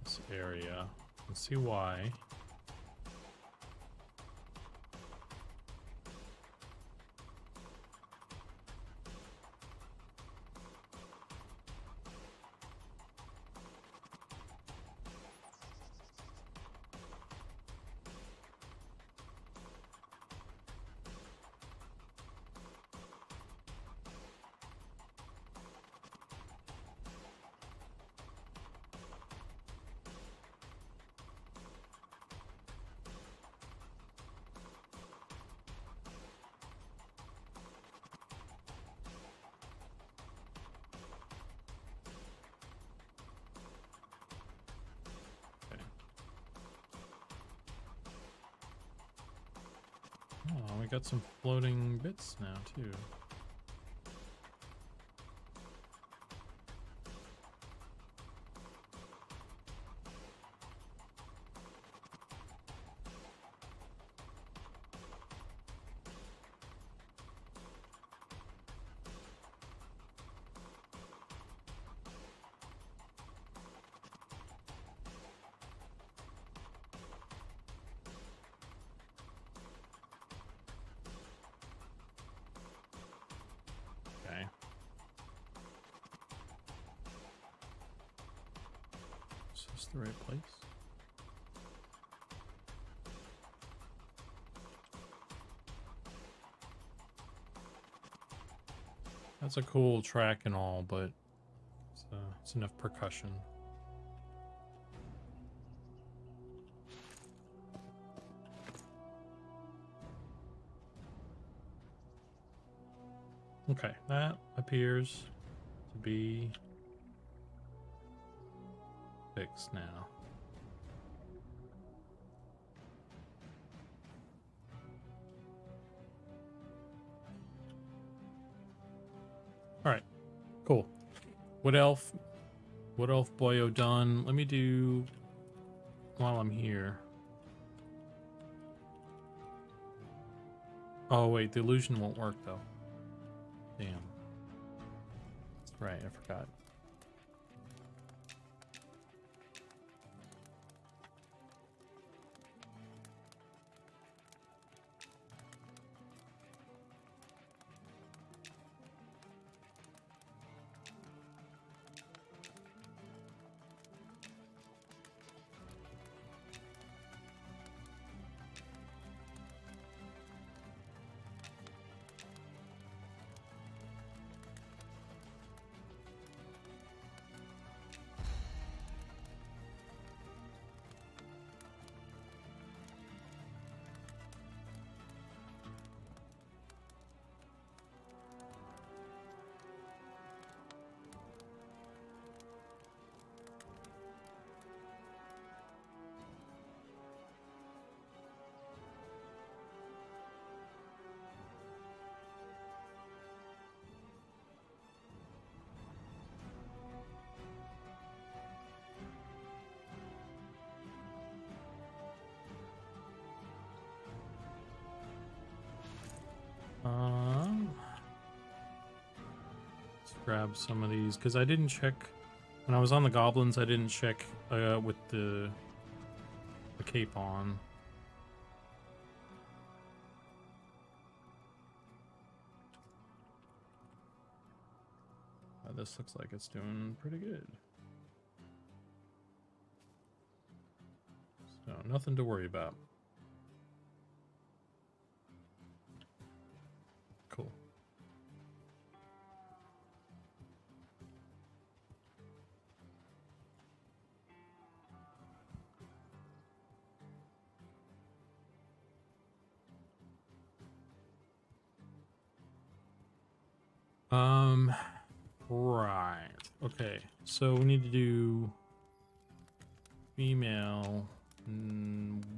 this area. Let's see why. Oh, we got some floating bits now, too. the right place? That's a cool track and all, but it's enough percussion. Okay, that appears to be fixed now. All right, cool. Wood elf boyo done. Let me do while I'm here. Oh wait, the illusion won't work though. Damn. That's right, I forgot. Let's grab some of these because I didn't check when I was on the goblins. I didn't check with the cape on. This looks like it's doing pretty good. So nothing to worry about. Cool. Right. Okay. So we need to do female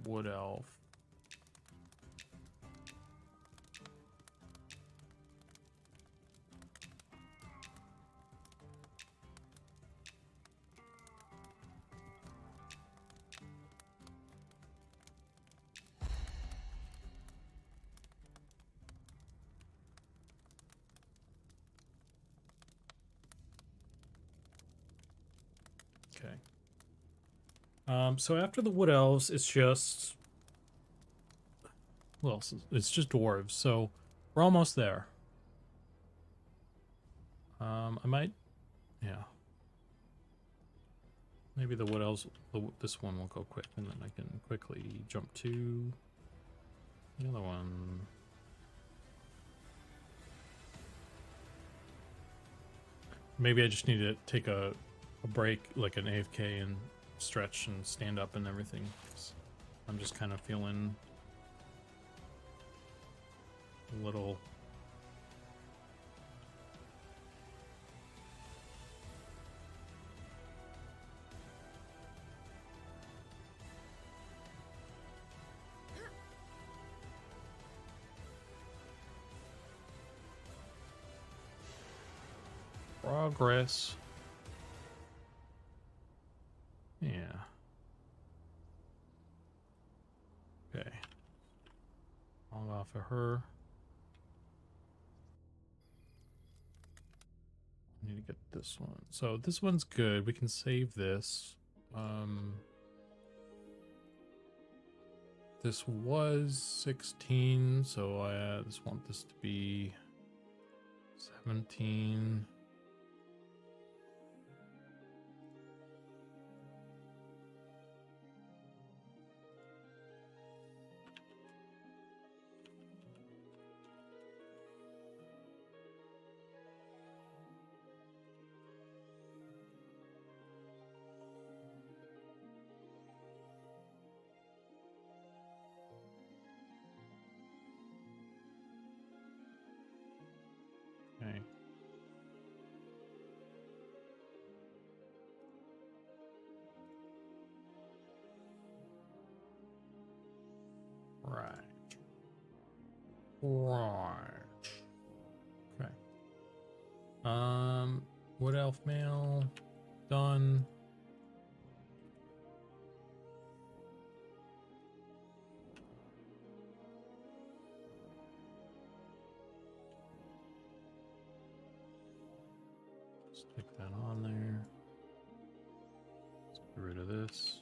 wood elf. Okay. So after the wood elves, it's just, well, it's just dwarves. So we're almost there. I might, yeah. Maybe the wood elves, this one will go quick, and then I can quickly jump to the other one. Maybe I just need to take a break, like an AFK, and stretch and stand up and everything. I'm just kind of feeling a little progress. Yeah. Okay. Log off of her. I need to get this one. So this one's good. We can save this. This was 16, so I just want this to be 17. Right. Right. Okay. Wood elf mail done. Stick that on there. Let's get rid of this.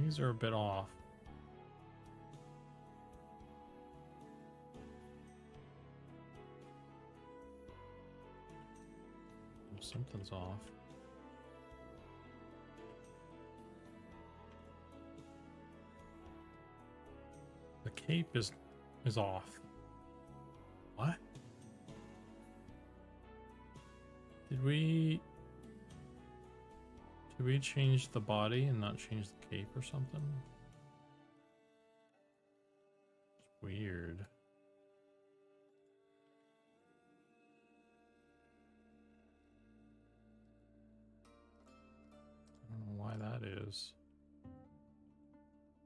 These are a bit off. Something's off. The cape is off. What? Did we change the body and not change the cape or something? It's weird. I don't know why that is.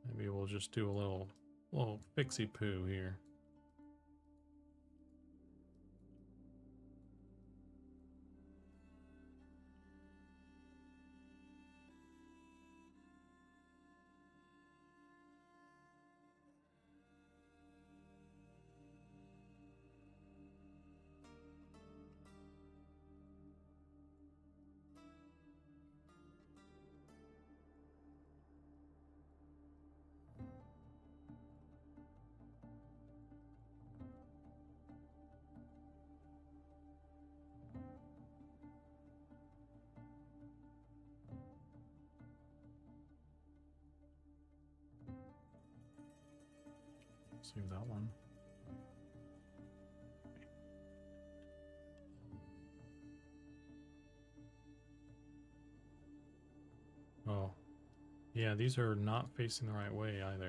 Maybe we'll just do a little fixie poo here. Save that one. Oh, yeah, these are not facing the right way either.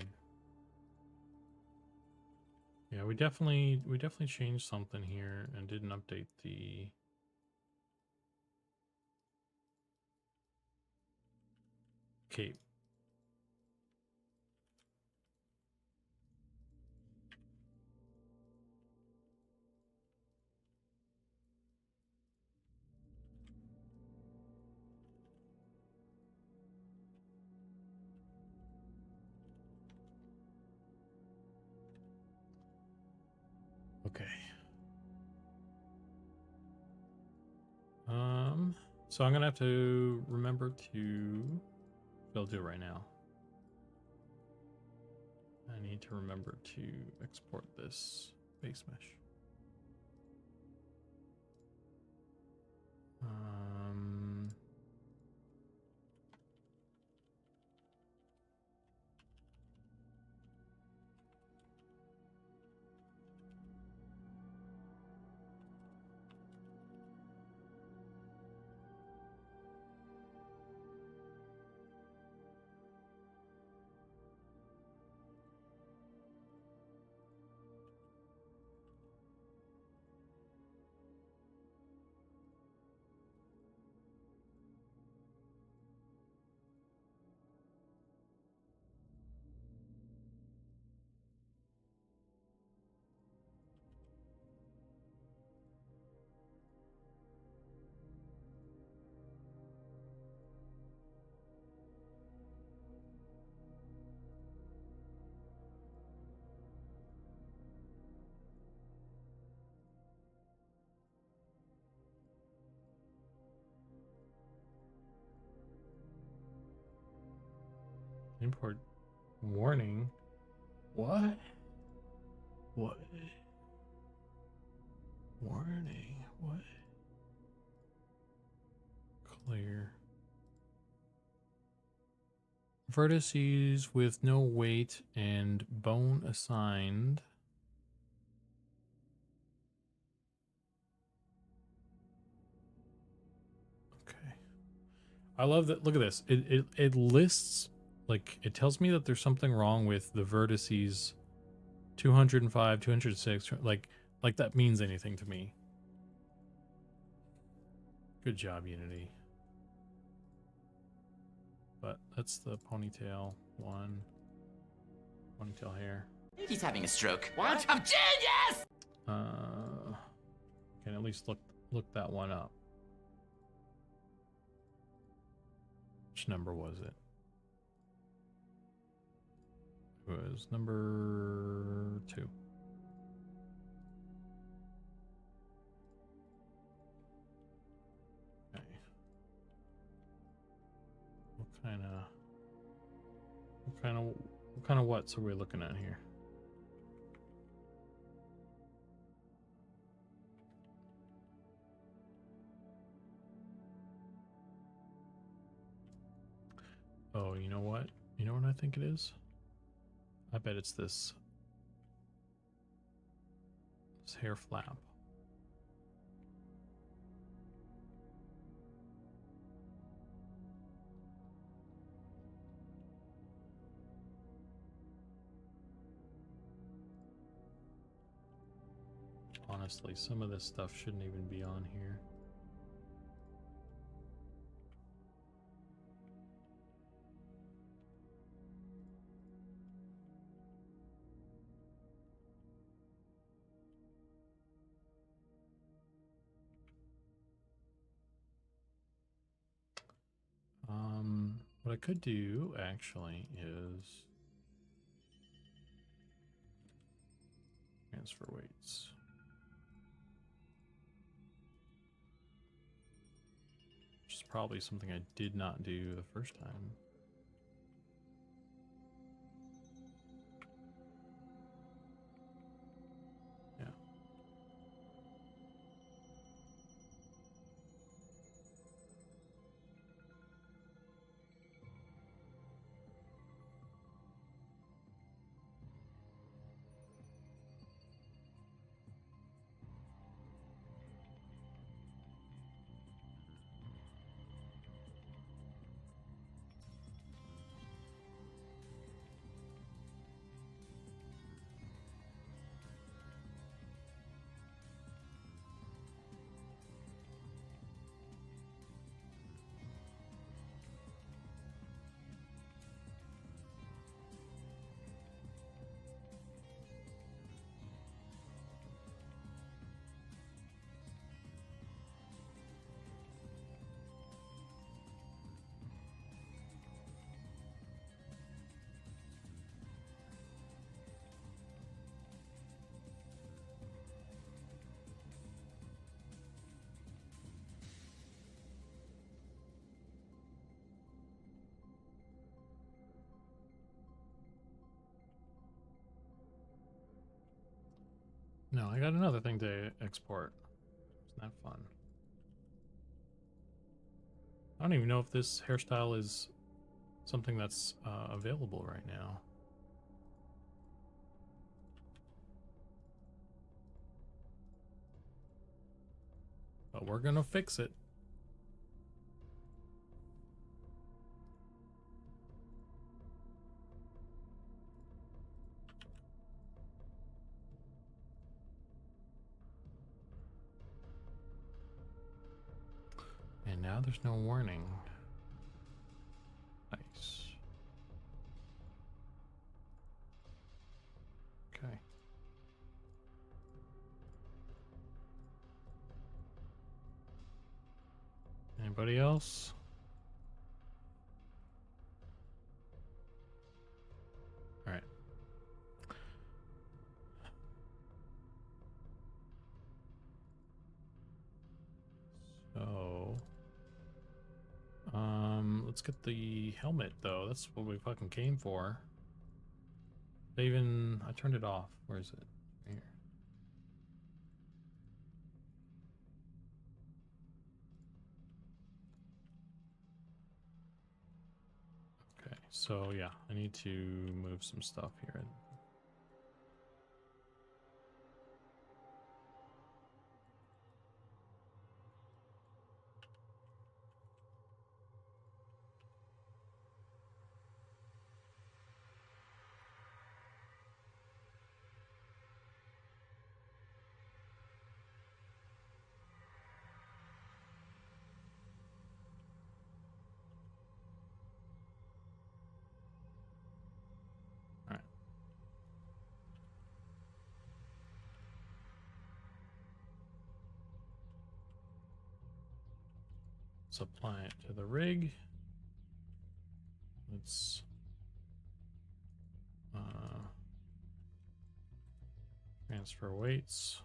Yeah, we definitely changed something here and didn't update the cape. Okay. So I'm gonna have to remember to. I'll do it right now. I need to remember to export this base mesh. Import warning. What? What? Warning. What? Clear. Vertices with no weight and bone assigned. Okay. I love that. Look at this. It lists, like, it tells me that there's something wrong with the vertices 205, 206. Like that means anything to me. Good job, Unity. But that's the ponytail one. Ponytail hair. He's having a stroke. What? I'm genius! Can at least look that one up. Which number was it? It was number 2. Okay. What kind of what's are we looking at here? Oh, you know what? You know what I think it is? I bet it's this hair flap. Honestly, some of this stuff shouldn't even be on here. What I could do actually is transfer weights. Which is probably something I did not do the first time. Yeah. No, I got another thing to export. Isn't that fun? I don't even know if this hairstyle is something that's available right now. But we're gonna fix it. And now there's no warning. Nice. Okay. Anybody else? All right. So, let's get the helmet though. That's what we fucking came for. I turned it off. Where is it? Here. Okay, so yeah, I need to move some stuff here. Let's apply it to the rig. Let's transfer weights.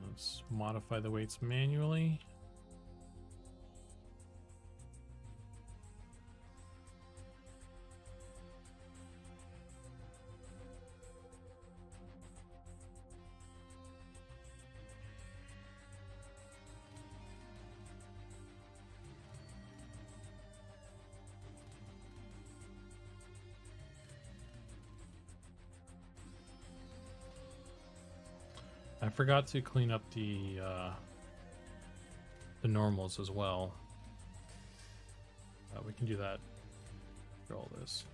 Let's modify the weights manually. I forgot to clean up the normals as well. We can do that for all this.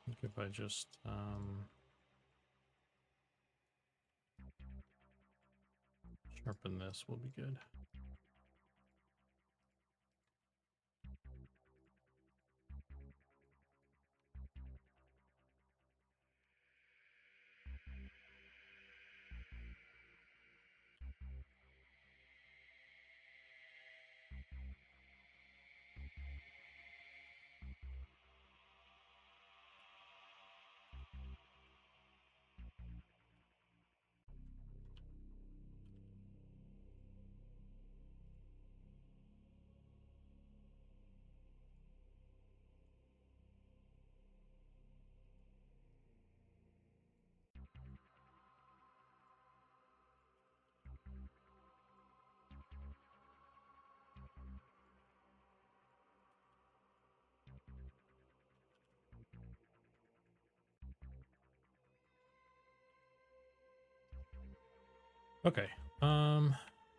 I think if I just sharpen this, will be good. Okay,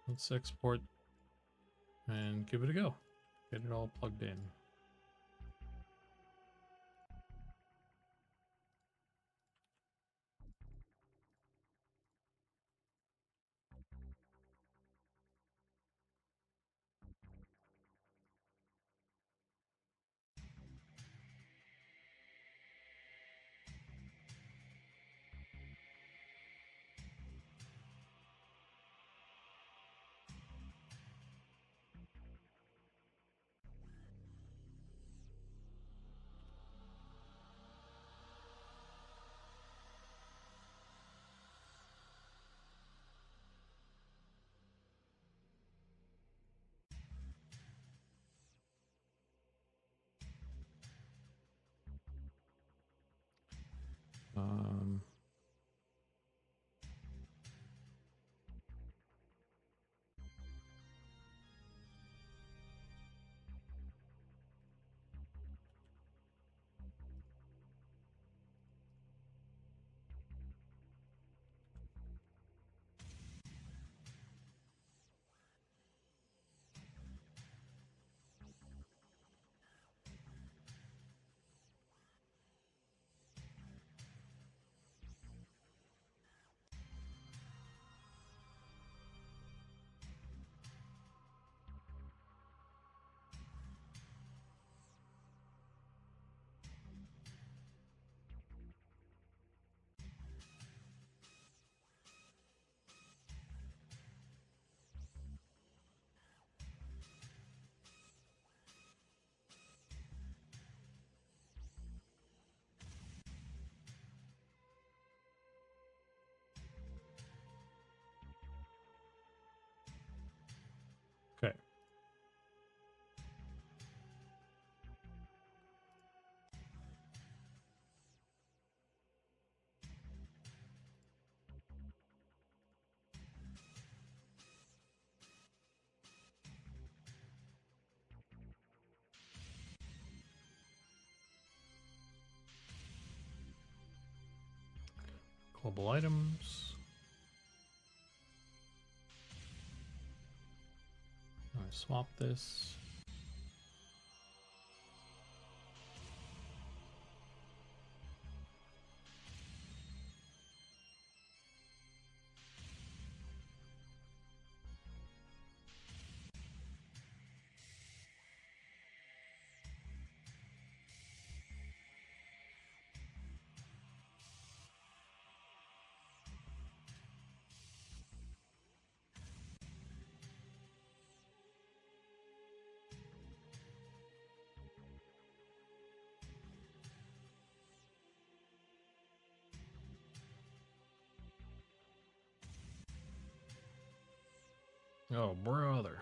let's export and give it a go. Get it all plugged in. Um, okay. Global items. swap this. Oh, brother.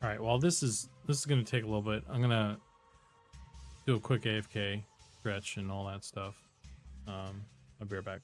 All right, well, this is going to take a little bit. I'm going to do a quick AFK stretch and all that stuff. I'll be right back.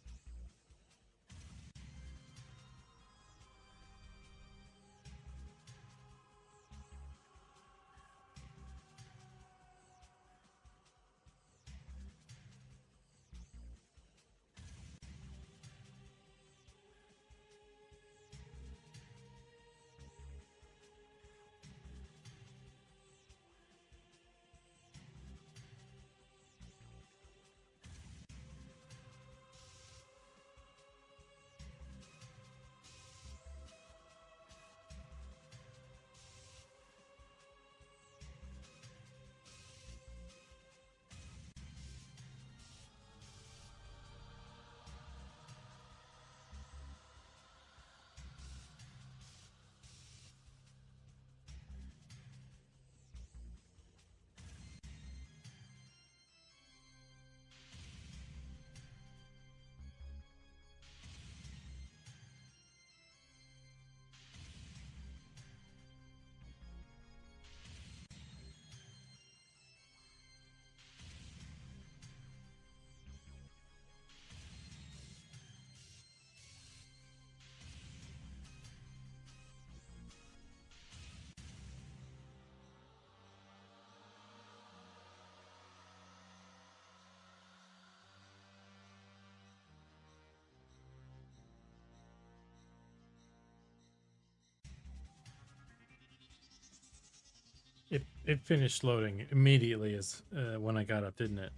It finished loading immediately as when I got up, didn't it?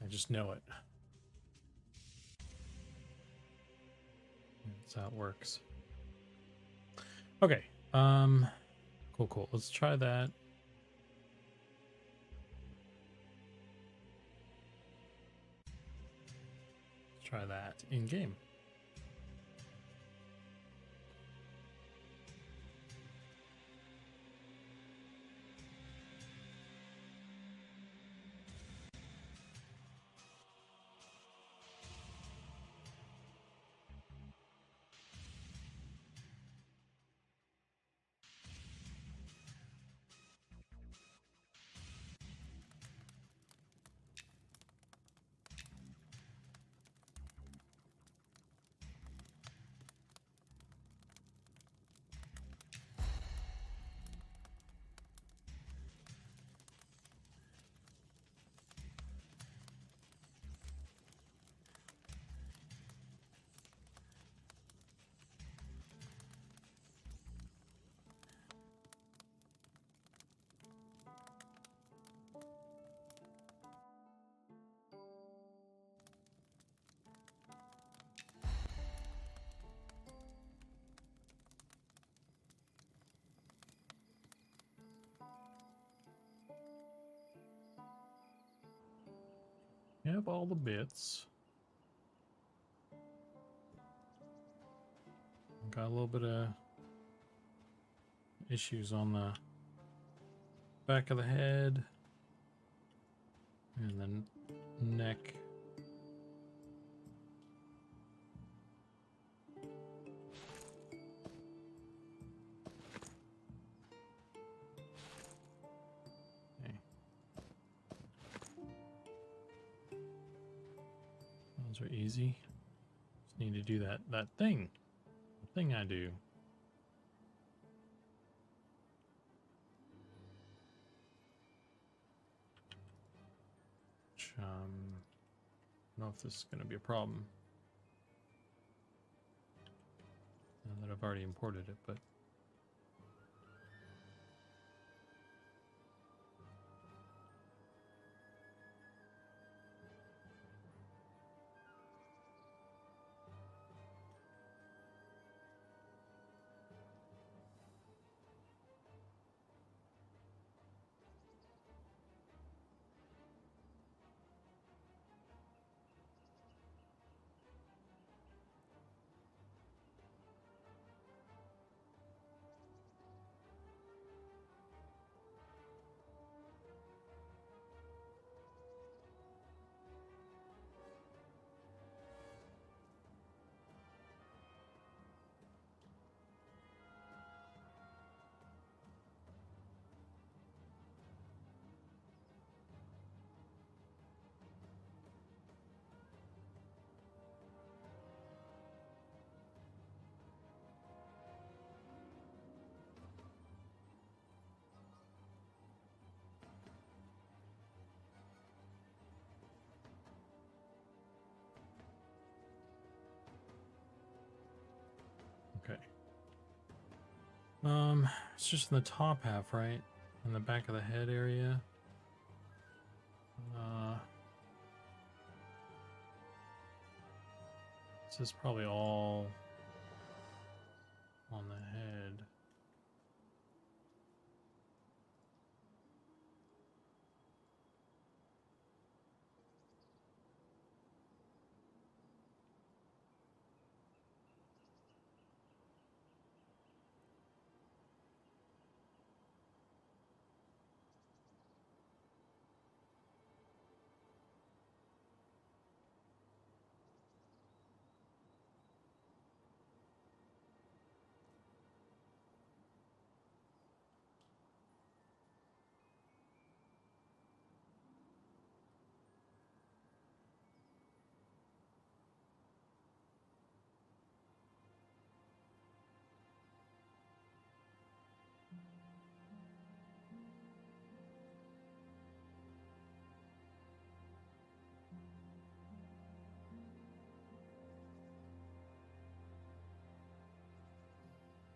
I just know it. That's how it works. Okay. Cool. Let's try that. Let's try that in game. You have all the bits. Got a little bit of issues on the back of the head and then neck. Okay. Those are easy. Just need to do that thing. The thing I do. I don't know if this is going to be a problem now that I've already imported it, but okay. It's just in the top half, right? In the back of the head area. This is probably all on the head.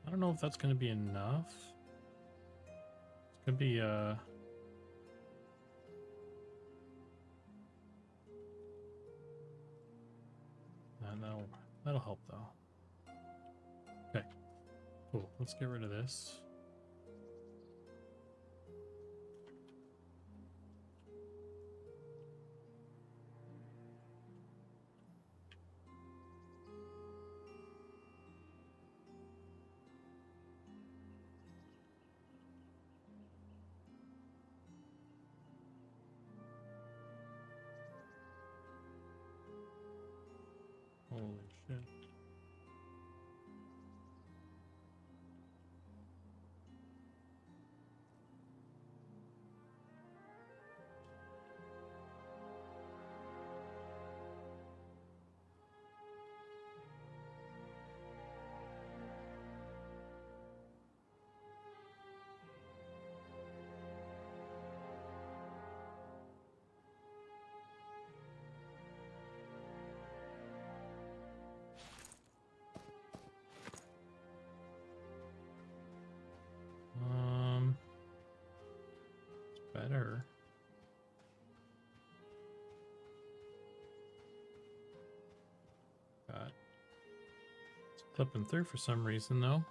I don't know if that's going to be enough. It's going to be, that'll help though. Okay, cool. Let's get rid of this. Holy shit. It's better. Got it's clipping through for some reason though.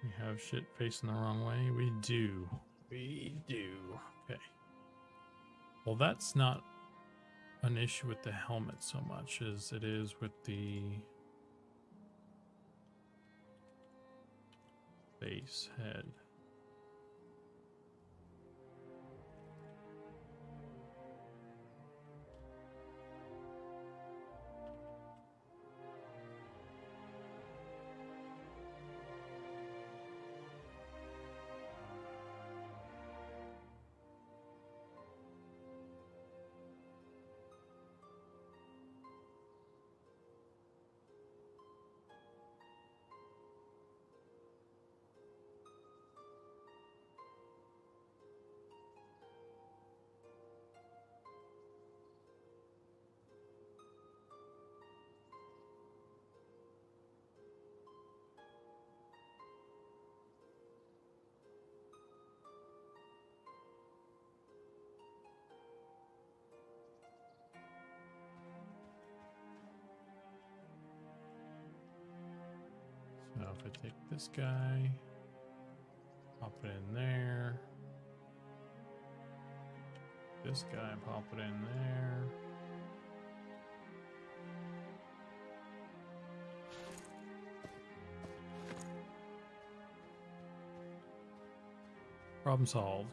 We have shit facing the wrong way. We do. We do. Okay. Well, that's not an issue with the helmet so much as it is with the base head. if I take this guy, pop it in there. This guy, pop it in there. Problem solved.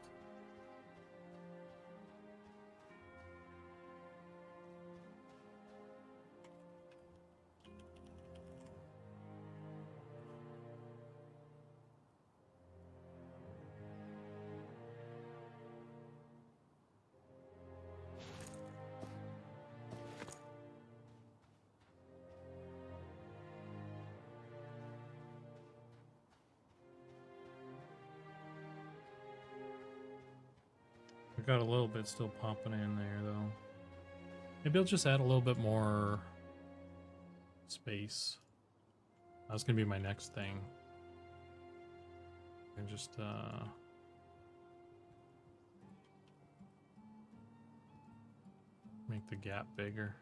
I got a little bit still popping in there though. Maybe I'll just add a little bit more space. That's gonna be my next thing. And just make the gap bigger.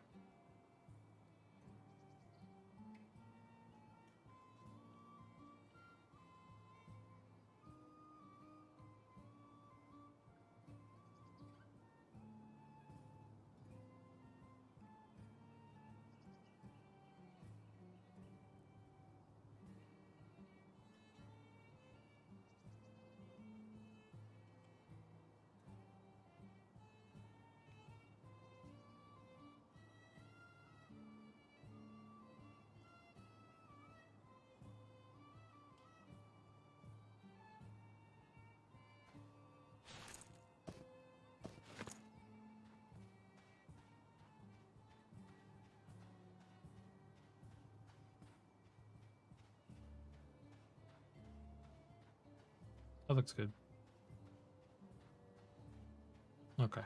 That looks good. Okay.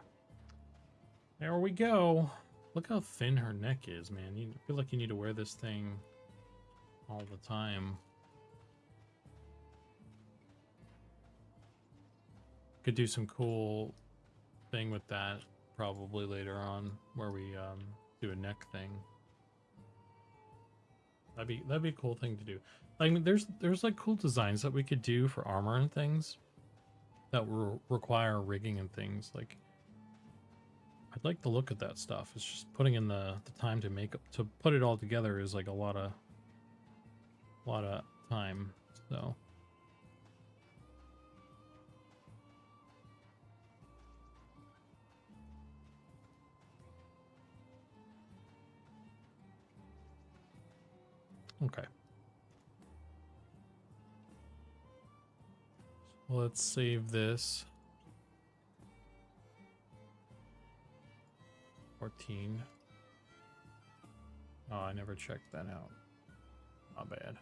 There we go. Look how thin her neck is, man. You feel like you need to wear this thing all the time. Could do some cool thing with that probably later on where we do a neck thing. That'd be a cool thing to do. Like there's like cool designs that we could do for armor and things that will require rigging and things. Like I'd like to look at that stuff. It's just putting in the time to put it all together is like a lot of time. So okay. So let's save this. 14. Oh, I never checked that out. Not bad.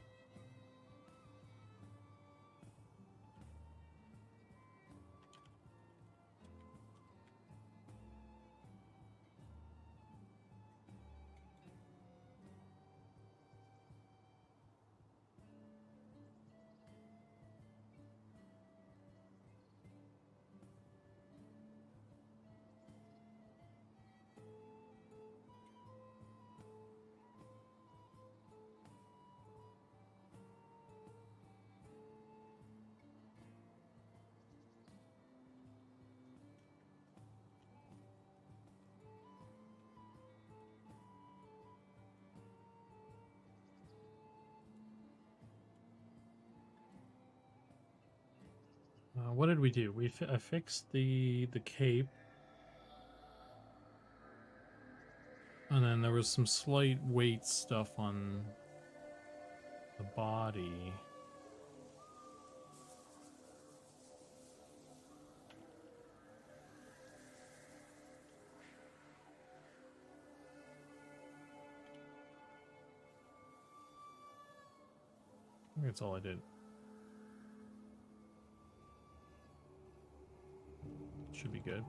What did we do? I fixed the cape, and then there was some slight weight stuff on the body. I think that's all I did. Should be good.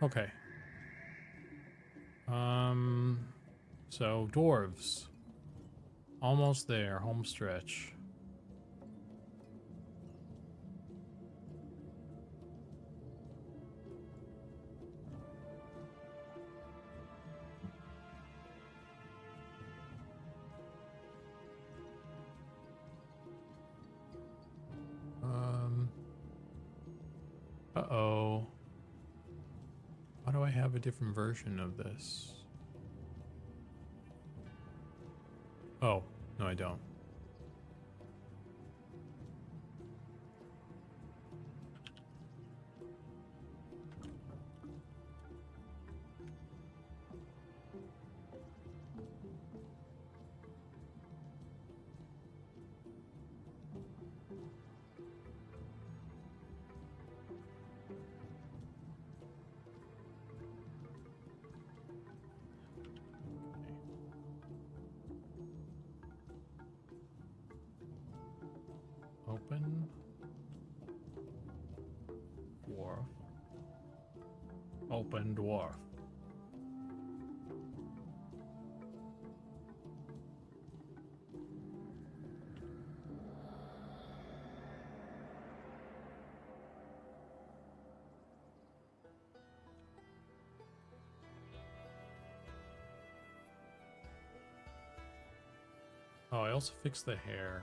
Okay. So dwarves. Almost there, home stretch. Uh-oh. Why do I have a different version of this? Oh, no I don't. Open. Dwarf. Open dwarf. Oh, I also fixed the hair.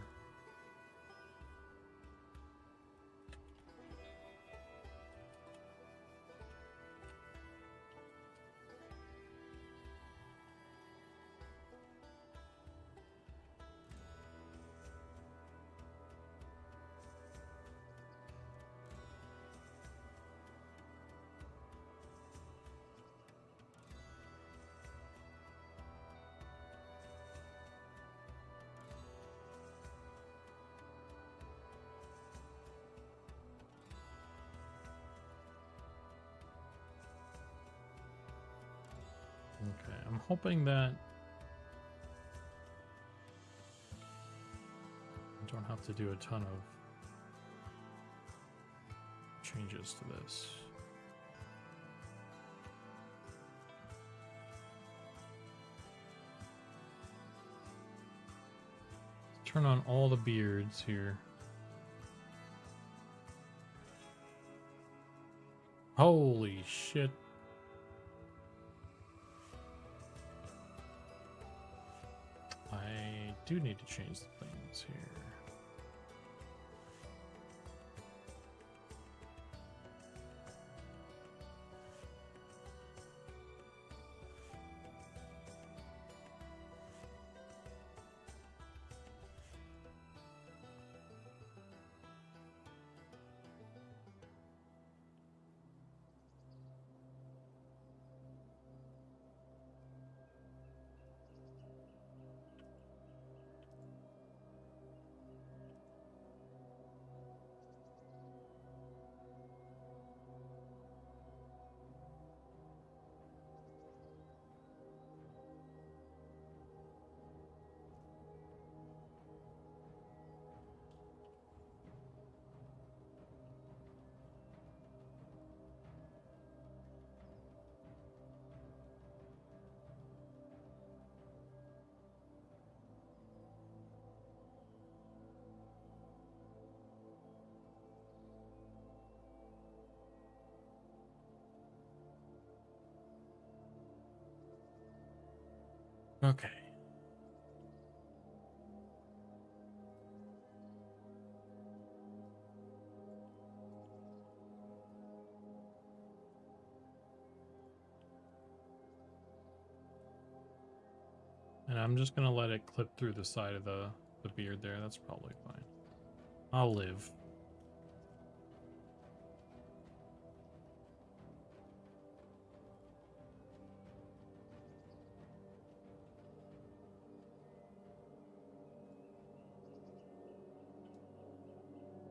Okay, I'm hoping that I don't have to do a ton of changes to this. Let's turn on all the beards here. Holy shit. I do need to change the things here. Okay. And I'm just gonna let it clip through the side of the beard there. That's probably fine. I'll live.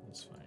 That's fine.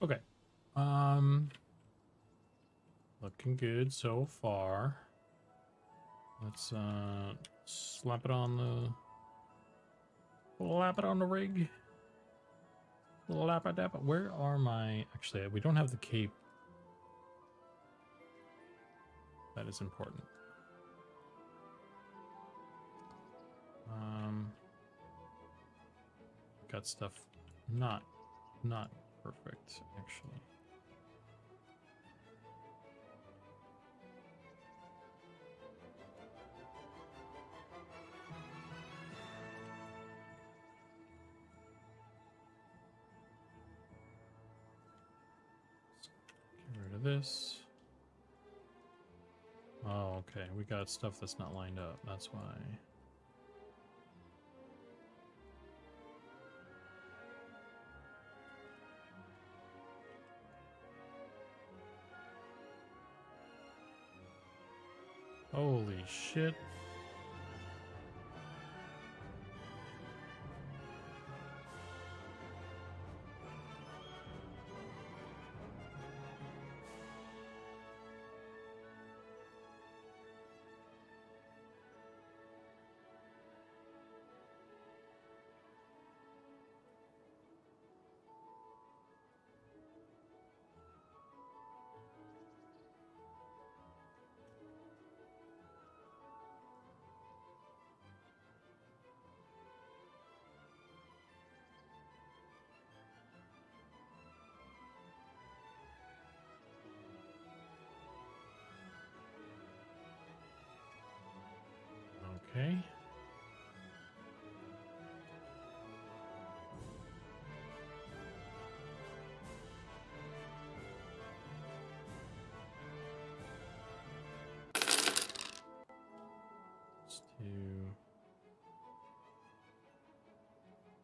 Okay. Looking good so far. Let's slap it on the rig. Lappa dappa. Where are my actually we don't have the cape. That is important. Got stuff not perfect actually. Get rid of this. Oh, okay. We got stuff that's not lined up. That's why. Holy shit. Okay. Let's do.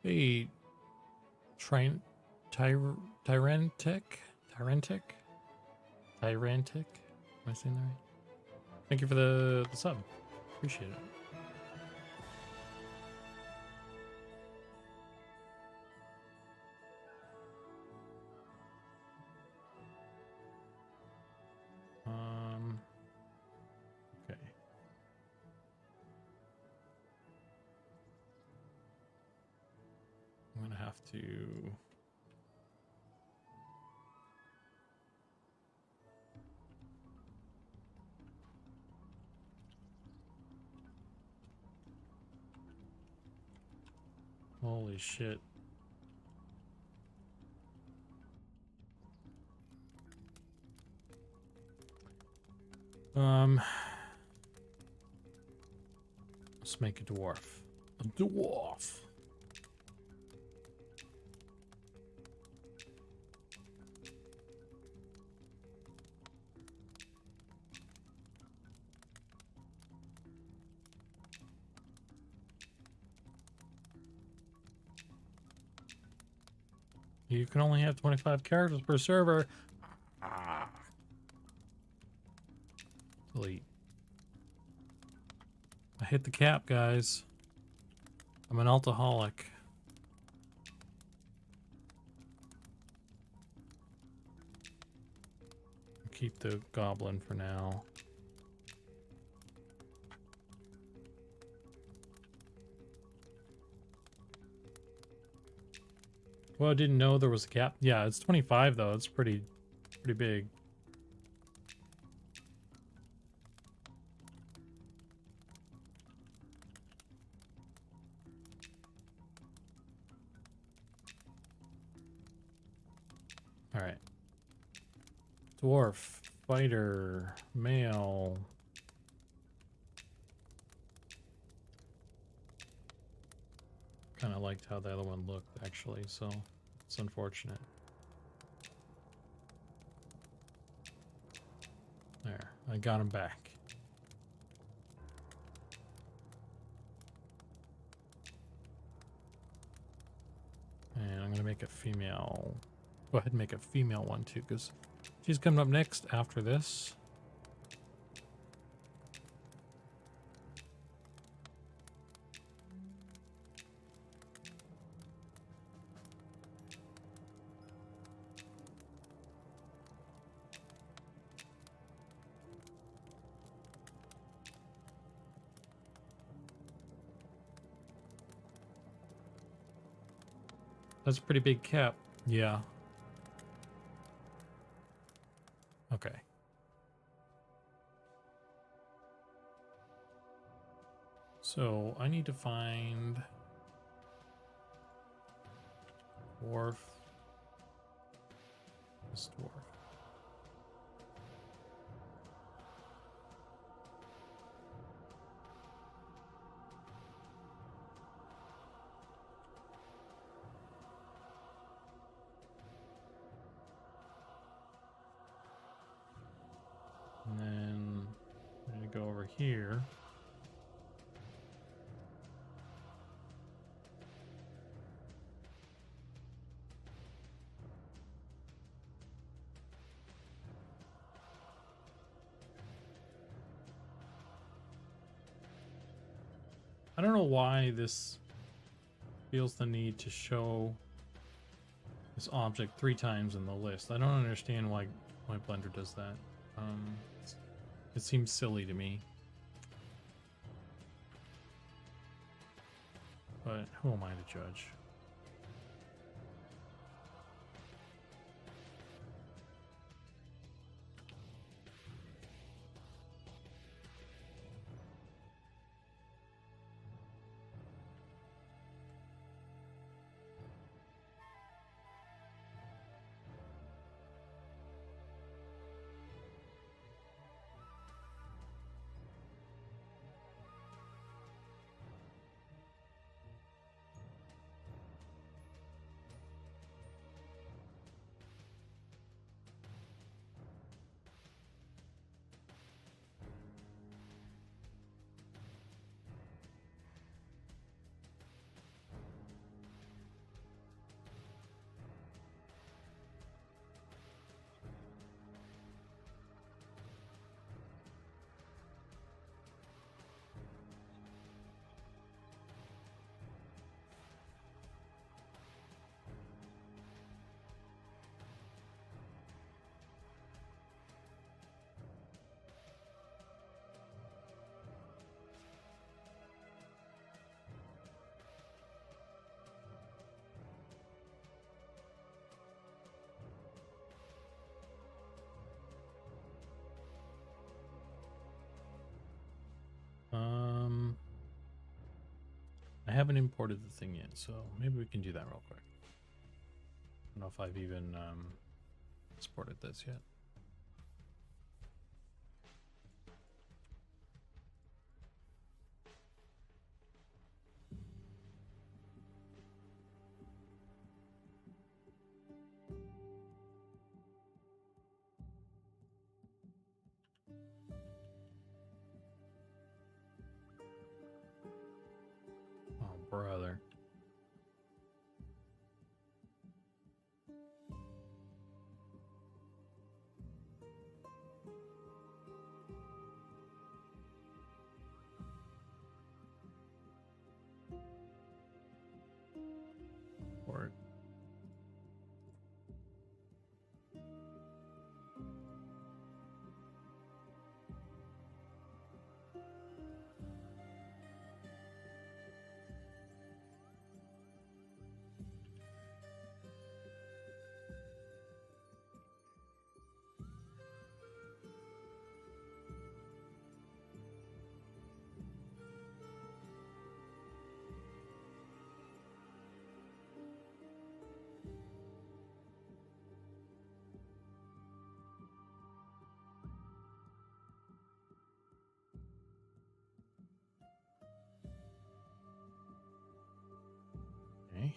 Hey, Tyrantic? Am I saying that right? Thank you for the sub. Appreciate it. Okay. I'm gonna have to. Holy shit. Let's make a dwarf. A dwarf. You can only have 25 characters per server. Ah. Delete. I hit the cap, guys. I'm an alcoholic. Keep the goblin for now. Well, I didn't know there was a cap. Yeah, it's 25 though. It's pretty big. All right. Dwarf, fighter, male. Kind of liked how the other one looked, actually, so it's unfortunate. There, I got him back. And I'm gonna make a female. Go ahead and make a female one too, because she's coming up next after this. That's a pretty big cap. Yeah. Okay. So I need to find Dwarf. This Dwarf. And then I'm going to go over here. I don't know why this feels the need to show this object 3 times in the list. I don't understand why Blender does that. It seems silly to me. But who am I to judge? I haven't imported the thing yet, so maybe we can do that real quick. I don't know if I've even exported this yet. Oh, brother. Or okay.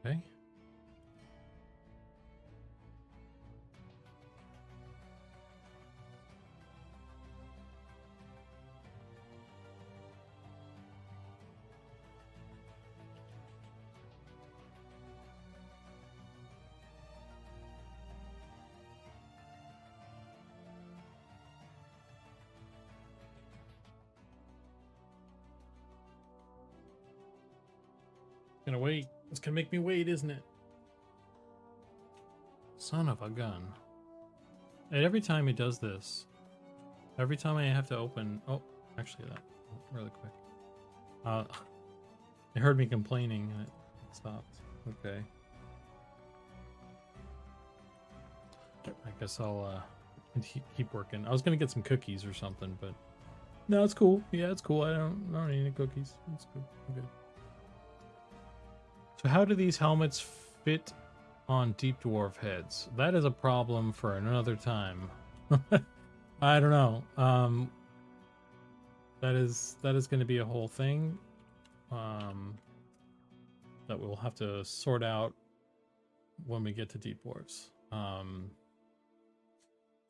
Okay. gonna wait. It's gonna make me wait, isn't it? Son of a gun. And every time he does this, every time I have to open... Oh, actually that really quick. It heard me complaining and it stopped. Okay. I guess I'll keep working. I was gonna get some cookies or something, but no, it's cool. Yeah, it's cool. I don't need any cookies. It's good. I'm good. So how do these helmets fit on deep dwarf heads? That is a problem for another time. I don't know. That is going to be a whole thing that we'll have to sort out when we get to deep dwarves.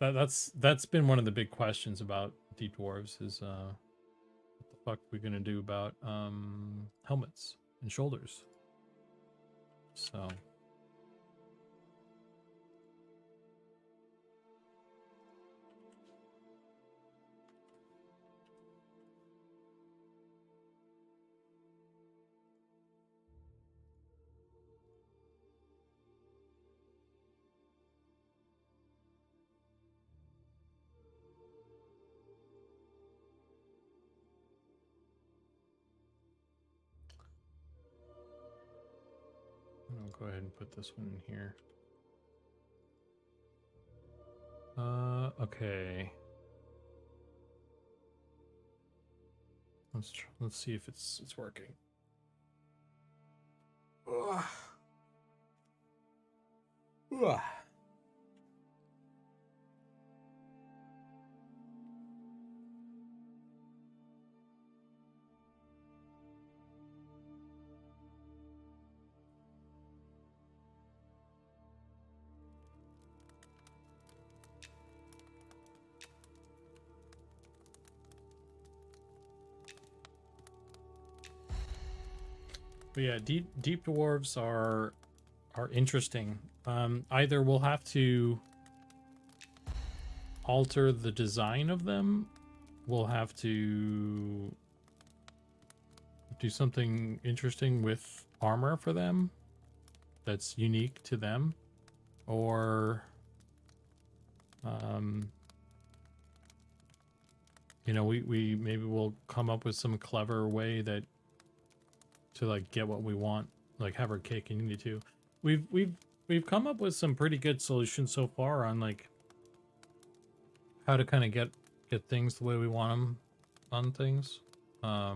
That's been one of the big questions about deep dwarves is what the fuck we're gonna do about helmets and shoulders. So I'll go ahead and put this one in here. Okay. Let's see if it's working. Ugh. Ugh. But yeah, deep dwarves are interesting. Either we'll have to alter the design of them, we'll have to do something interesting with armor for them that's unique to them, or you know, we maybe we'll come up with some clever way that to like get what we want, like have our cake and eat it too. We've come up with some pretty good solutions so far on like how to kind of get things the way we want them on things. I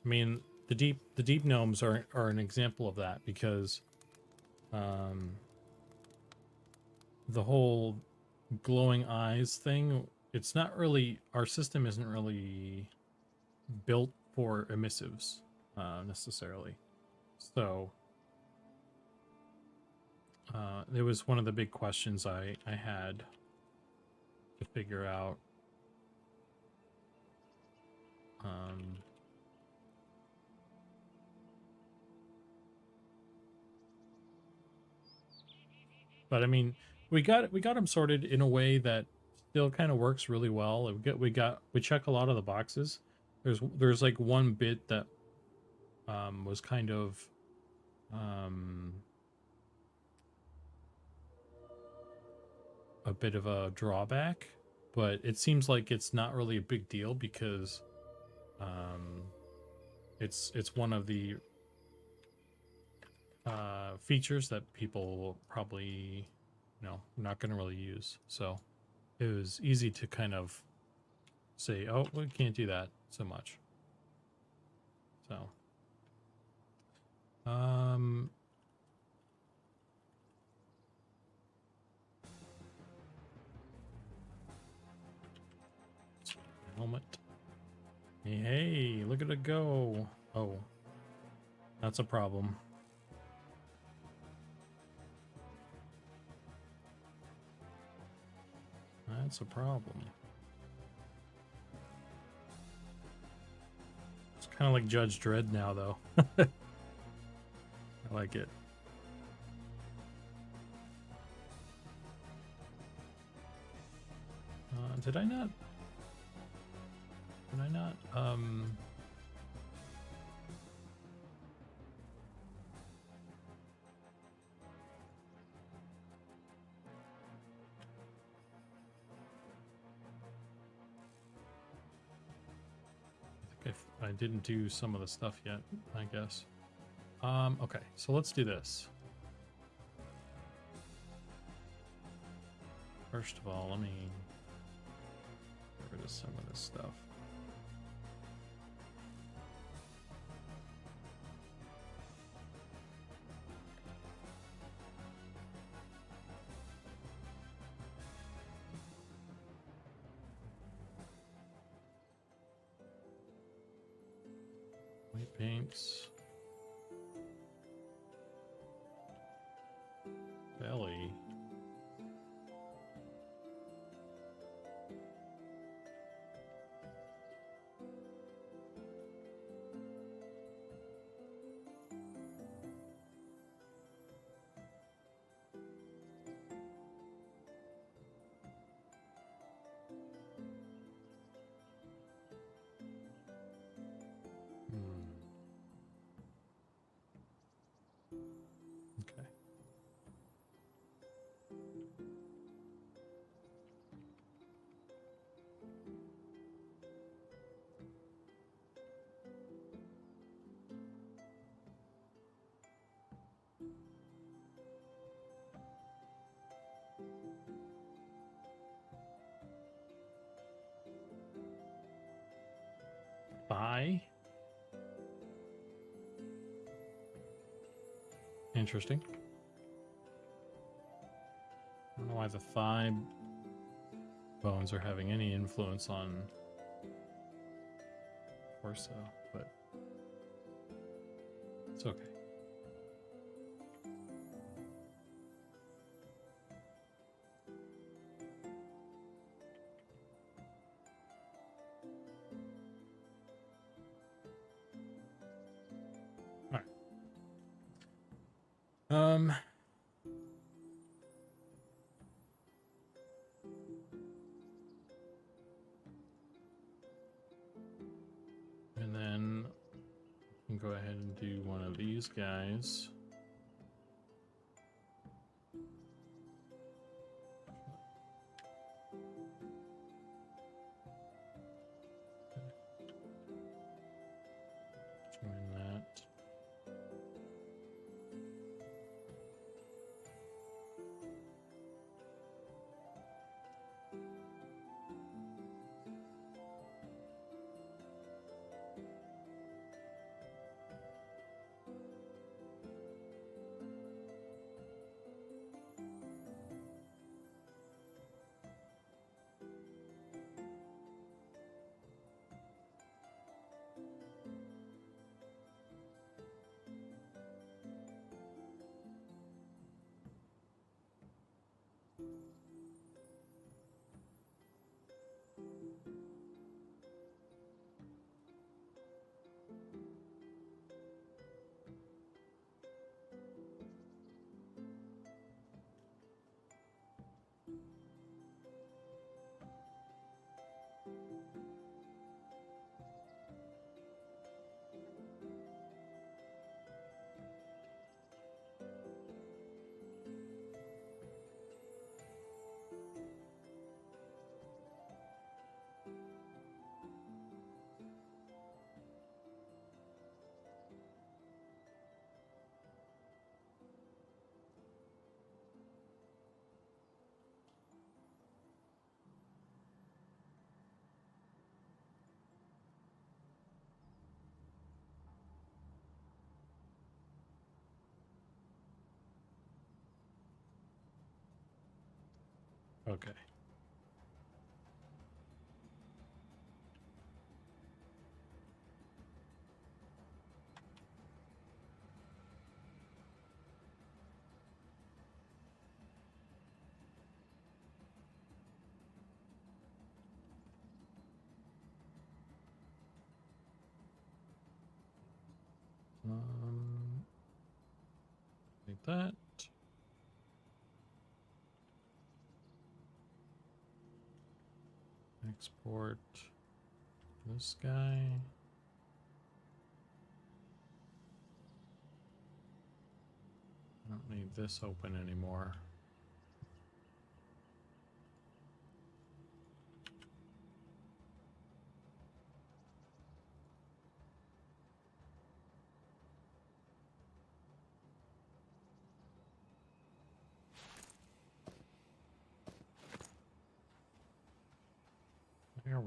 mean, the deep gnomes are an example of that, because the whole glowing eyes thing, it's not really, our system isn't really built for emissives necessarily. So it was one of the big questions I had to figure out. But I mean, we got them sorted in a way that still kind of works really well. We check a lot of the boxes. There's like one bit that was kind of a bit of a drawback, but it seems like it's not really a big deal because it's one of the features that people will probably, you know, not going to really use. So it was easy to kind of say, oh, we can't do that so much. So helmet. Hey, look at it go. Oh, that's a problem. That's a problem. It's kind of like Judge Dredd now, though. I like it. Did I not? if I didn't do some of the stuff yet, I guess. Okay, so let's do this. First of all, let me get rid of some of this stuff. White paints. Belly. Okay. Thigh. Interesting. I don't know why the thigh bones are having any influence on torso, but it's okay. All right. And then we can go ahead and do one of these guys. Join that. Okay. Like that. Export this guy. I don't need this open anymore.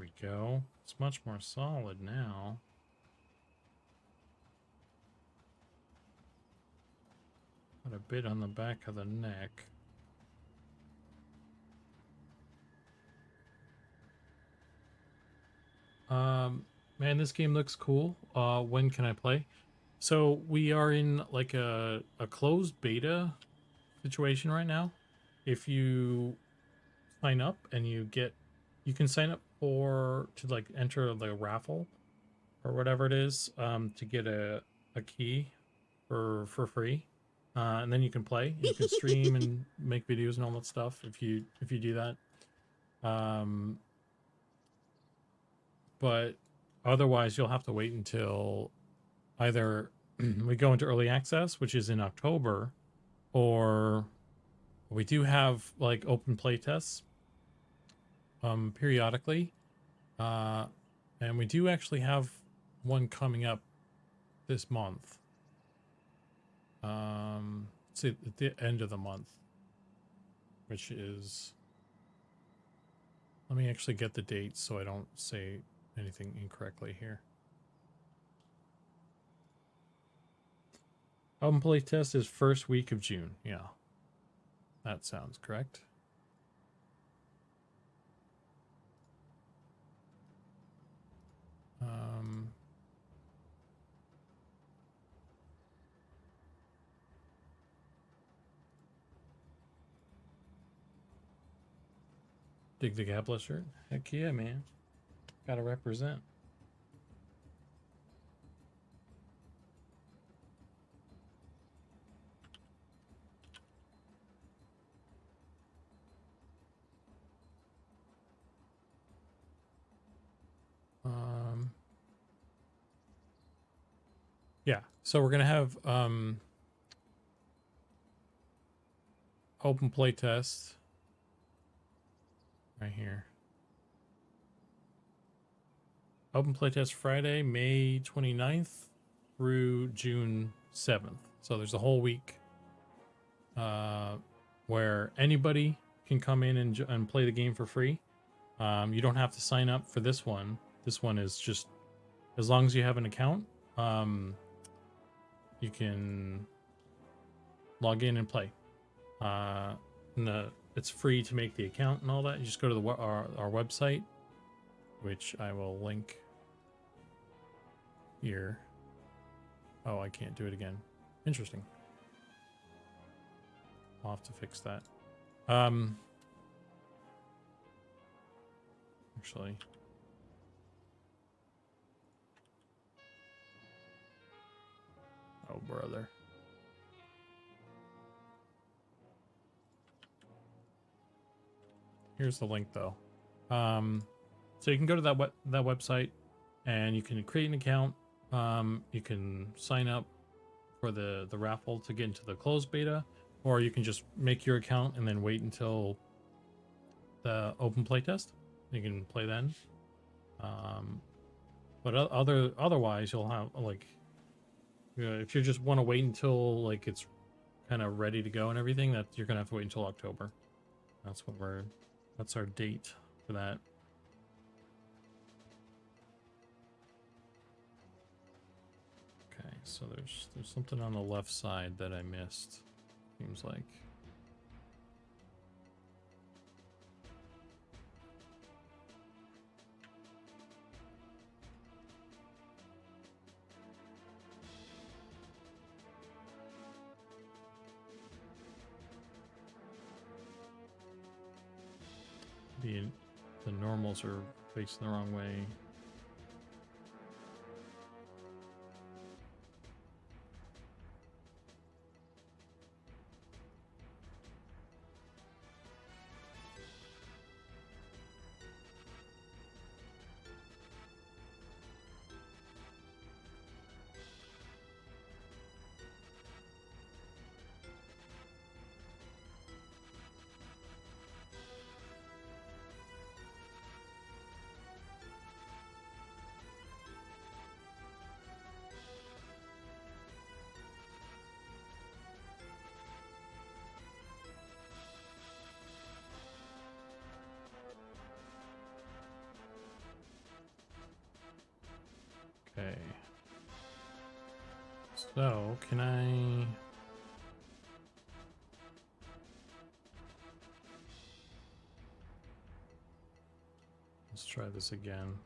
we go. It's much more solid now. Got a bit on the back of the neck. Man, this game looks cool. When can I play? So we are in like a closed beta situation right now. If you sign up and you can sign up to like enter the raffle or whatever it is, to get a key for free. And then you can play. You can stream and make videos and all that stuff if you do that. But otherwise you'll have to wait until either we go into early access, which is in October, or we do have like open play tests periodically. And we do actually have one coming up this month. It's at the end of the month, which is, let me actually get the date so I don't say anything incorrectly here. Open play test is first week of June. Yeah, that sounds correct. Dig the Gabla shirt? Heck yeah, man. Gotta represent. Yeah, so we're gonna have open play test right here. Open playtest Friday, May 29th through June 7th. So there's a whole week where anybody can come in and play the game for free. You don't have to sign up for this one. This one is just, as long as you have an account, you can log in and play. It's free to make the account and all that. You just go to our website, which I will link here. Oh, I can't do it again. Interesting. I'll have to fix that. Actually. Oh, brother. Here's the link, though. So you can go to that website, and you can create an account. You can sign up for the raffle to get into the closed beta, or you can just make your account and then wait until the open playtest. You can play then. But otherwise, you'll have like, if you just want to wait until like it's kind of ready to go and everything, that you're gonna have to wait until October. That's our date for that. Okay, so there's something on the left side that I missed. Seems like. The normals are facing the wrong way. So, can I... Let's try this again.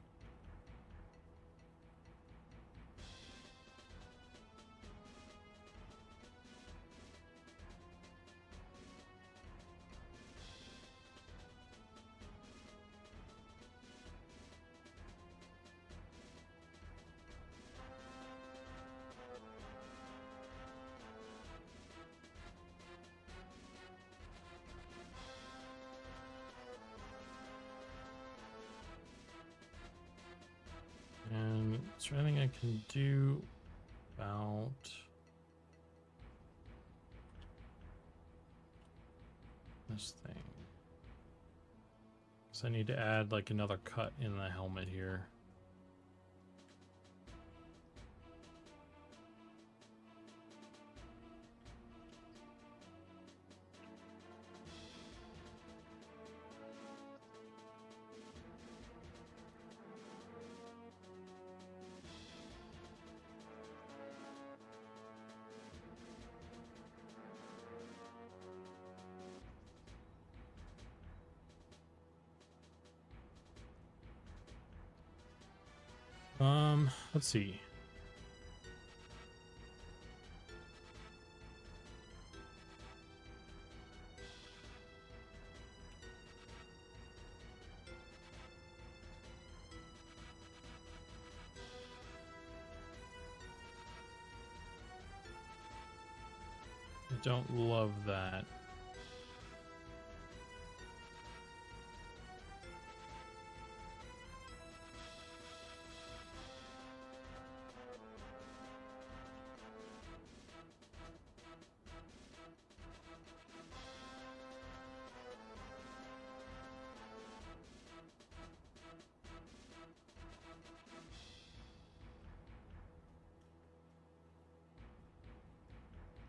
And is there anything I can do about this thing? So I need to add like another cut in the helmet here. Let's see. I don't love that.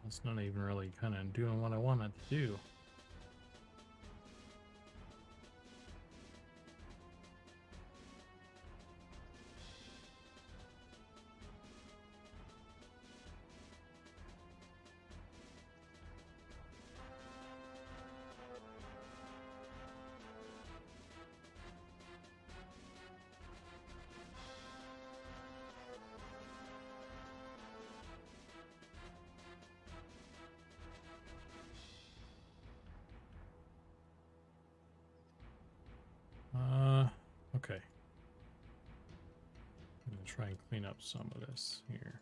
It's not even really kind of doing what I want it to do. Okay. I'm gonna try and clean up some of this here.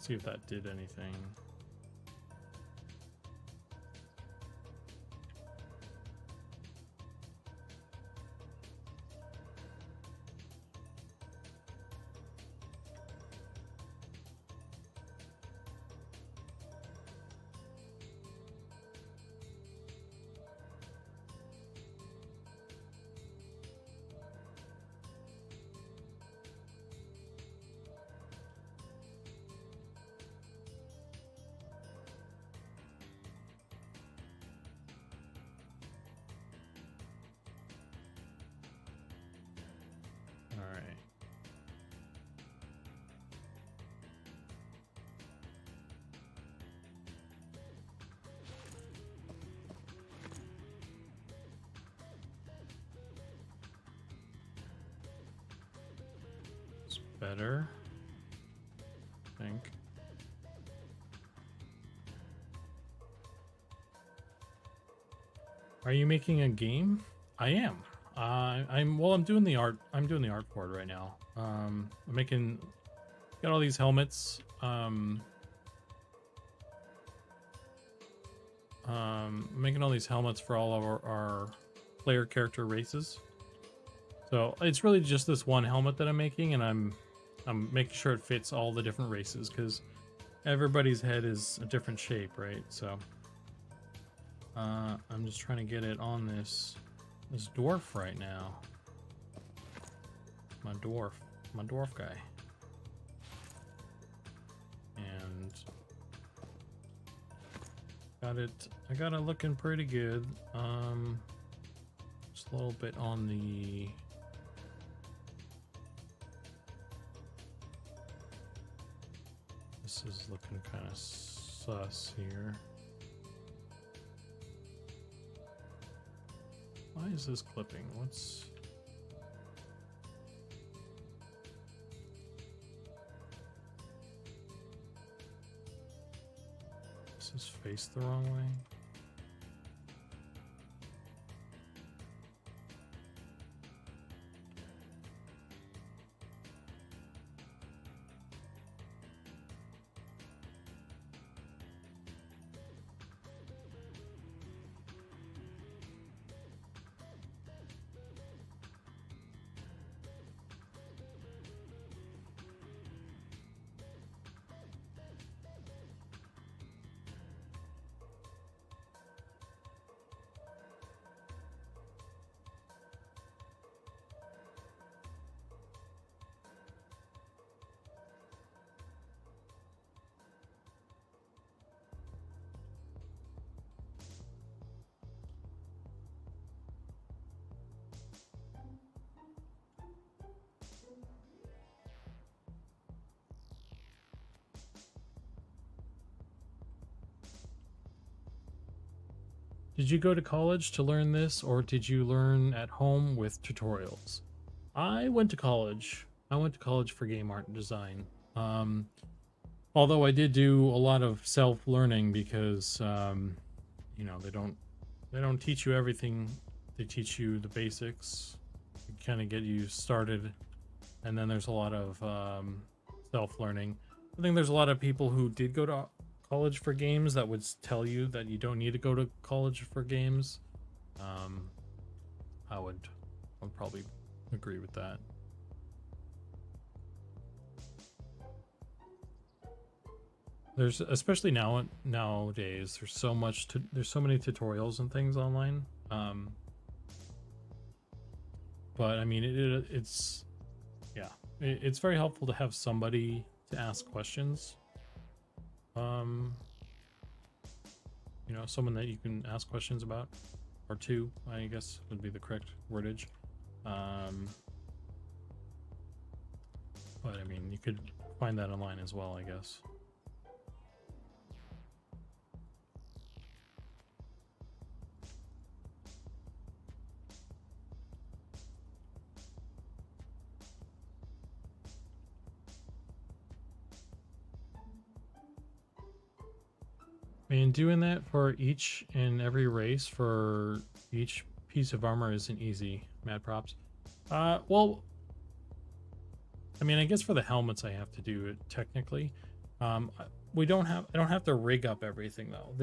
See if that did anything. All right. It's better, I think. Are you making a game? I am. I'm doing the art. I'm doing the art board right now. I'm got all these helmets. Making all these helmets for all of our player character races. So it's really just this one helmet that I'm making, and I'm making sure it fits all the different races because everybody's head is a different shape, right? So I'm just trying to get it on this dwarf right now. My dwarf guy. And I got it looking pretty good. Just a little bit on the this is looking kind of sus here. Why is this clipping? What's this is faced the wrong way? Did you go to college to learn this, or did you learn at home with tutorials? I went to college. I went to college for game art and design. Although I did do a lot of self-learning because, you know, they don't teach you everything. They teach you the basics, kind of get you started, and then there's a lot of self-learning. I think there's a lot of people who did go to college for games that would tell you that you don't need to go to college for games. I would probably agree with that. There's especially nowadays there's so many tutorials and things online. But I mean it's yeah, it's very helpful to have somebody to ask questions. You know, someone that you can ask questions about, or two, I guess would be the correct wordage. But I mean, you could find that online as well, I guess. And doing that for each and every race for each piece of armor isn't easy. Mad props. Well, I mean, I guess for the helmets I have to do it technically. I don't have to rig up everything though.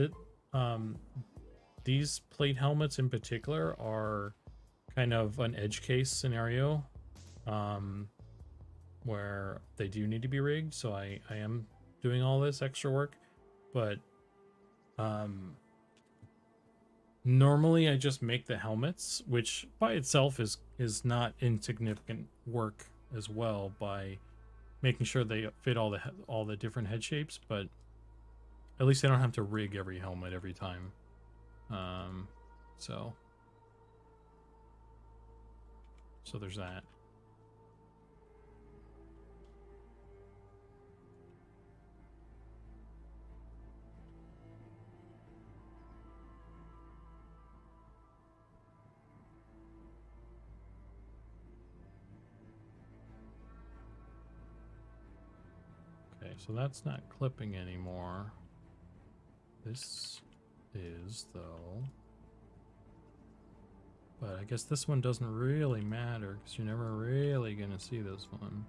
These plate helmets in particular are kind of an edge case scenario, where they do need to be rigged. So I am doing all this extra work, but normally I just make the helmets, which by itself is not insignificant work as well, by making sure they fit all the different head shapes, but at least I don't have to rig every helmet every time. So there's that. Okay, so that's not clipping anymore. This is, though. But I guess this one doesn't really matter because you're never really going to see this one.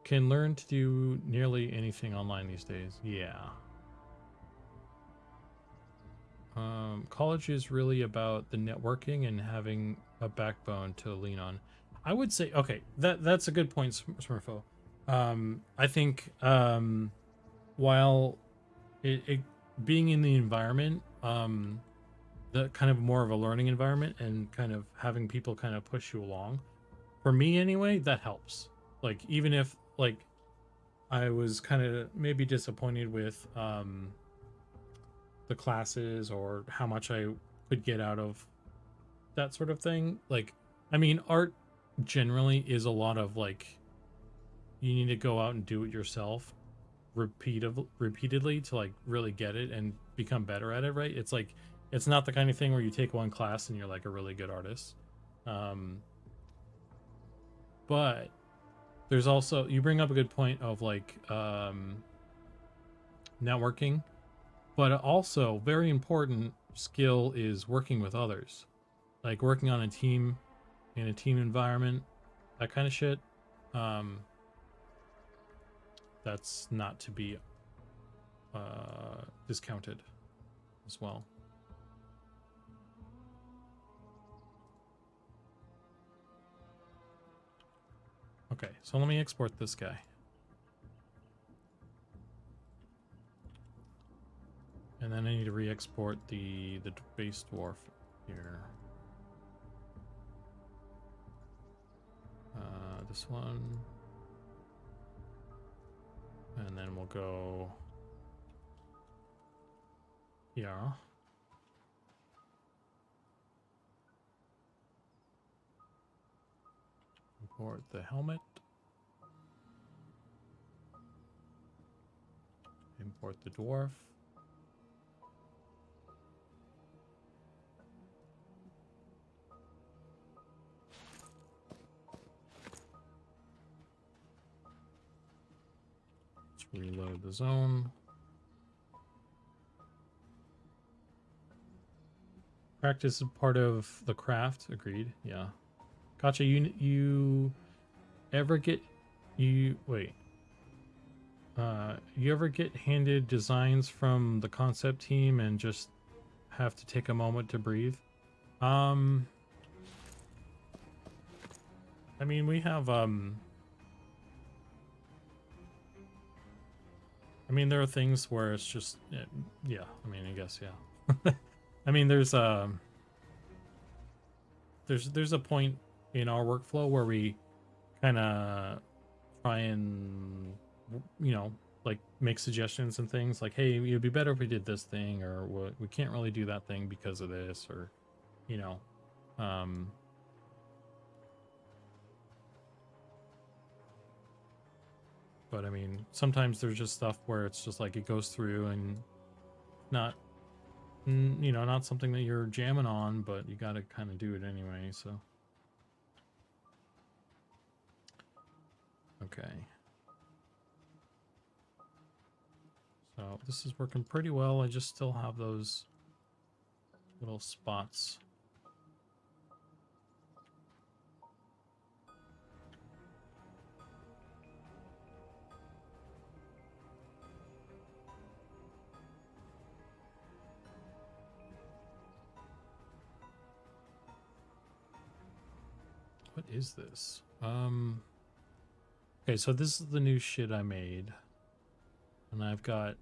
can learn to do nearly anything online these days. Yeah. College is really about the networking and having a backbone to lean on. I would say, okay, that's a good point, Smurfo. I think while it being in the environment, the kind of more of a learning environment and kind of having people kind of push you along, for me anyway, that helps. Like even if like I was kind of maybe disappointed with the classes or how much I could get out of that sort of thing. Like, I mean, art generally is a lot of like you need to go out and do it yourself repeatedly to like really get it and become better at it, right? It's like it's not the kind of thing where you take one class and you're like a really good artist. Um but there's also, you bring up a good point of like networking, but also very important skill is working with others, like working on a team in a team environment, that kind of shit. um that's not to be discounted as well. Okay, so let me export this guy. And then I need to re-export the base dwarf here. This one. And then we'll go here. Import the helmet. Import the dwarf. Let's reload the zone. Practice is part of the craft. Agreed. Yeah. Gotcha. You ever get you wait? You ever get handed designs from the concept team and just have to take a moment to breathe? I mean, we have I mean, there are things where it's just yeah. I mean, I guess yeah. I mean, there's a point in our workflow where we kind of try and like make suggestions and things like, hey, it'd be better if we did this thing, or we can't really do that thing because of this, or you know but I mean, sometimes there's just stuff where it's just like it goes through and not not something that you're jamming on, but you got to kind of do it anyway. So okay, so this is working pretty well. I just still have those little spots. What is this? Okay, so this is the new shit I made. And I've got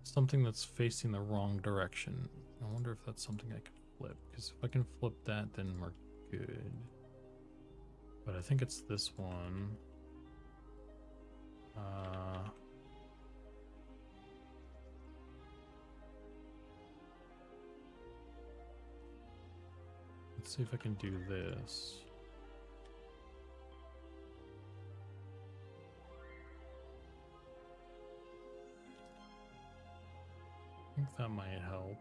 something that's facing the wrong direction. I wonder if that's something I can flip, because if I can flip that, then we're good. But I think it's this one. Let's see if I can do this. I think that might help.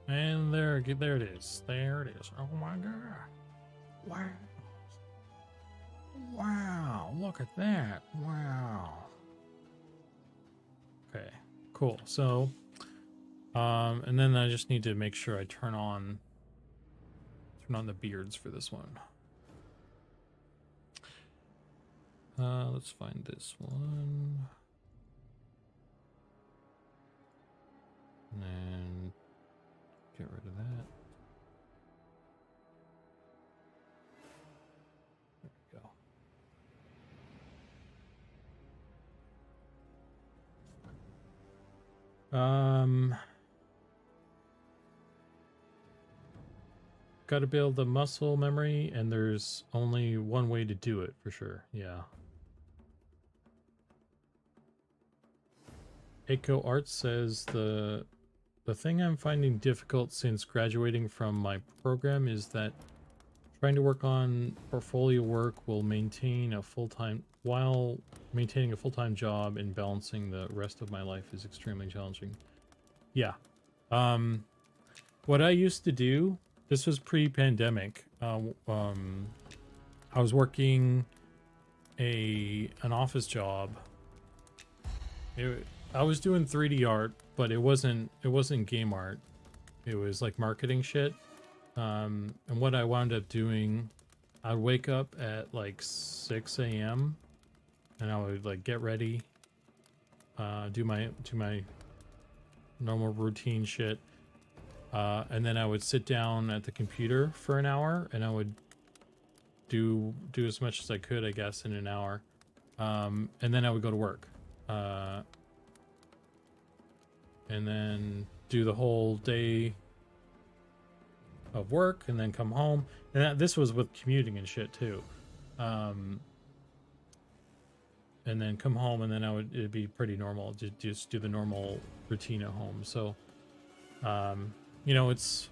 And there it is. There it is. Oh my god. Wow. Wow, look at that. Wow. Okay, cool. So, and then I just need to make sure I turn on the beards for this one. Let's find this one. And then get rid of that. There we go. Got to build the muscle memory, and there's only one way to do it for sure. Yeah. Echo Arts says the thing I'm finding difficult since graduating from my program is that trying to work on portfolio work while maintaining a full-time job and balancing the rest of my life is extremely challenging. Yeah. What I used to do, this was pre-pandemic. I was working an office job. I was doing 3D art, but it wasn't game art. It was like marketing shit. And what I wound up doing, I'd wake up at like 6 a.m. and I would like get ready, do my normal routine shit, and then I would sit down at the computer for an hour, and I would do as much as I could, I guess, in an hour, and then I would go to work. And then do the whole day of work and then come home. And this was with commuting and shit too. And then come home, and then it'd be pretty normal to just do the normal routine at home. So, you know, it's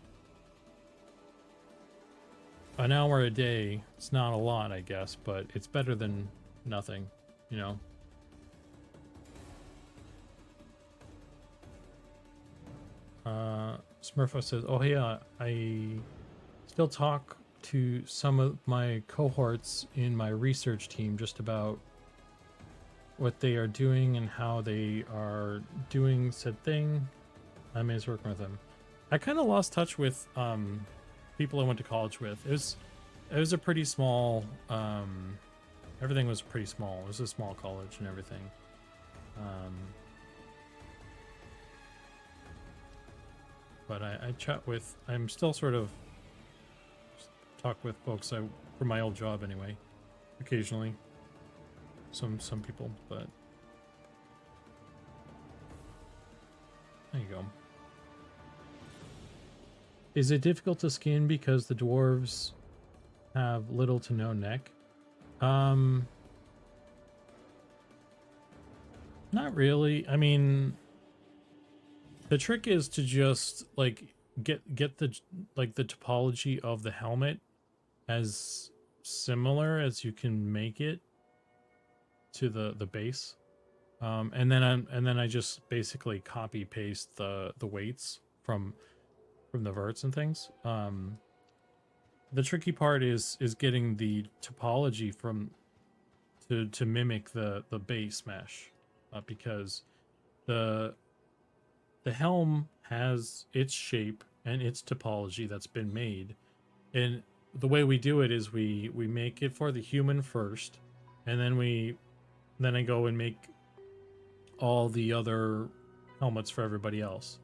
an hour a day. It's not a lot, I guess, but it's better than nothing, you know. Smurfo says, oh yeah, I still talk to some of my cohorts in my research team just about what they are doing and how they are doing said thing. I miss working with them. I kind of lost touch with people I went to college with. It was a pretty small, everything was pretty small. It was a small college and everything. But I chat with, I'm still sort of talk with folks from my old job anyway, occasionally. Some people, but there you go. Is it difficult to skin because the dwarves have little to no neck? Not really. I mean, the trick is to just like get the topology of the helmet as similar as you can make it to the base, and then I just basically copy paste the weights from the verts and things. The tricky part is getting the topology to mimic the base mesh, because the helm has its shape and its topology that's been made, and the way we do it is we make it for the human first, and then I go and make all the other helmets for everybody else.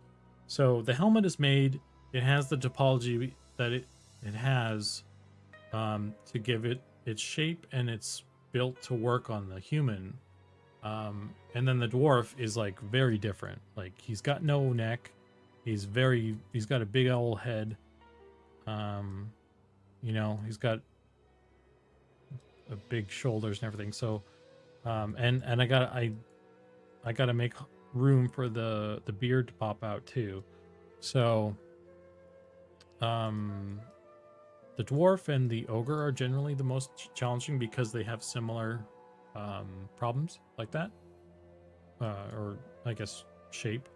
So the helmet is made, it has the topology that it has, to give it its shape, and it's built to work on the human. And then the dwarf is like very different. Like, he's got no neck. He's got a big old head. You know, he's got a big shoulders and everything. So, and I gotta make room for the beard to pop out too. So, the dwarf and the ogre are generally the most challenging because they have similar problems like that, or I guess shape.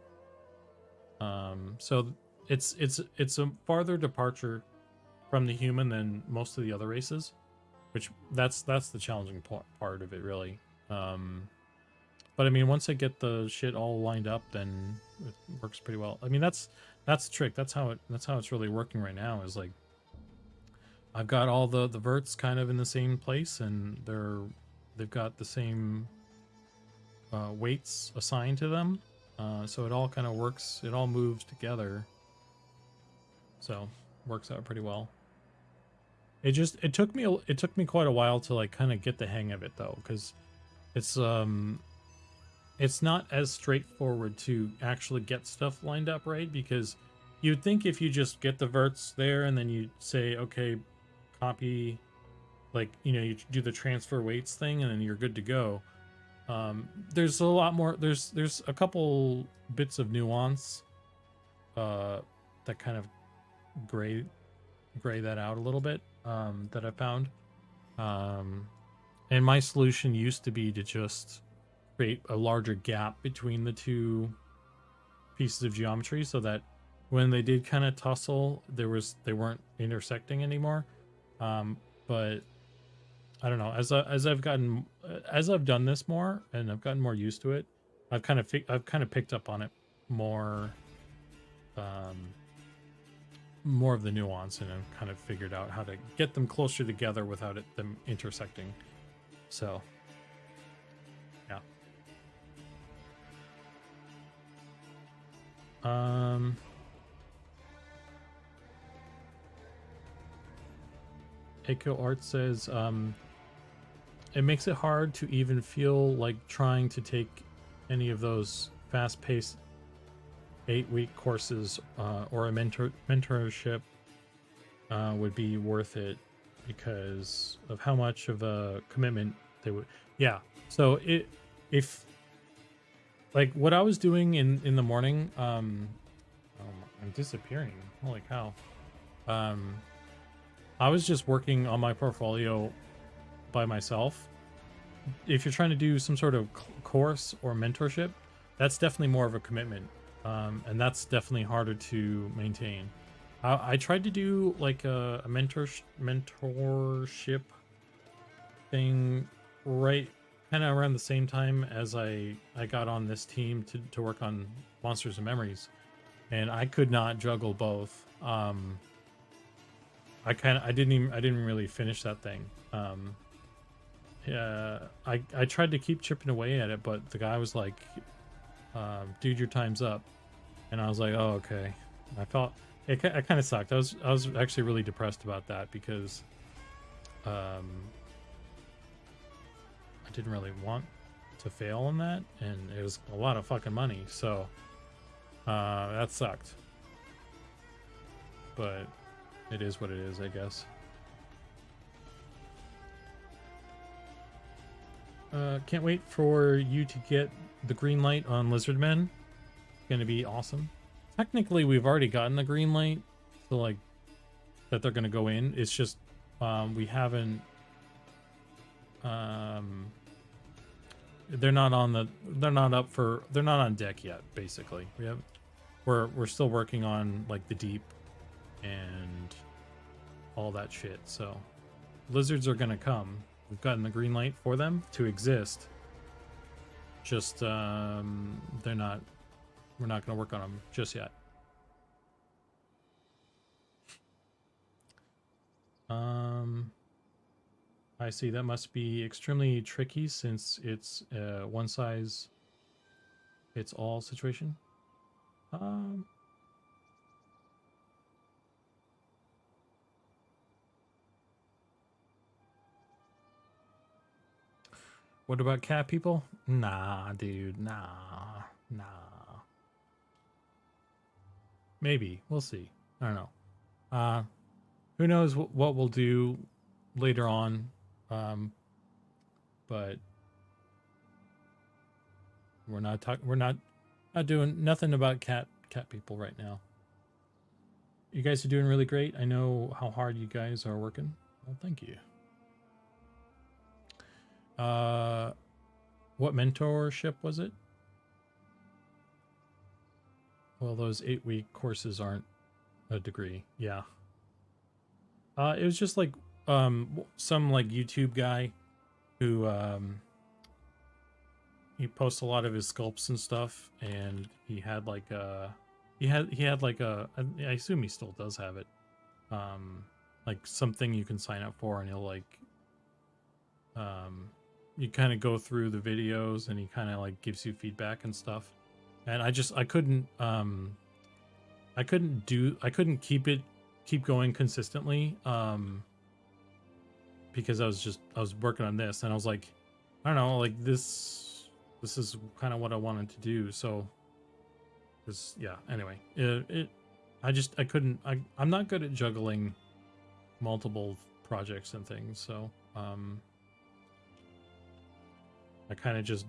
So it's a farther departure from the human than most of the other races, which that's the challenging part of it, really. But I mean, once I get the shit all lined up, then it works pretty well. I mean, that's the trick. That's how it's really working right now. Is like I've got all the verts kind of in the same place, and they've got the same weights assigned to them, so it all kind of works. It all moves together, so works out pretty well. It took me quite a while to like kind of get the hang of it though, because it's not as straightforward to actually get stuff lined up right, because you'd think if you just get the verts there and then you say, okay, copy, like, you know, you do the transfer weights thing and then you're good to go. There's a lot more, there's a couple bits of nuance that kind of gray that out a little bit, that I found. And my solution used to be to just create a larger gap between the two pieces of geometry so that when they did kind of tussle, they weren't intersecting anymore. But I don't know, as I've done this more and I've gotten more used to it, I've kind of picked up on it more, more of the nuance, and I've kind of figured out how to get them closer together without them intersecting. So yeah. Echo Art says, it makes it hard to even feel like trying to take any of those fast-paced 8-week courses, or a mentorship would be worth it because of how much of a commitment they would. Yeah. So if like what I was doing in the morning, I'm disappearing. Holy cow. I was just working on my portfolio by myself. If you're trying to do some sort of course or mentorship, that's definitely more of a commitment. And that's definitely harder to maintain. I tried to do like a mentorship thing right kind of around the same time as I got on this team to work on Monsters and Memories, and I could not juggle both. I didn't really finish that thing. I tried to keep chipping away at it, but the guy was like, dude, your time's up. And I was like, oh, okay. I felt it kind of sucked. I was actually really depressed about that because I didn't really want to fail on that, and it was a lot of fucking money, so that sucked. But it is what it is, I guess. Can't wait for you to get the green light on Lizardmen. Gonna be awesome. Technically, we've already gotten the green light, so like that they're gonna go in. It's just we haven't. They're not on deck yet. Basically, we're still working on like the deep and all that shit. So lizards are gonna come. We've gotten the green light for them to exist. Just they're not. We're not going to work on them just yet. I see. That must be extremely tricky since it's one size fits all situation. What about cat people? Nah, dude. Nah. Maybe. We'll see. I don't know. Who knows what we'll do later on. But we're not doing nothing about cat people right now. You guys are doing really great. I know how hard you guys are working. Well, thank you. What mentorship was it? Well, those 8-week courses aren't a degree. Yeah. It was just like some like YouTube guy who he posts a lot of his sculpts and stuff, and he had like a he had like a I assume he still does have it. Like something you can sign up for, and he'll like you kind of go through the videos, and he kind of like gives you feedback and stuff. And I couldn't keep going consistently because I was working on this, and I was like, I don't know, like this is kind of what I wanted to do. So this, yeah, anyway, I couldn't, I'm not good at juggling multiple projects and things. So I kind of just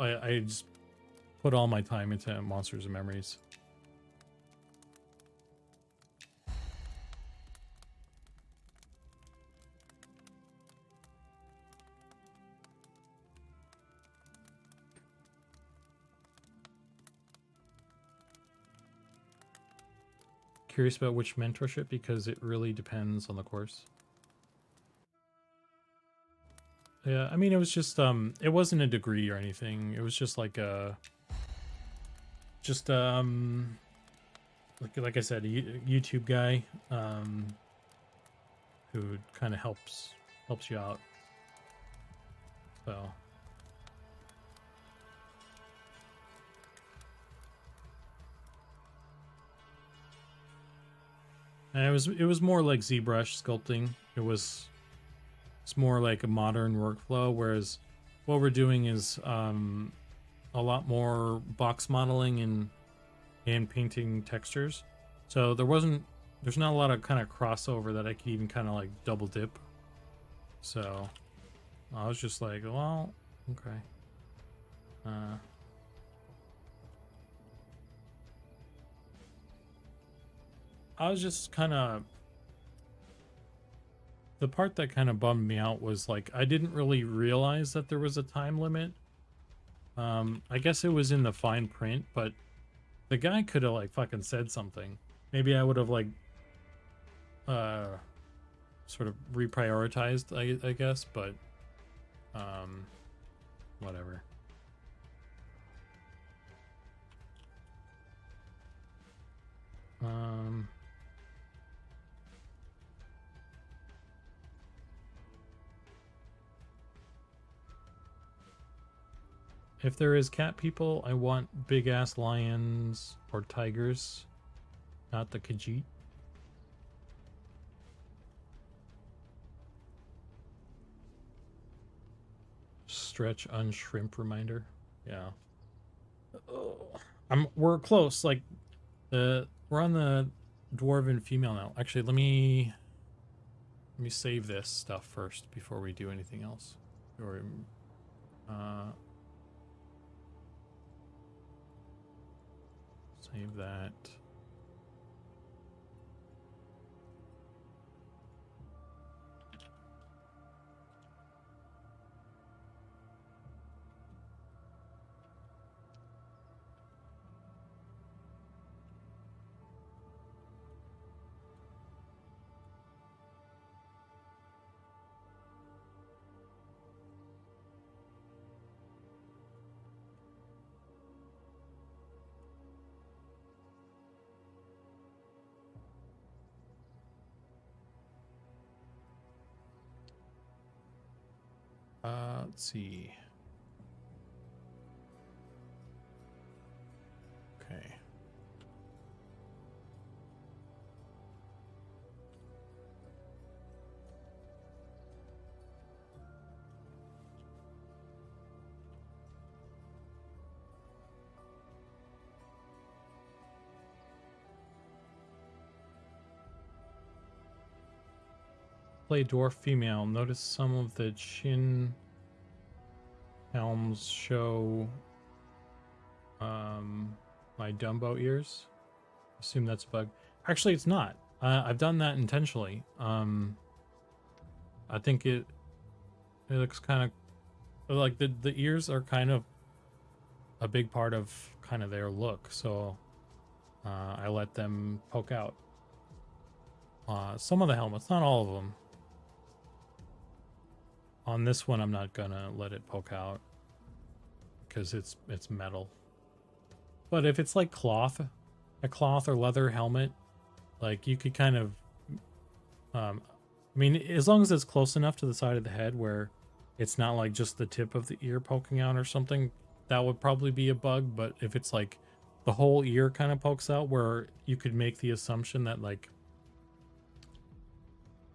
I just put all my time into Monsters and Memories. Curious about which mentorship, because it really depends on the course. Yeah, I mean, it was just it wasn't a degree or anything. It was just like a like I said, a YouTube guy who kind of helps you out. So and it was more like ZBrush sculpting. It's more like a modern workflow, whereas what we're doing is a lot more box modeling and hand painting textures. So there's not a lot of kind of crossover that I could even kind of like double dip. So I was just like, well, okay. I was just kind of, the part that kind of bummed me out was like I didn't really realize that there was a time limit. I guess it was in the fine print, but the guy could have like fucking said something. Maybe I would have like sort of reprioritized, I guess, but whatever. If there is cat people, I want big ass lions or tigers, not the Khajiit. Stretch unshrimp reminder. Yeah. We're close. Like we're on the dwarven female now. Actually, let me save this stuff first before we do anything else. Or save that. Let's see. Okay. Play dwarf female. Notice some of the chin Helms show my Dumbo ears. Assume that's a bug. Actually, it's not. I've done that intentionally. I think it looks kind of like the ears are kind of a big part of kind of their look, so I let them poke out. some of the helmets, not all of them. On this one, I'm not gonna let it poke out because it's metal. But if it's like a cloth or leather helmet, like you could kind of, I mean, as long as it's close enough to the side of the head where it's not like just the tip of the ear poking out or something, that would probably be a bug. But if it's like the whole ear kind of pokes out, where you could make the assumption that like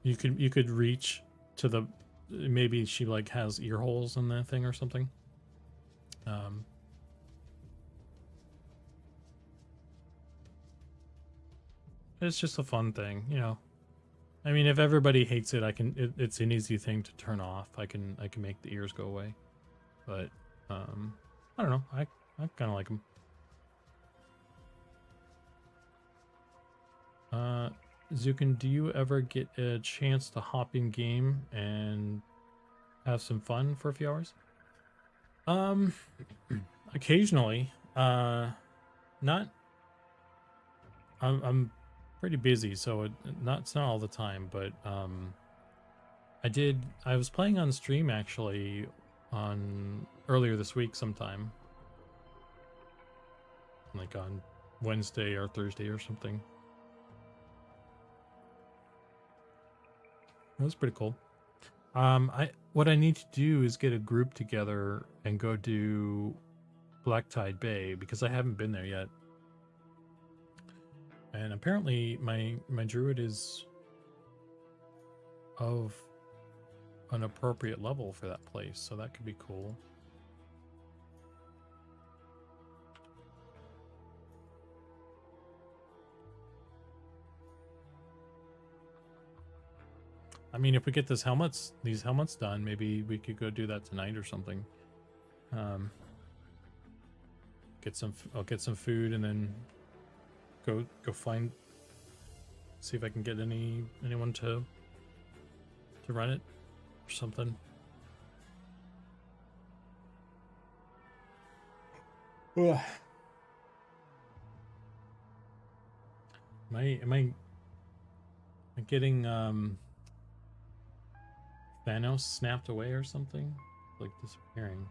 you could reach to the, maybe she like has ear holes in that thing or something. It's just a fun thing, you know. I mean, if everybody hates it, it's an easy thing to turn off. I can make the ears go away. But I don't know. I kind of like them. Zukan, do you ever get a chance to hop in game and have some fun for a few hours? Occasionally. Not. I'm pretty busy, so it's not all the time, but I was playing on stream actually on earlier this week sometime, like on Wednesday or Thursday or something. It was pretty cool. What I need to do is get a group together and go do Black Tide Bay because I haven't been there yet. And apparently my druid is of an appropriate level for that place, so that could be cool. I mean, if we get these helmets done, maybe we could go do that tonight or something. I'll get some food and then go see if I can get anyone to run it or something. Ugh. Am I getting Thanos snapped away or something? Like disappearing.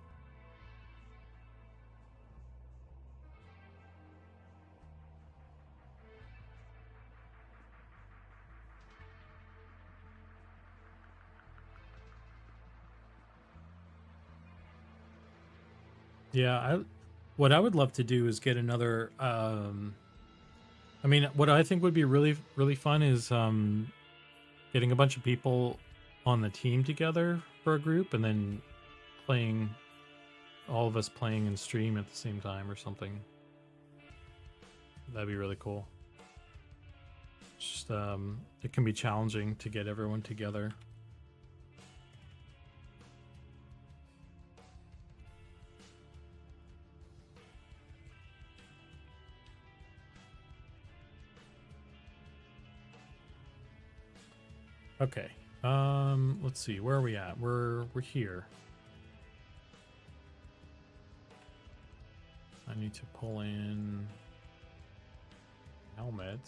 Yeah, what I would love to do is get another I mean, what I think would be really fun is getting a bunch of people on the team together for a group and then playing, all of us playing and stream at the same time or something. That'd be really cool. Just it can be challenging to get everyone together. Okay. Let's see. Where are we at? We're here. I need to pull in helmet.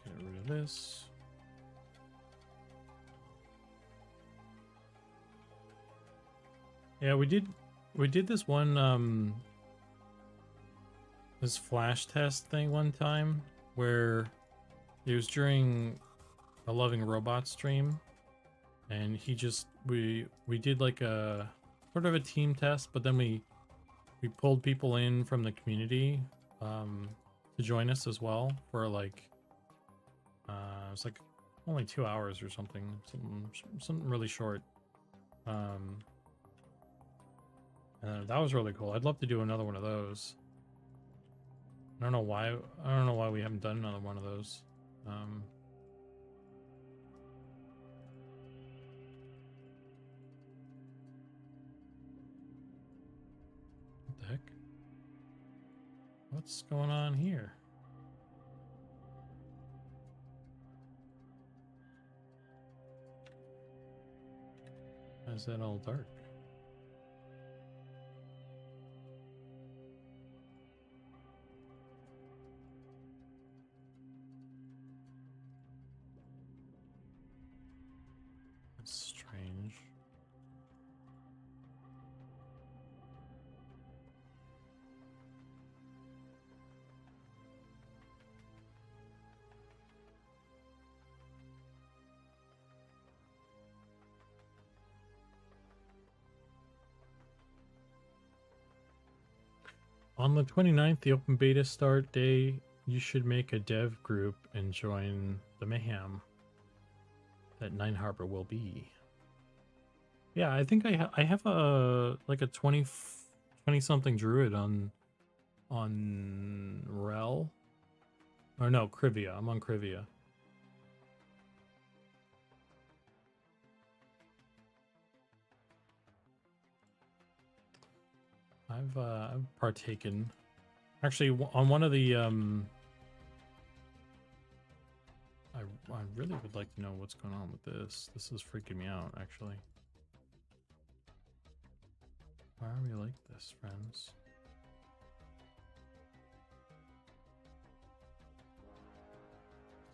Get rid of this. Yeah, we did this one this flash test thing one time where it was during a Loving Robot stream, and we did like a sort of a team test, but then we pulled people in from the community to join us as well for like It was like only 2 hours or something, something really short. That was really cool. I'd love to do another one of those. I don't know why. I don't know why we haven't done another one of those. What the heck? What's going on here? Why is that all dark? That's strange. On the 29th, the open beta start day, you should make a dev group and join the mayhem that Nine Harbor will be. Yeah, I think I have a like a 20 something druid on Rel. Or no, Krivia. I'm on Krivia. I've partaken. Actually, on one of the I really would like to know what's going on with this. This is freaking me out, actually. Why are we like this, friends?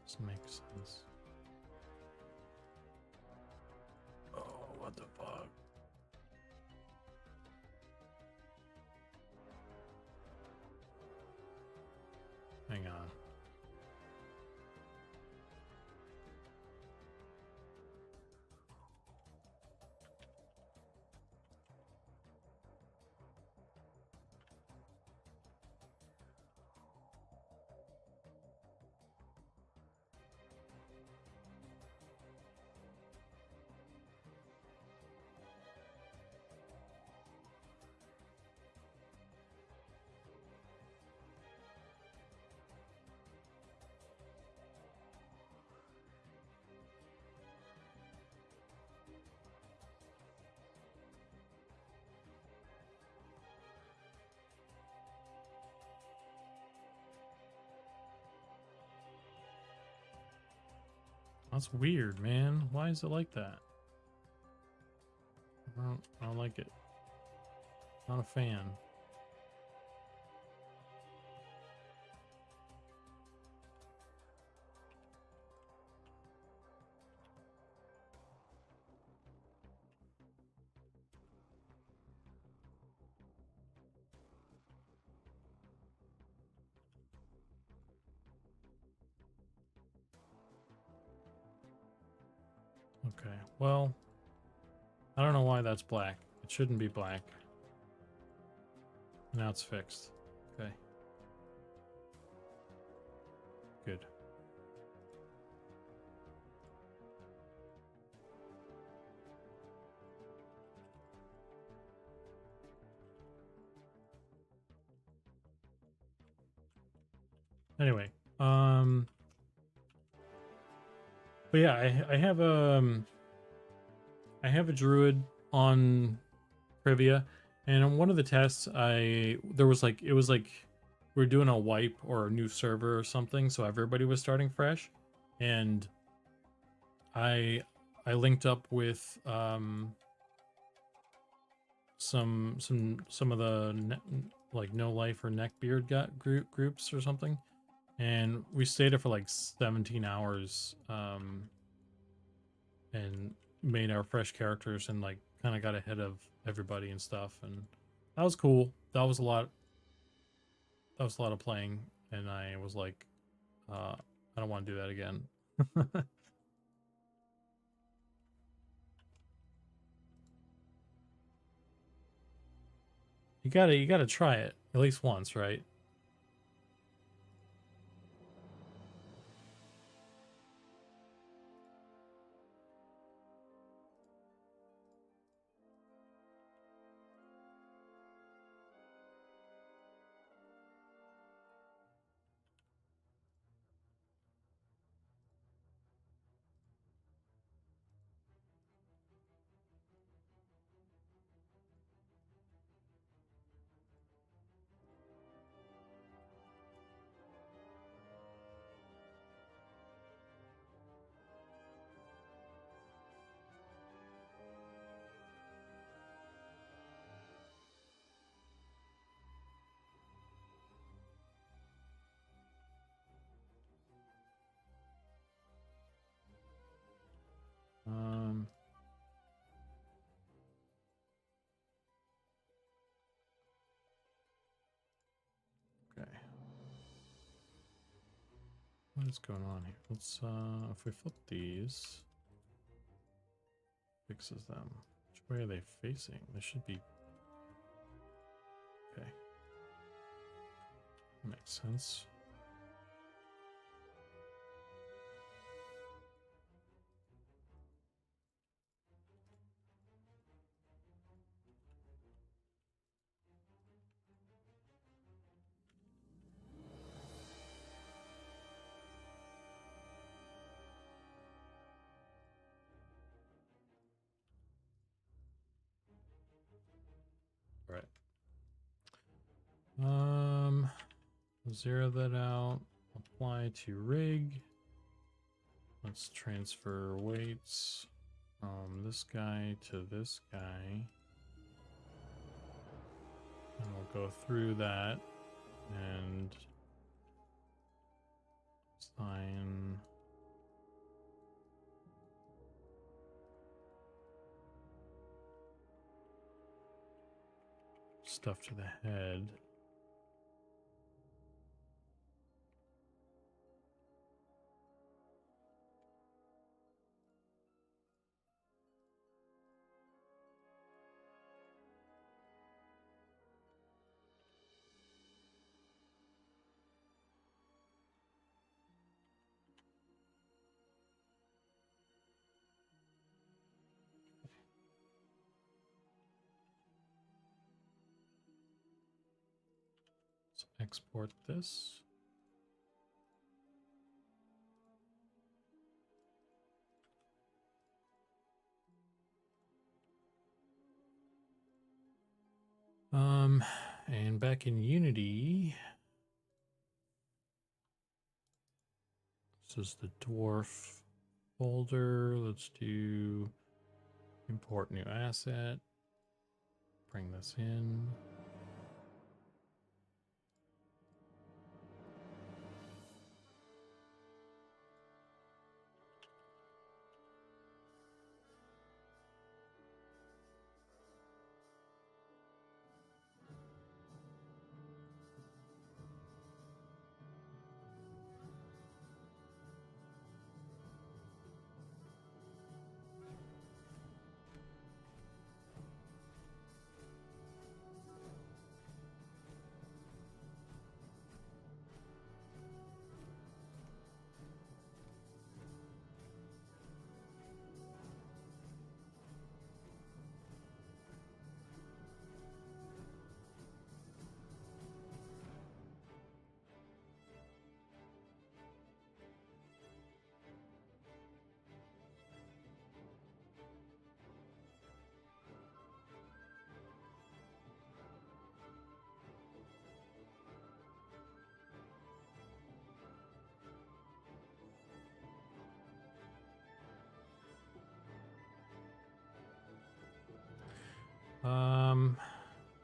Doesn't make sense. Oh, what the fuck? Hang on. That's weird, man. Why is it like that? I don't like it. Not a fan. Okay, well, I don't know why that's black. It shouldn't be black. Now it's fixed. Okay. Good. Anyway, but yeah, I have I have a druid on Trivia, and on one of the tests, there was like, it was like we are doing a wipe or a new server or something, so everybody was starting fresh, and I linked up with some of the like no life or neckbeard groups or something, and we stayed there for like 17 hours and made our fresh characters and like kind of got ahead of everybody and stuff, and that was cool. That was a lot of playing, and I was like, I don't want to do that again. You gotta try it at least once, right? What is going on here? Let's if we flip these, fixes them. Which way are they facing? They should be okay. Makes sense. All right. Zero that out. Apply to rig. Let's transfer weights from this guy to this guy. And we'll go through that and assign stuff to the head. Let's export this. And back in Unity, this is the Dwarf folder. Let's do import new asset. Bring this in.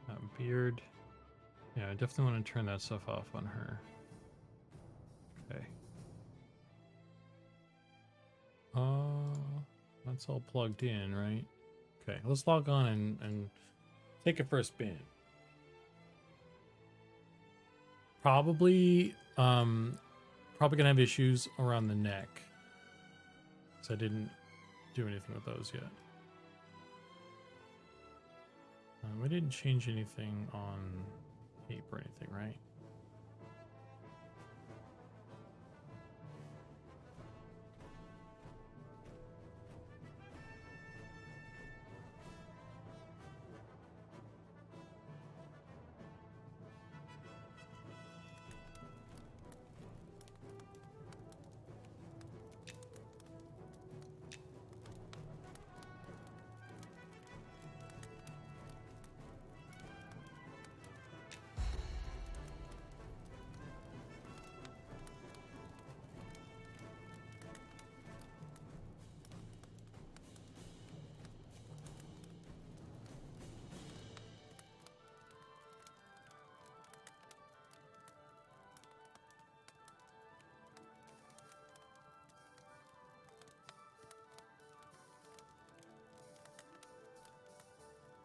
That beard. Yeah, I definitely want to turn that stuff off on her. Okay. That's all plugged in, right? Okay, let's log on and take it for a spin. Probably gonna have issues around the neck. So I didn't do anything with those yet. We didn't change anything on tape or anything, right?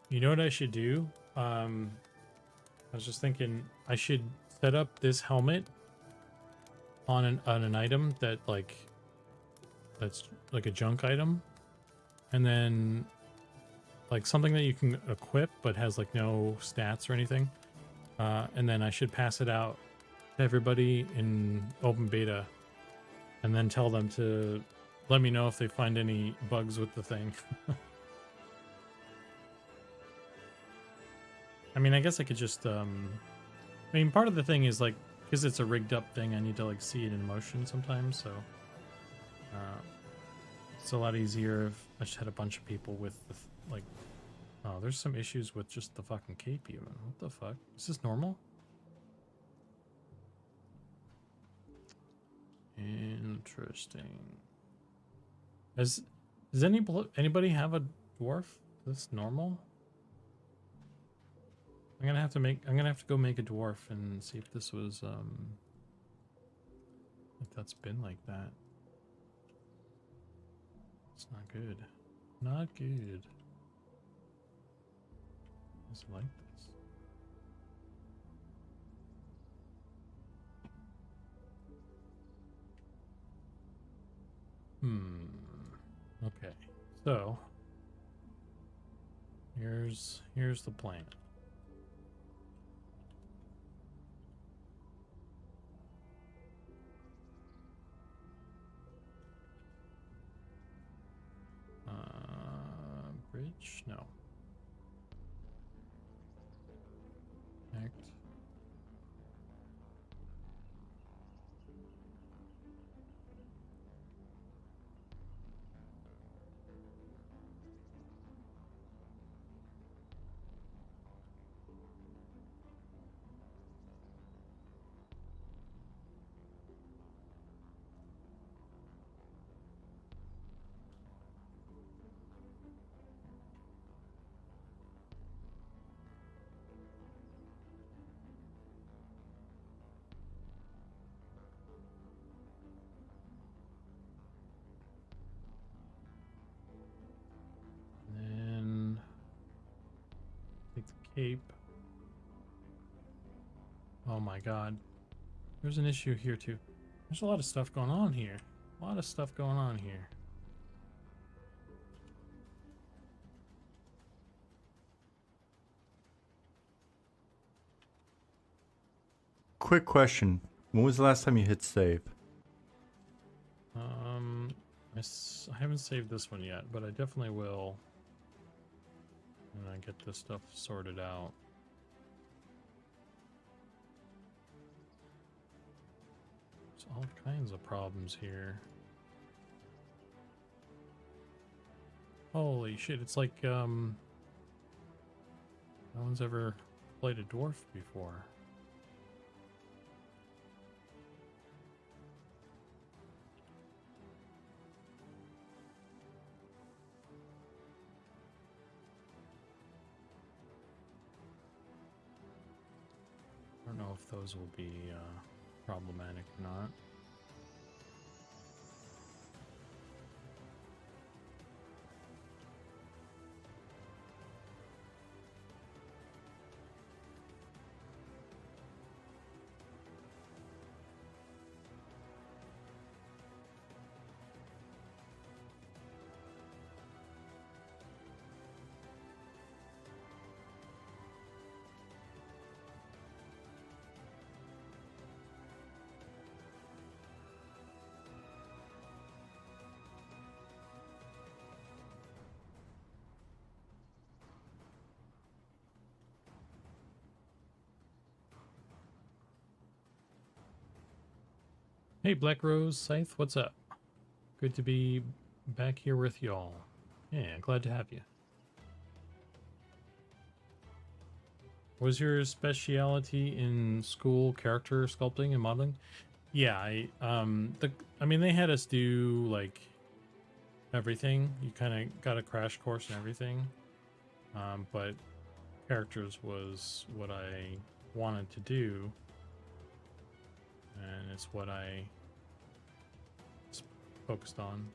You know what I should do? I was just thinking I should set up this helmet on an item that that's like a junk item, and then like something that you can equip but has like no stats or anything, and then I should pass it out to everybody in open beta, and then tell them to let me know if they find any bugs with the thing. I mean, I guess I could just I mean, part of the thing is like, because it's a rigged up thing, I need to like see it in motion sometimes, so it's a lot easier if I just had a bunch of people with the like, oh, there's some issues with just the fucking cape even. What the fuck? Is this normal? Interesting. Does anybody have a dwarf? Is this normal? I'm gonna have to go make a dwarf and see if this was if that's been like that. It's not good. Not good. It's like this. Okay. So here's the plan. Bridge? No. Act. Then take the cape. Oh my god. There's an issue here too. There's a lot of stuff going on here. A lot of stuff going on here. Quick question. When was the last time you hit save? I haven't saved this one yet, but I definitely will when I get this stuff sorted out. There's all kinds of problems here. Holy shit, it's like, no one's ever played a dwarf before. I don't know if those will be problematic or not. Hey, Black Rose, Scythe, what's up? Good to be back here with y'all. Yeah, glad to have you. Was your specialty in school character sculpting and modeling? Yeah, I mean they had us do like everything. You kind of got a crash course in everything. But characters was what I wanted to do. And it's what I focused on.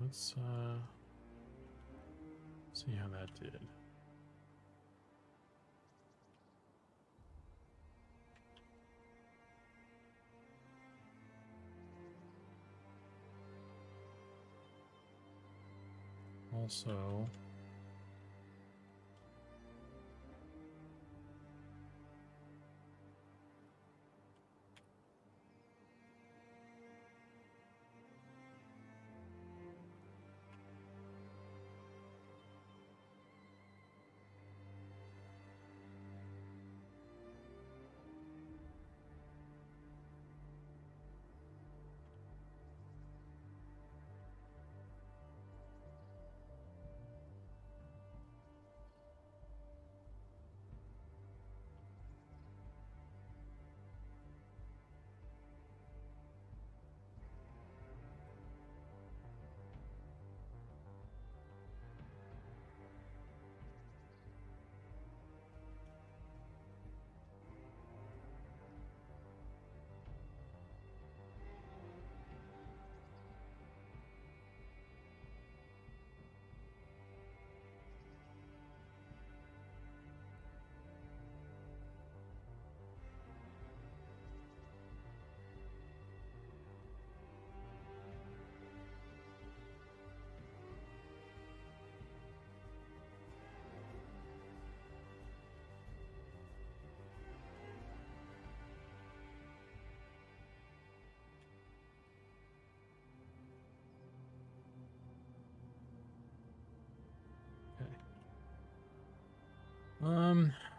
let's see how that did. Also,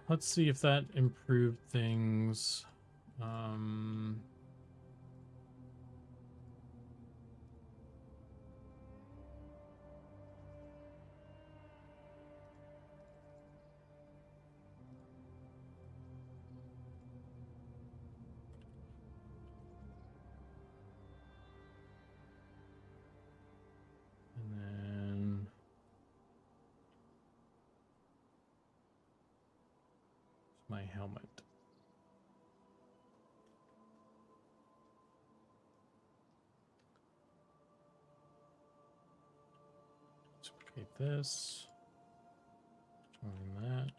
let's see if that improved things. Um, and then my helmet. Duplicate this. Join that.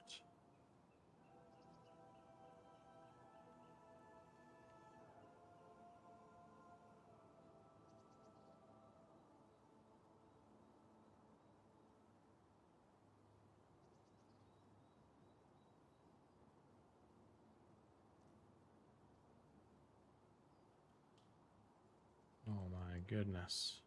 Oh my goodness.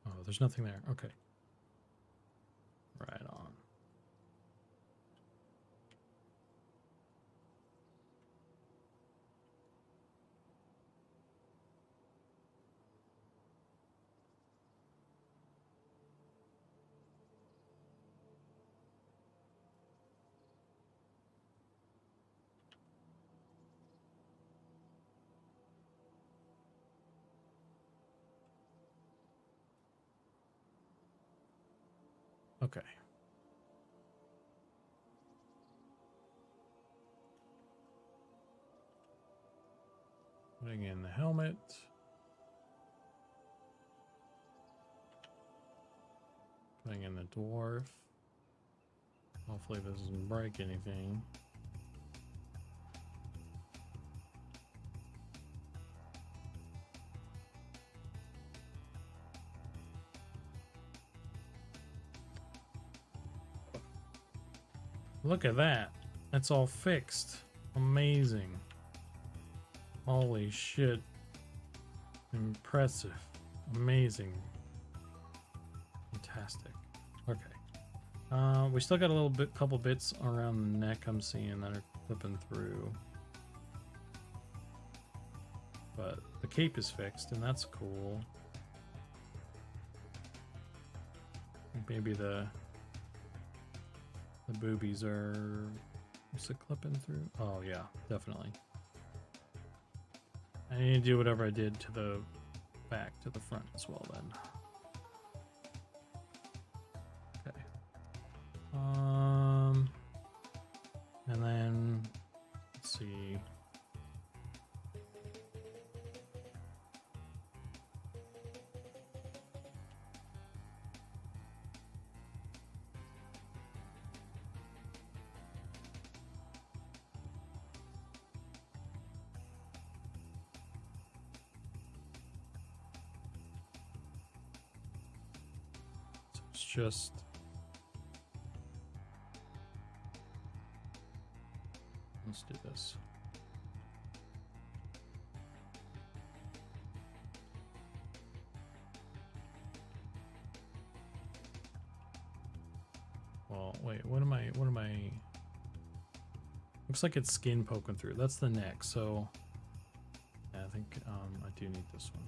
Oh, there's nothing there. Okay. Right on. Okay. Putting in the helmet. Putting in the dwarf. Hopefully this doesn't break anything. Look at that. That's all fixed. Amazing. Holy shit. Impressive. Amazing. Fantastic. Okay. We still got a little bit, couple bits around the neck I'm seeing that are clipping through. But the cape is fixed, and that's cool. Maybe the boobies are... Is it clipping through? Oh, yeah, definitely. I need to do whatever I did to the back to the front as well then. Okay. And then let's see. just... Let's do this. Well, wait, what am I... Looks like it's skin poking through. That's the neck, so... Yeah, I think I do need this one.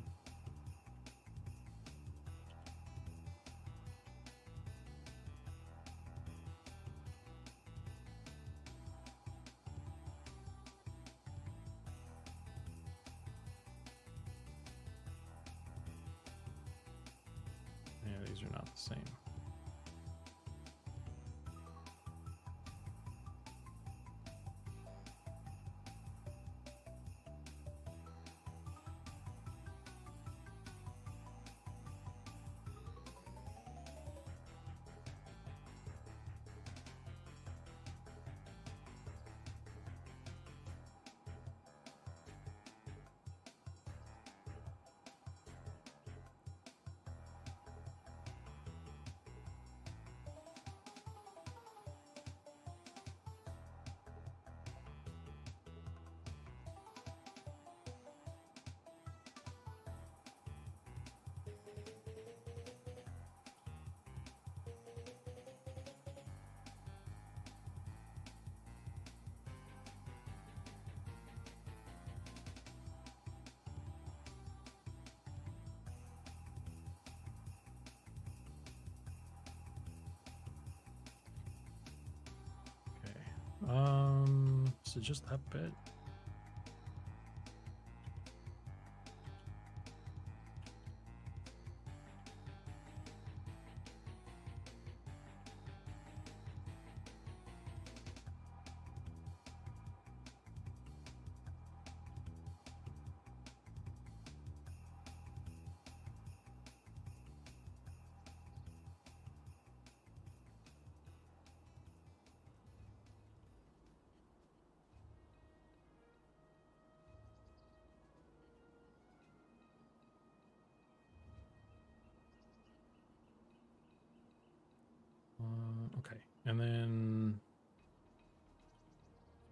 Yeah, these are not the same. So just that bit. Okay, and then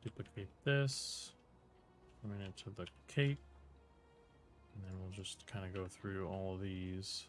duplicate this, bring it to the cape, and then we'll just kind of go through all of these.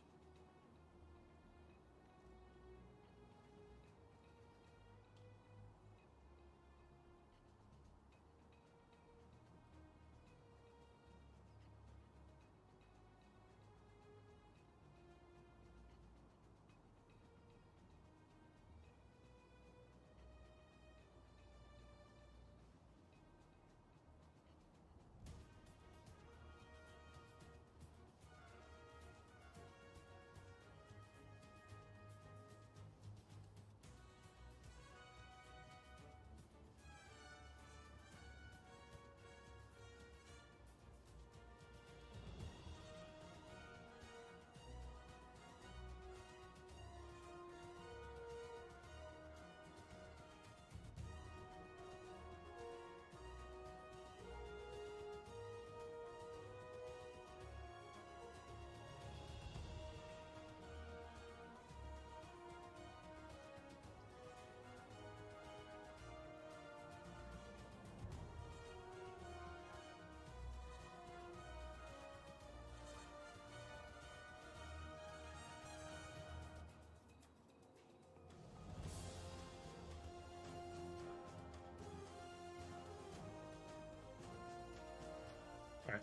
All right.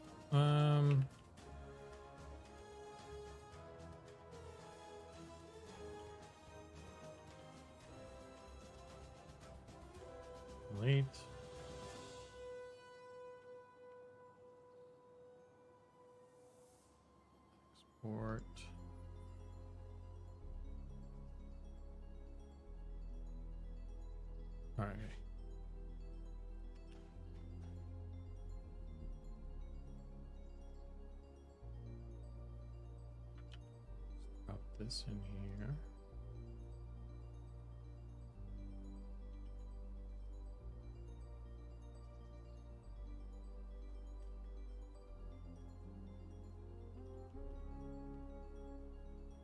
Late. Export. All right. Drop this in here.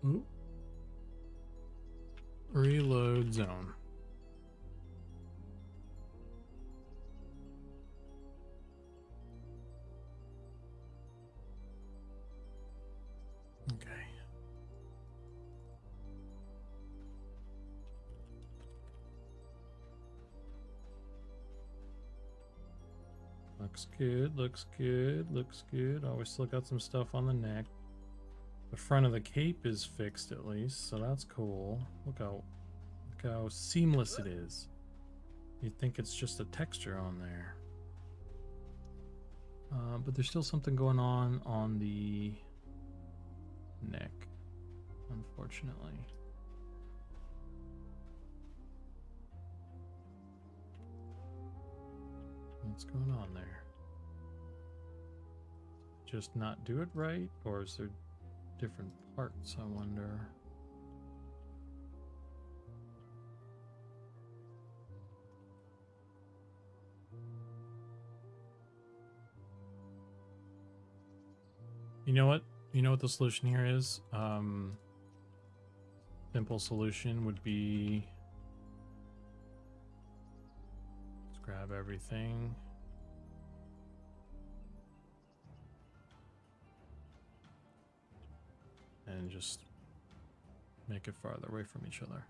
Ooh. Reload zone. Okay. Looks good, looks good, looks good. Oh, we still got some stuff on the neck. The front of the cape is fixed at least, so that's cool. Look how seamless it is. You'd think it's just a texture on there. But there's still something going on the neck, unfortunately. What's going on there? Just not do it right, or is there different parts, I wonder? You know what? You know what the solution here is? Simple solution would be let's grab everything. And just make it farther away from each other.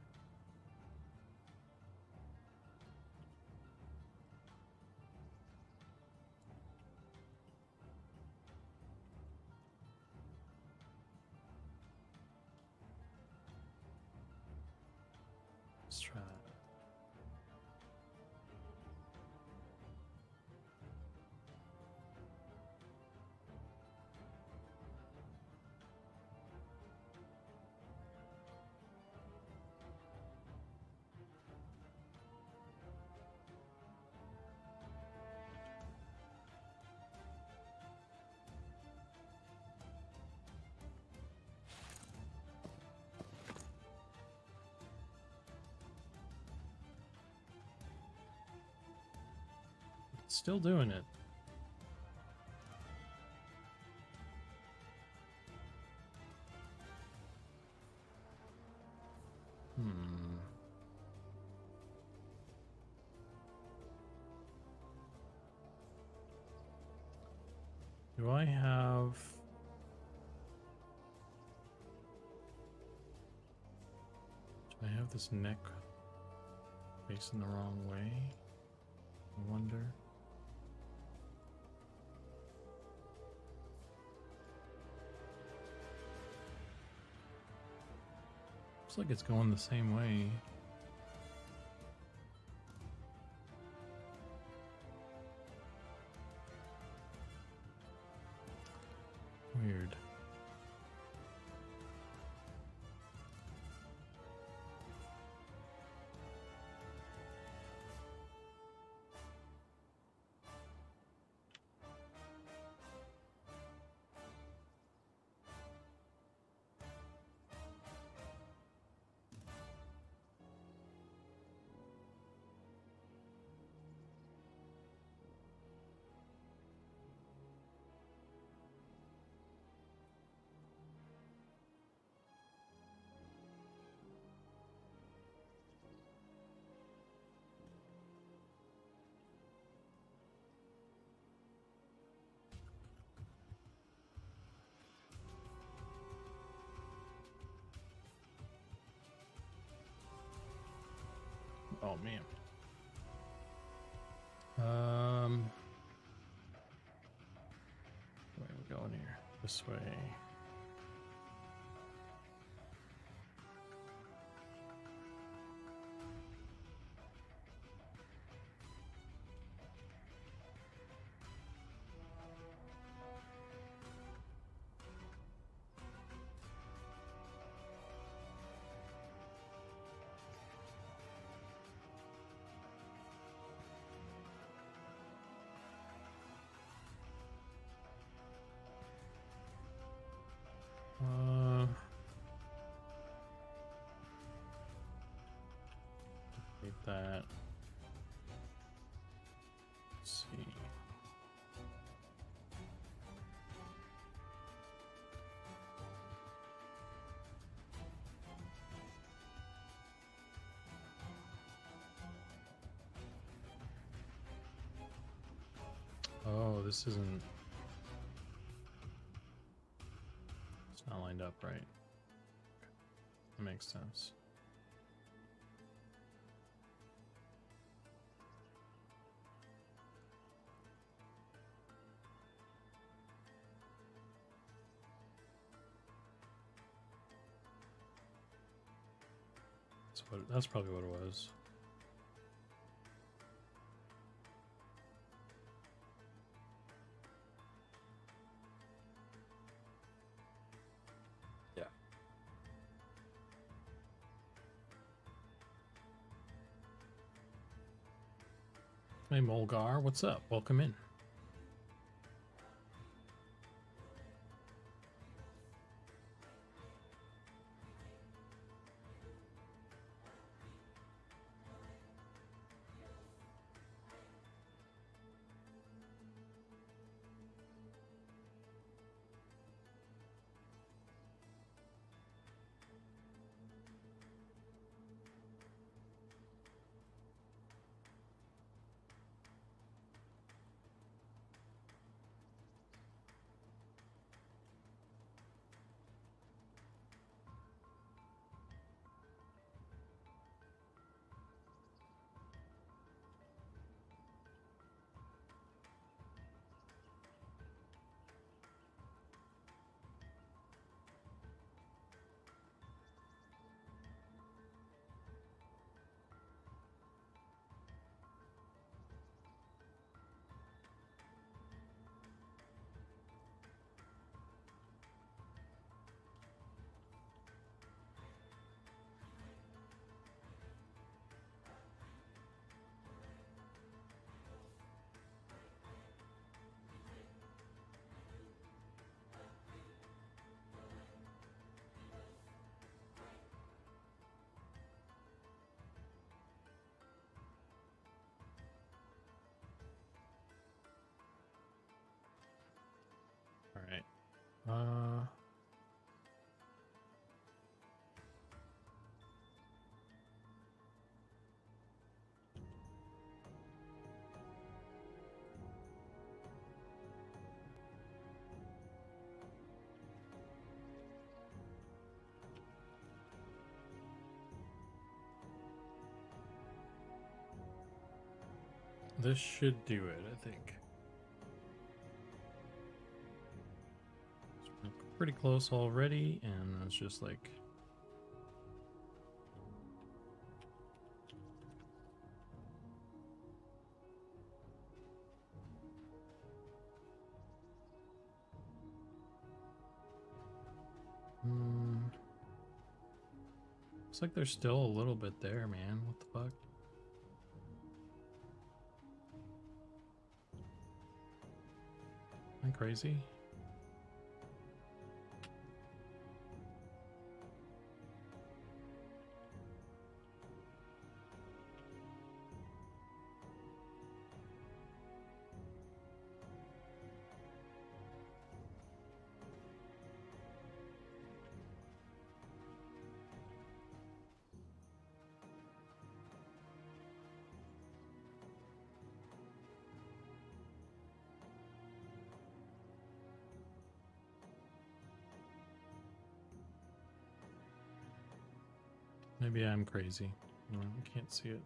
Let's try that. Still doing it. Do I have... Do I have this neck facing the wrong way? I wonder. Looks like it's going the same way. Weird. Oh man. Where are we going here? This way. Hate that. Let's see. this isn't... It's not lined up right. That makes sense. That's probably what it was. Yeah. Hey Mulgar, what's up? Welcome in. All right. This should do it, I think. We're pretty close already, and it's just like... Looks like there's still a little bit there, man. What the fuck? Am I crazy? Maybe I'm crazy. I can't see it.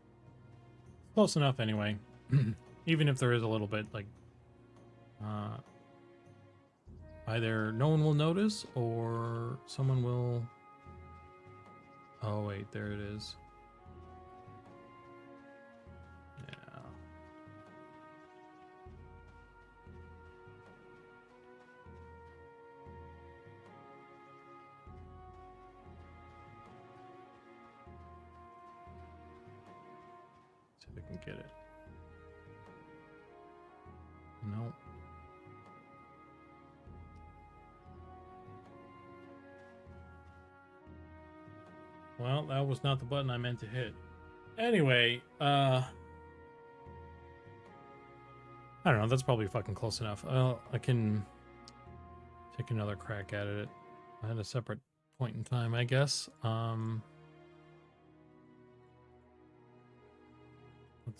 Close enough anyway. Even if there is a little bit, like, either no one will notice or someone will... Oh wait, there it is. Yeah. See if I can get it. Nope. Well, that was not the button I meant to hit. Anyway, I don't know, that's probably fucking close enough. I can take another crack at it at a separate point in time, I guess. Let's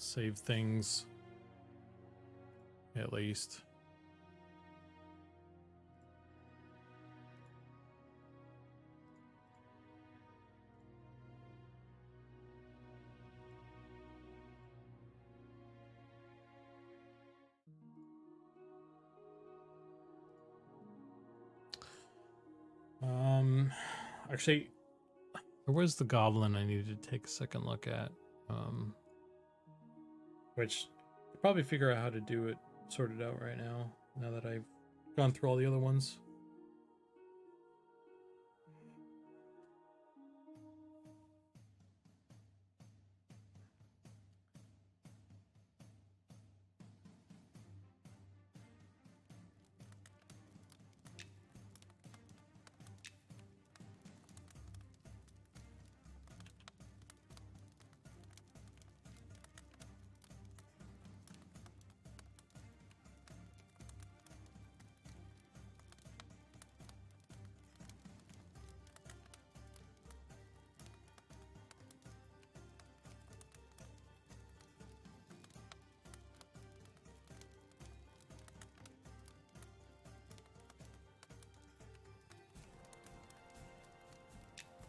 save things, at least. Actually, there was the Goblin I needed to take a second look at. Which I'll probably figure out how to do it, sort it out right now that I've gone through all the other ones.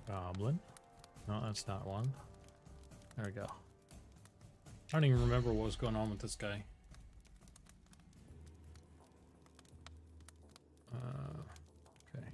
Goblin. No, that's not one. There we go. I don't even remember what was going on with this guy. Okay.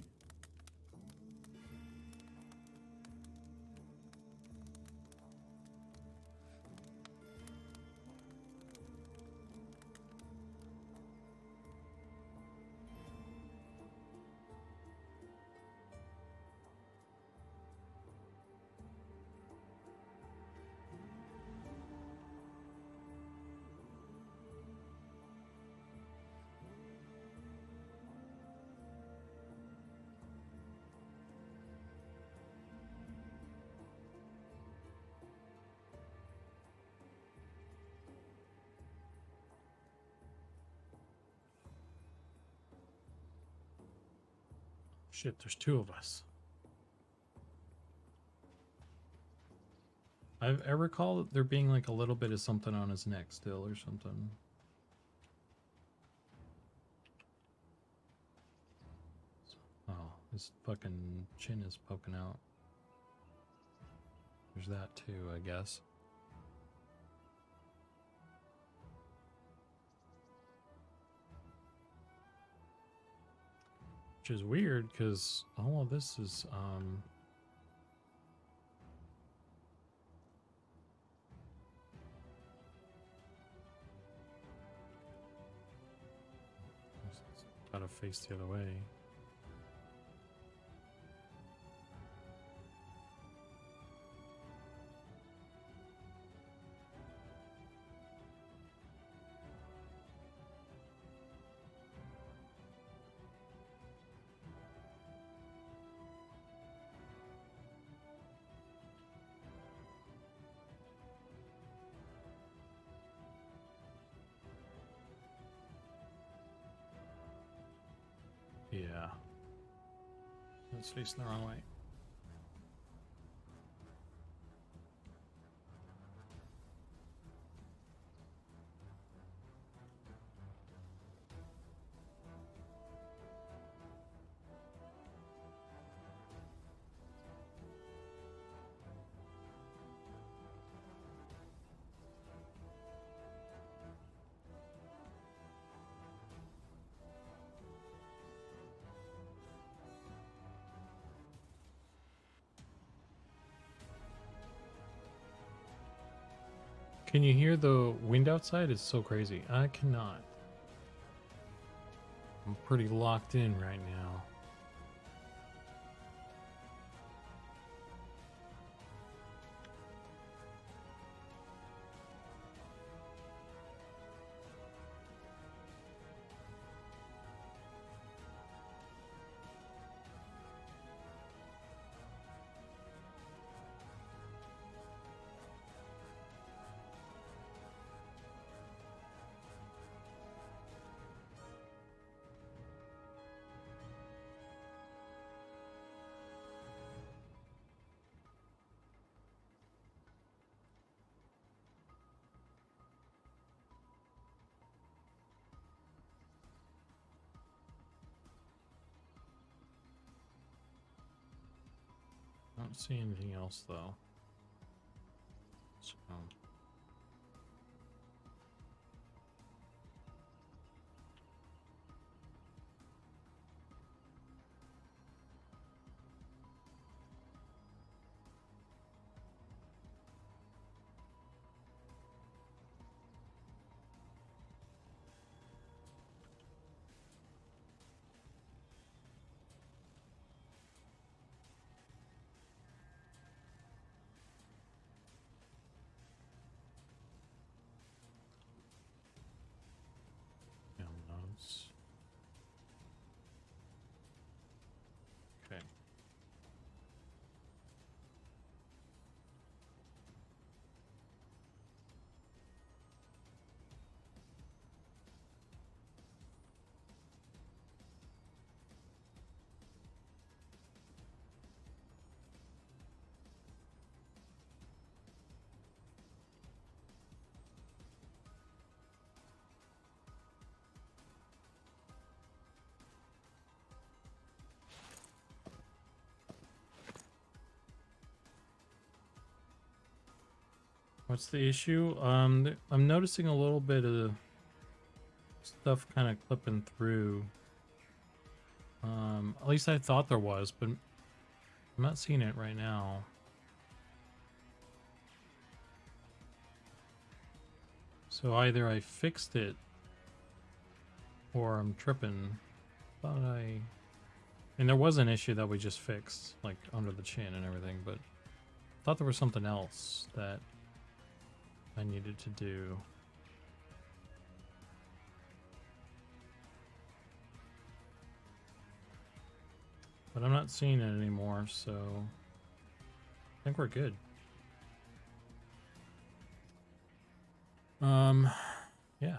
Shit, there's two of us. I recall there being like a little bit of something on his neck still or something. Oh, his fucking chin is poking out. There's that too, I guess. Which is weird because all of this is gotta face the other way. Yeah. It's facing the wrong way. Can you hear the wind outside? It's so crazy. I cannot. I'm pretty locked in right now. I don't see anything else though. So. What's the issue? I'm noticing a little bit of stuff kind of clipping through. At least I thought there was, but I'm not seeing it right now. So either I fixed it or I'm tripping. Thought I... And there was an issue that we just fixed, like under the chin and everything, but I thought there was something else that I needed to do. But I'm not seeing it anymore, so I think we're good. Yeah.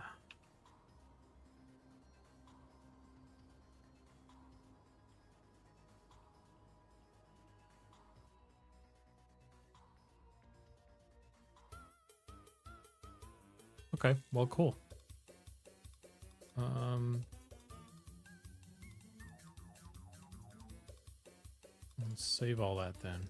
Okay, well, cool. Let's save all that then.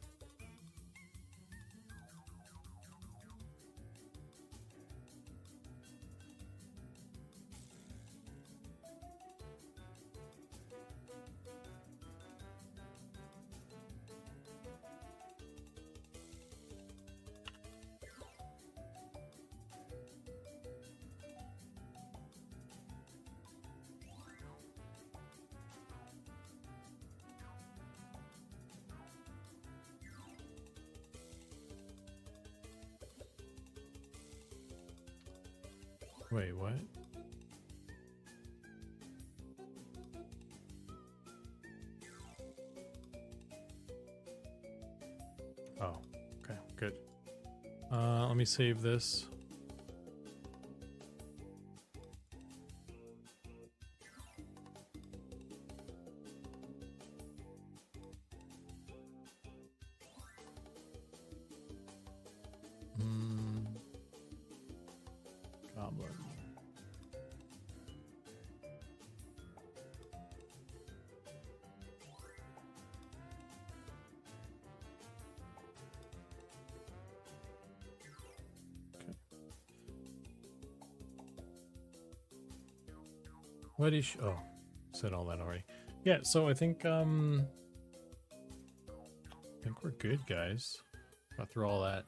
Wait, what? Oh, okay, good. Let me save this. Goblin. What is... Oh, said all that already. Yeah, so I think we're good, guys. Got through all that.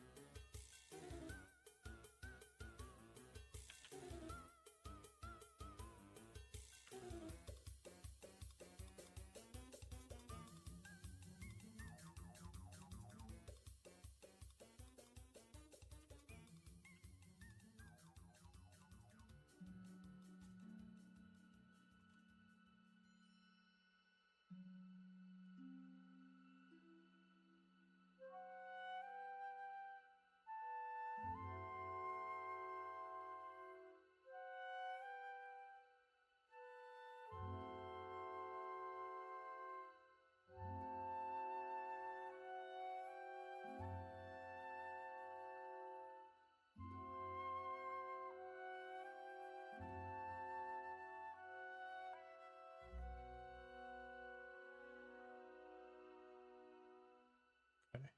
Okay.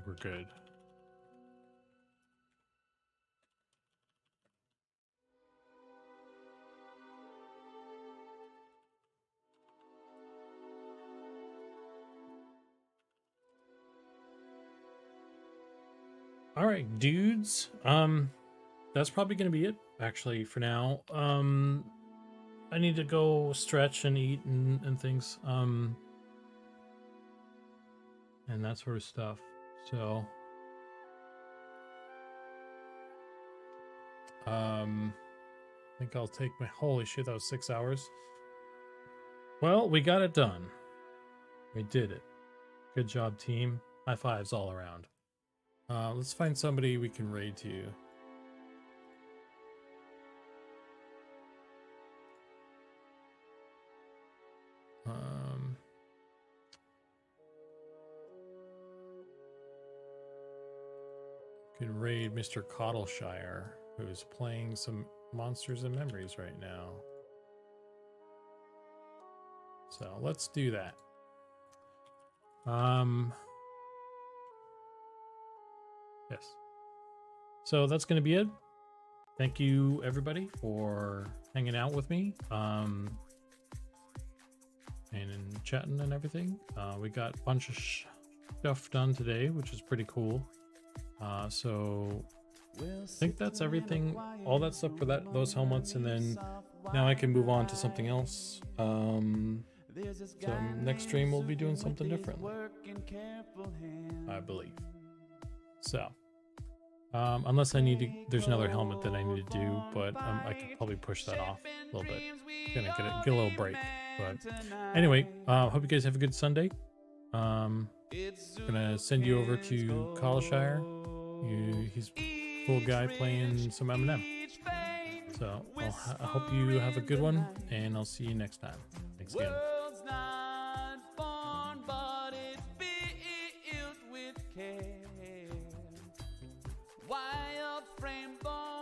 We're good. All right, dudes. That's probably gonna be it, actually, for now. I need to go stretch and eat and things. And that sort of stuff. So, I think I'll take my... Holy shit, that was 6 hours. Well, we got it done. We did it. Good job, team. High fives all around. Let's find somebody we can raid to. Can raid Mr. Cottleshire, who's playing some Monsters and Memories right now. So let's do that. Yes. So that's going to be it. Thank you, everybody, for hanging out with me and chatting and everything. We got a bunch of stuff done today, which is pretty cool. So I think that's everything. All that stuff for those helmets, and then now I can move on to something else. So next stream we'll be doing something different, I believe. So unless I need to, there's another helmet that I need to do, but I could probably push that off a little bit. Gonna get a little break. But anyway, hope you guys have a good Sunday. Gonna send you over to Colshire. He's a cool guy playing some M&M. So I hope you have a good one, and I'll see you next time. Thanks again. Wild frame born.